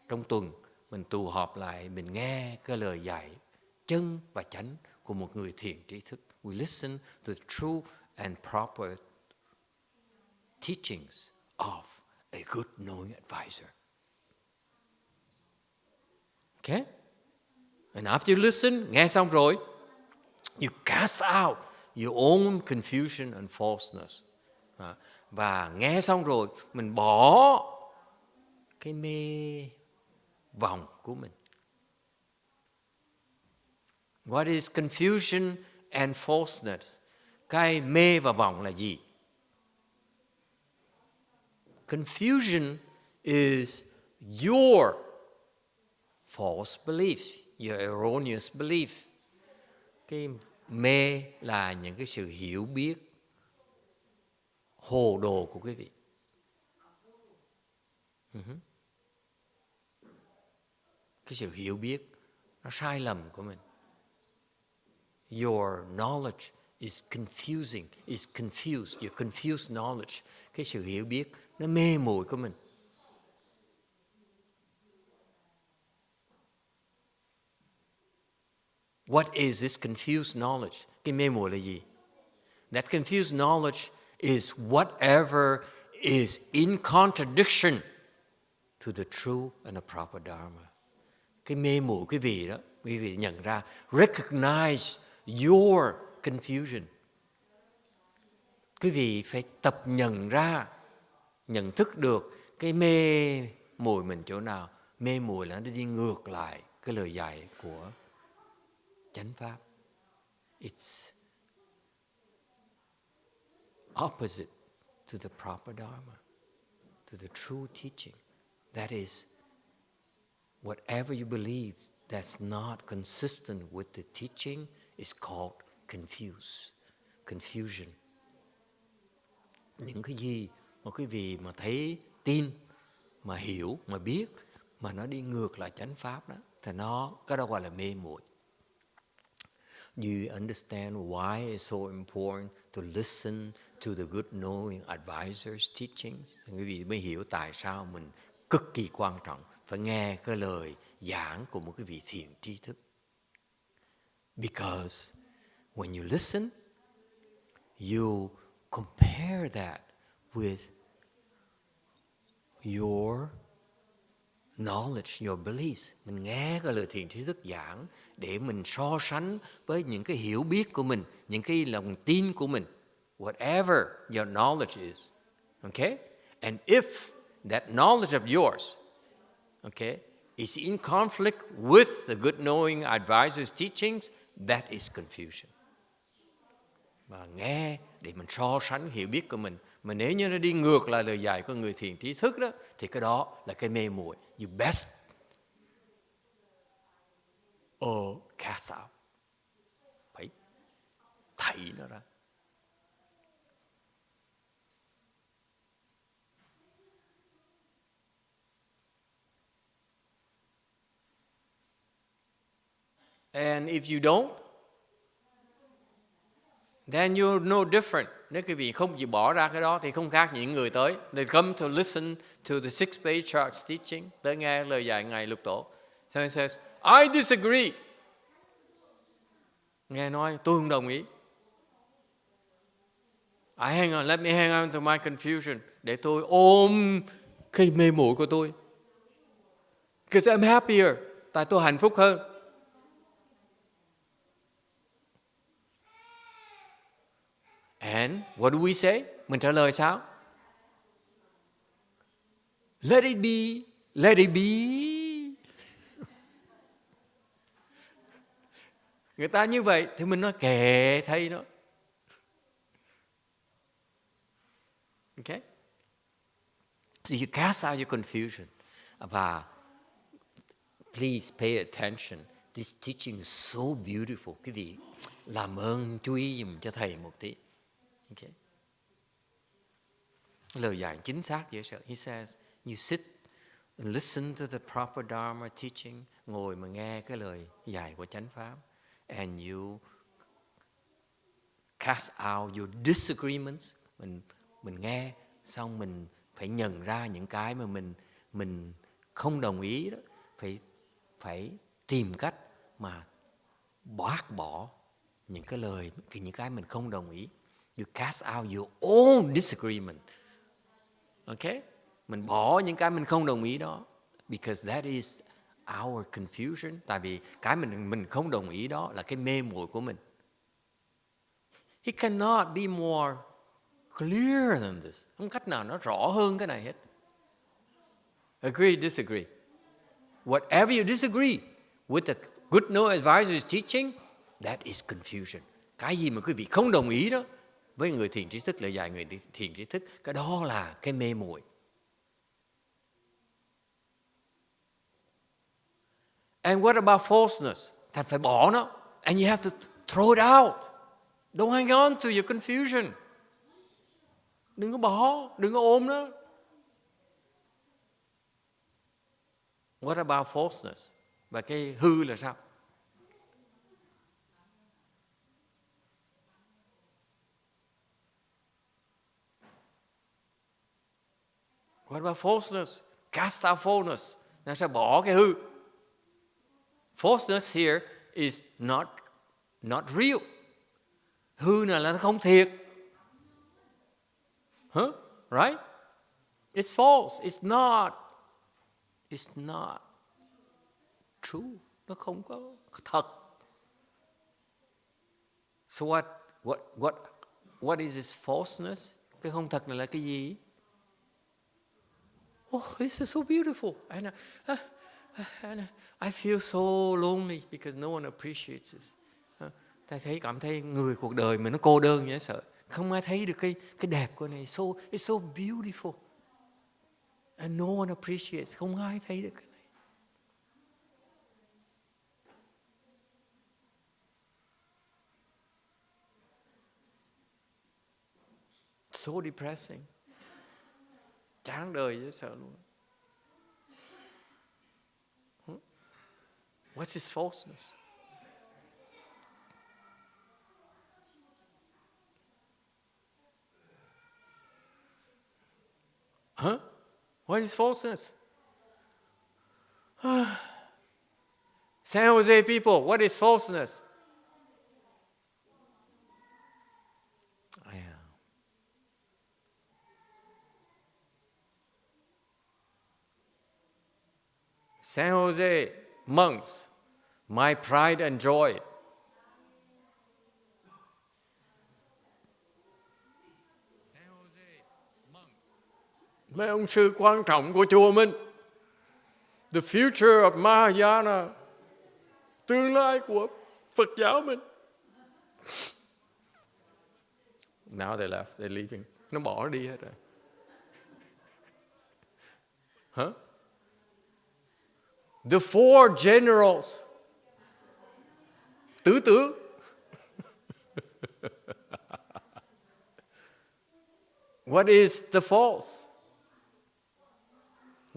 trong tuần mình tụ họp lại, mình nghe cái lời dạy chân và chánh của một người thiền tri thức. We listen to the true and proper teachings of a good knowing advisor. Okay? And after you listen, nghe xong rồi, you cast out your own confusion and falseness. Và nghe xong rồi, mình bỏ cái mê vọng của mình. What is confusion and falseness? Cái mê và vọng là gì? Confusion is your false beliefs, your erroneous belief. Cái mê là những cái sự hiểu biết hồ đồ của quý vị. Cái sự hiểu biết nó sai lầm của mình. Your knowledge is confusing, is confused, your confused knowledge. Cái sự hiểu biết nó mê muội của mình. What is this confused knowledge? Cái mê muội là gì? That confused knowledge is whatever is in contradiction to the true and the proper Dharma. Cái mê muội quý vị nhận ra, recognize your confusion. Quý vị phải tập nhận ra, nhận thức được cái mê muội mình chỗ nào. Mê muội là nó đi ngược lại cái lời dạy của chánh pháp. It's opposite to the proper Dharma, to the true teaching. That is, whatever you believe that's not consistent with the teaching is called confusion. Những cái gì mà quý vị mà thấy, tin, mà hiểu, mà biết, mà nó đi ngược lại chánh pháp đó, thì cái đó gọi là mê muội. Do you understand why it's so important to listen to the good knowing advisors' teachings? Quý vị mới hiểu tại sao mình cực kỳ quan trọng phải nghe cái lời giảng của một cái vị thiện tri thức. Because when you listen, you compare that with your knowledge, your beliefs. Mình nghe cái lời thiện tri thức giảng để mình so sánh với những cái hiểu biết của mình, những cái lòng tin của mình. Whatever your knowledge is. Okay? And if that knowledge of yours, okay, is in conflict with the good knowing advisor's teachings, that is confusion. Và nghe để mình so sánh hiểu biết của mình. Mà nếu như nó đi ngược lại lời dạy của người thiện trí thức đó, thì cái đó là cái mê muội. You best cast out. Phải thảy nó ra. And if you don't, then you're no different. Nếu quý vị không chịu bỏ ra cái đó thì không khác những người tới. They come to listen to the sixth Patriarch's teaching. Tới nghe lời dạy Ngài Lục Tổ. So he says, I disagree. Ngài nói, tôi không đồng ý. Let me hang on to my confusion. Để tôi ôm cái mê muội của tôi. Because I'm happier. Tại tôi hạnh phúc hơn. And what do we say? Mình trả lời sao? Let it be, let it be. Người ta như vậy thì mình nói kệ thay nó. Okay? So you cast out your confusion. Và please pay attention. This teaching is so beautiful. Quý vị làm ơn chú ý dùm cho thầy một tí. Okay. Lời dạy chính xác dễ sợ. He says, you sit and listen to the proper Dharma teaching. Ngồi mà nghe cái lời dạy của chánh pháp. And you cast out your disagreements. Mình nghe xong mình phải nhận ra những cái mà mình không đồng ý đó. Phải tìm cách mà bác bỏ những cái lời, những cái mình không đồng ý. You cast out your own disagreement. Okay? Mình bỏ những cái mình không đồng ý đó. Because that is our confusion. Tại vì cái mình không đồng ý đó là cái mê muội của mình. He cannot be more clear than this. Không cách nào nó rõ hơn cái này hết. Agree, disagree. Whatever you disagree with the good no advisor's teaching, that is confusion. Cái gì mà quý vị không đồng ý đó với người thiền trí thức, là dạy người thiền trí thức, cái đó là cái mê muội. And what about falseness? Thành phải bỏ nó. And you have to throw it out. Don't hang on to your confusion. Đừng có bỏ, đừng có ôm nó. What about falseness? Và cái hư là sao? What about falseness? Cast out falseness. Nó sẽ bỏ cái hư. Falseness here is not real. Hư này là nó không thiệt. Huh? Right? It's false. It's not true. Nó không có thật. So what is this falseness? Cái không thật này là cái gì? Oh, this is so beautiful. And I feel so lonely because no one appreciates this. Thầy cảm thấy người cuộc đời mình nó cô đơn vậy, sợ không ai thấy được cái đẹp của này. It's so beautiful. And no one appreciates. Không ai thấy được cái này. So depressing. Chán đời dễ sợ luôn. What's his falseness? Huh? What is falseness? San Jose people, what is falseness? San Jose monks, my pride and joy. Mấy ông sư quan trọng của chùa mình. The future of Mahayana. Tương lai của Phật giáo mình. Now they left, they're leaving. Nó bỏ đi hết rồi. Huh? The four generals. Tứ tướng. What is the false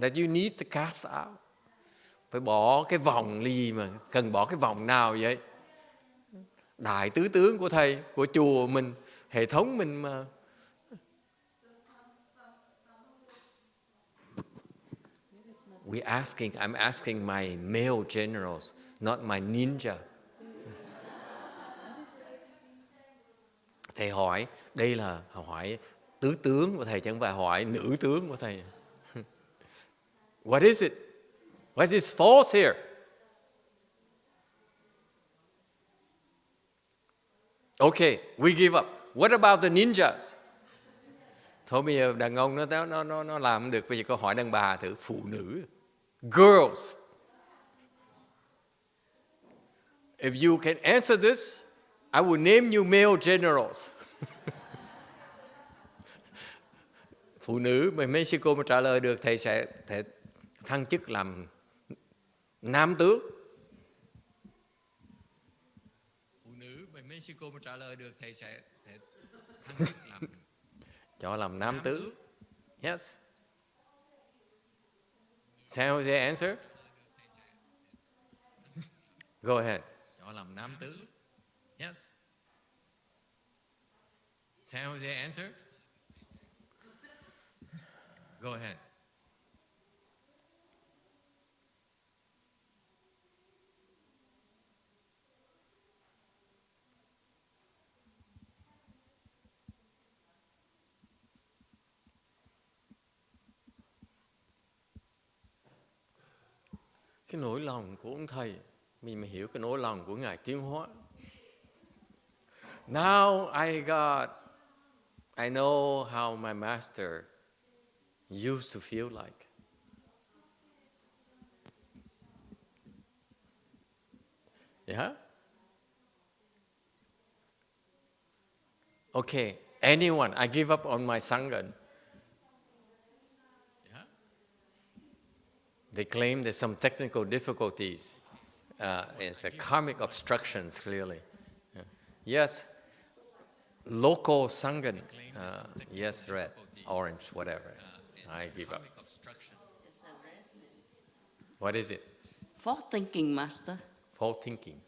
that you need to cast out? Phải bỏ cái vòng ly mà. Cần bỏ cái vòng nào vậy? Đại tứ tướng của thầy, của chùa mình, hệ thống mình mà. I'm asking my male generals, not my ninja. Thầy hỏi, đây là hỏi tứ tướng của thầy, chẳng phải hỏi nữ tướng của thầy. What is it? What is false here? Okay, we give up. What about the ninjas? Thôi bây giờ đàn ông nó làm không được, bây giờ câu hỏi đàn bà thử, phụ nữ. Girls. If you can answer this, I will name you male generals. Phụ nữ mà mấy sư cô mà trả lời được, thầy sẽ thăng chức làm nam tướng. Phụ nữ mà mấy sư cô mà trả lời được, thầy sẽ thăng chức làm nam tướng. Yes. San Jose answer? Go ahead. Cho làm nam tướng. Yes. San Jose answer? Go ahead. Cái nỗi lòng của ông thầy, mình mà hiểu cái nỗi lòng của Ngài Tiến Hóa. Now I know how my master used to feel like. Yeah? Okay, anyone? I give up on my Sangha. Yeah? They claim there's some technical difficulties. It's a karmic obstructions, clearly. Yeah. Yes, local Sangha. Yes, red, orange, whatever. I give up. What is it? Forward thinking, Master. Forward thinking.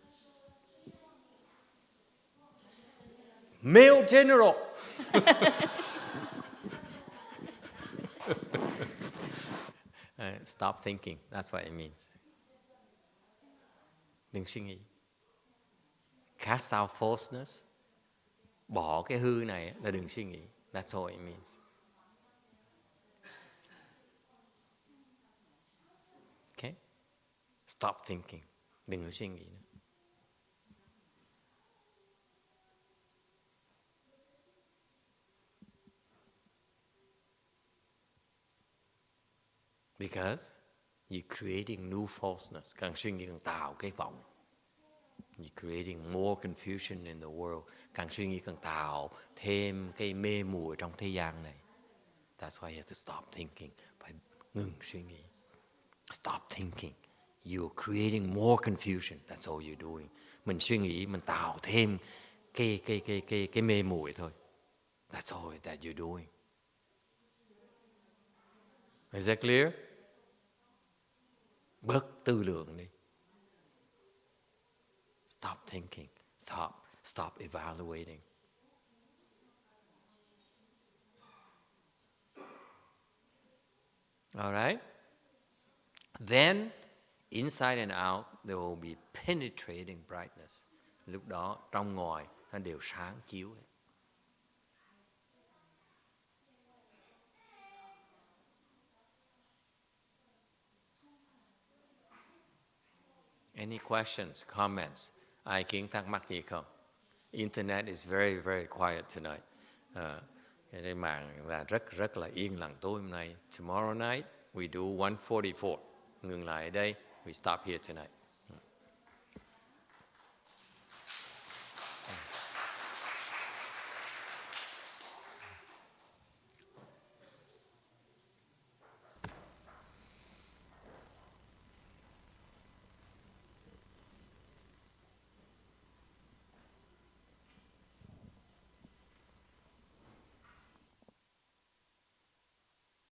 Male general. Stop thinking. That's what it means. Đừng suy nghĩ. Cast out falseness. Bỏ cái hư này là đừng suy nghĩ. That's all it means. Okay? Stop thinking. Đừng có suy nghĩ nữa. Because you're creating new falseness. Càng suy nghĩ càng tạo cái vọng. You're creating more confusion in the world. Càng suy nghĩ càng tạo thêm cái mê muội trong thế gian này. That's why you have to stop thinking. Phải ngừng suy nghĩ. Stop thinking. You're creating more confusion. That's all you're doing. Mình suy nghĩ, mình tạo thêm cái mê muội thôi. That's all that you're doing. Is that clear? Bớt tư lượng đi. Stop thinking. Stop evaluating. All right? Then, inside and out, there will be penetrating brightness. Lúc đó, trong ngoài, nó đều sáng chiếu. Any questions, comments? Ai kiến thắc mắc gì không? Internet is very, very quiet tonight. Cái mạng là rất là yên lặng tối hôm nay. Tomorrow night, we do 144. Ngừng lại ở đây. We stop here tonight.